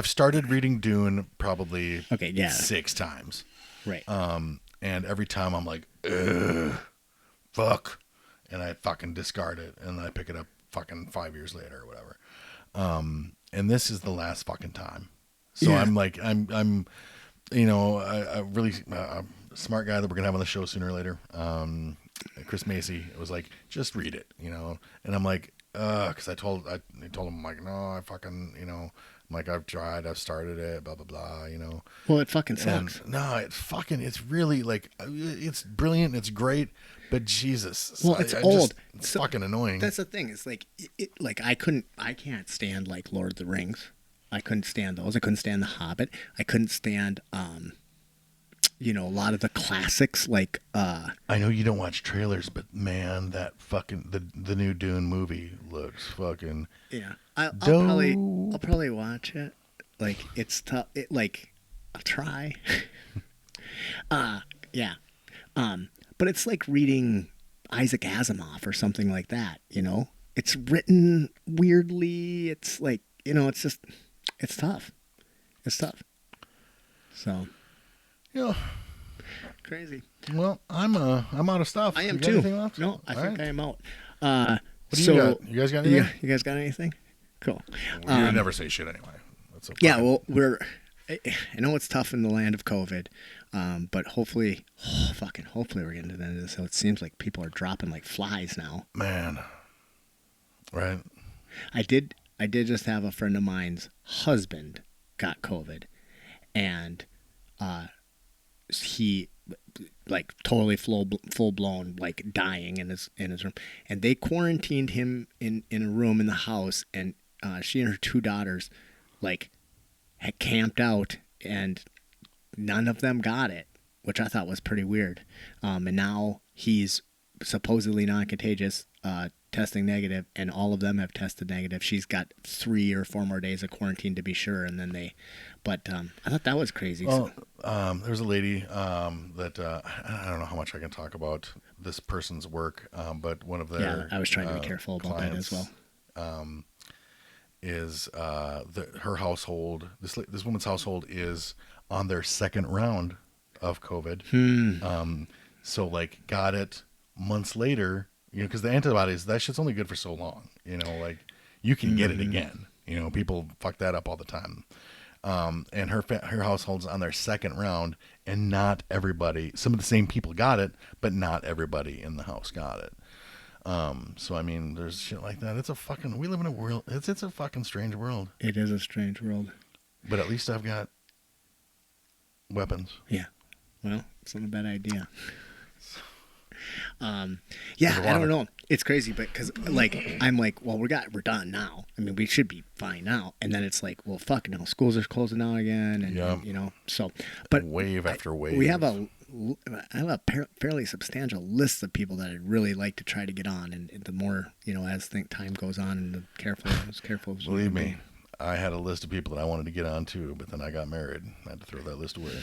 started reading Dune probably 6 times. Right. And every time I'm like, ugh, fuck, and I fucking discard it, and then I pick it up fucking 5 years later or whatever. And this is the last fucking time. So yeah. I'm a really smart guy that we're gonna have on the show sooner or later. Chris Macy was like, just read it, and I'm like, because I told him, I'm like, no, I fucking, I'm like, I've tried, I've started it, blah blah blah, Well, it fucking sucks. And, no, it's really like, it's brilliant, it's great, but Jesus, well, it's old. It's fucking annoying. That's the thing. It's like, I can't stand like Lord of the Rings. I couldn't stand those. I couldn't stand The Hobbit. I couldn't stand, a lot of the classics. Like, I know you don't watch trailers, but man, that fucking the new Dune movie looks fucking. Yeah, I'll probably watch it. Like, it's tough. I'll try. Yeah. But it's like reading Isaac Asimov or something like that. It's written weirdly. It's like, it's just. It's tough. It's tough. So. Yeah. Crazy. Well, I'm out of stuff. I am you got too. Anything left? No, I think I am out. What do you got? You guys got anything? You guys got anything? Cool. You would never say shit anyway. That's okay. Yeah. Well, I know it's tough in the land of COVID, but hopefully we're getting to the end of this. So it seems like people are dropping like flies now. Man. Right. I did just have a friend of mine's husband got COVID, and he like totally full blown like dying in his room, and they quarantined him in a room in the house, and she and her 2 daughters like had camped out, and none of them got it, which I thought was pretty weird. And now he's supposedly non-contagious, testing negative, and all of them have tested negative. She's got 3 or 4 more days of quarantine to be sure, and then I thought that was crazy. Well, there's a lady that I don't know how much I can talk about this person's work, but one of their I was trying to be careful about that as well. Is her household, this woman's household is on their 2nd round of COVID. So like got it months later, because the antibodies, that shit's only good for so long, like you can get it again. People fuck that up all the time. And her household's on their 2nd round, and not everybody, some of the same people got it, but not everybody in the house got it. So I mean, there's shit like that. We live in a world, it's a fucking strange world. It is a strange world. But at least I've got weapons. Yeah. Well, it's not a bad idea. Yeah, I don't know. It's crazy, but because like I'm like, well, we're done now. I mean, we should be fine now. And then it's like, well, fuck, now schools are closing down again, and so. But wave after wave. We have a fairly substantial list of people that I'd really like to try to get on, and the more as time goes on, and the careful. Believe me, I had a list of people that I wanted to get on too, but then I got married. I had to throw that list away.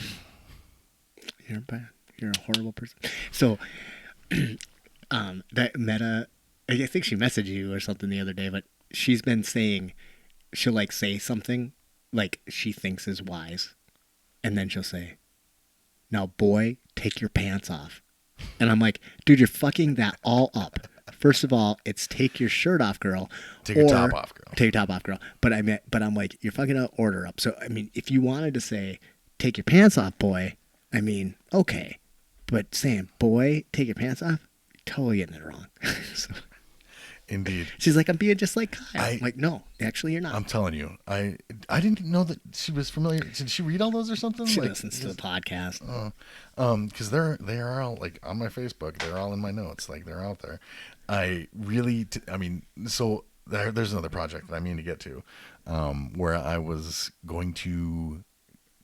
You're bad. You're a horrible person. So, that Meta, I think she messaged you or something the other day, but she's been saying she'll say something like she thinks is wise, and then she'll say, "Now, boy, take your pants off." And I'm like, dude, you're fucking that all up. First of all, it's take your shirt off, girl. Take your top off, girl. Take your top off, girl. But I'm like, you're fucking an order up. So, I mean, if you wanted to say, take your pants off, boy, I mean, okay. But saying, boy, take your pants off, you're totally getting it wrong. So, indeed. She's like, I'm being just like Kyle. I'm like, no, actually, you're not. I'm telling you, I didn't know that she was familiar. Did she read all those or something? She listens to the podcast. Because they are all on my Facebook. They're all in my notes. They're out there. I really, so there's another project that I mean to get to, where I was going to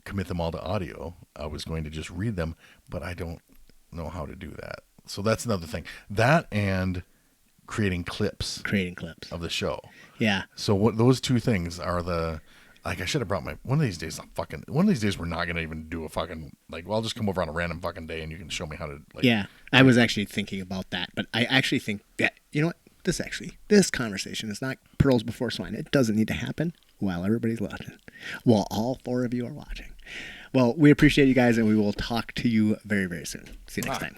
commit them all to audio. I was going to just read them, but I don't know how to do that. So that's another thing. That and creating clips of the show. Yeah. So those two things are I should have brought one of these days we're not going to even do a fucking, I'll just come over on a random fucking day and you can show me how to Yeah. I was actually thinking about that, but I actually think that, you know what? This conversation is not pearls before swine. It doesn't need to happen while everybody's watching. While all 4 of you are watching. Well, we appreciate you guys, and we will talk to you very, very soon. See you next time.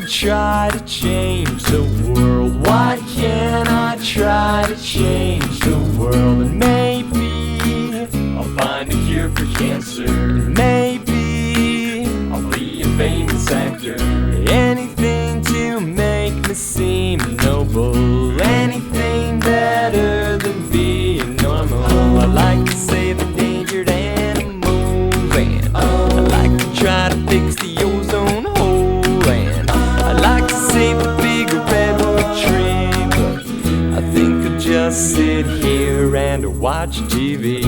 Try to change the world. Why can't I try to change the world? And maybe I'll find a cure for cancer. And maybe I'll be a famous actor. Anything to make me seem noble. Anything better than being normal. I like to save endangered animals, and I like to try to fix the ozone hole. Save the big redwood tree, but I think I'll just sit here and watch TV.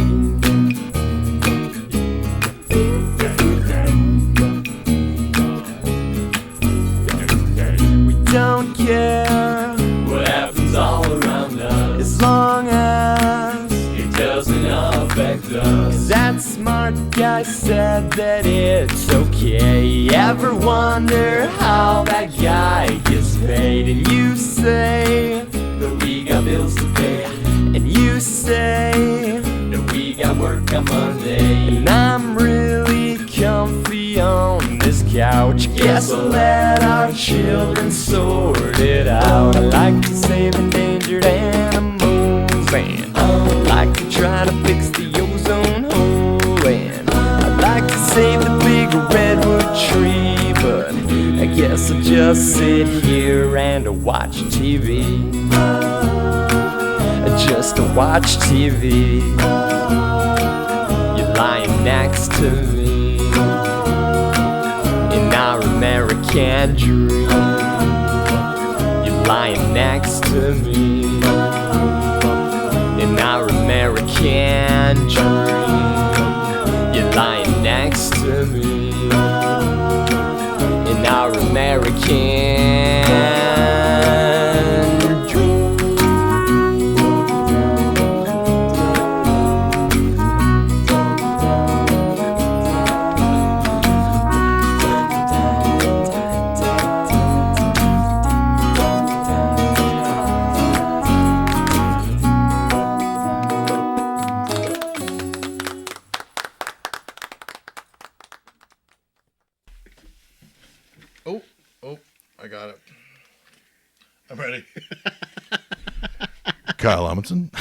We don't care what happens all around us, as long as it doesn't affect us. 'Cause that smart guy said that it's okay. Ever wonder how that guy gets paid? And you say that we got bills to pay, and you say that we got work on Monday. And I'm really comfy on this couch. Guess I'll let our children sort it out. I like to save endangered animals, and I like to try to fix the ozone hole, and I like to save the big redwood tree, but I guess I'll just sit here and watch TV. Just to watch TV. You're lying next to me in our American dream. You're lying next to me in our American dream. You're lying next to me in our American dream. I got it. I'm ready. Kyle Amundsen.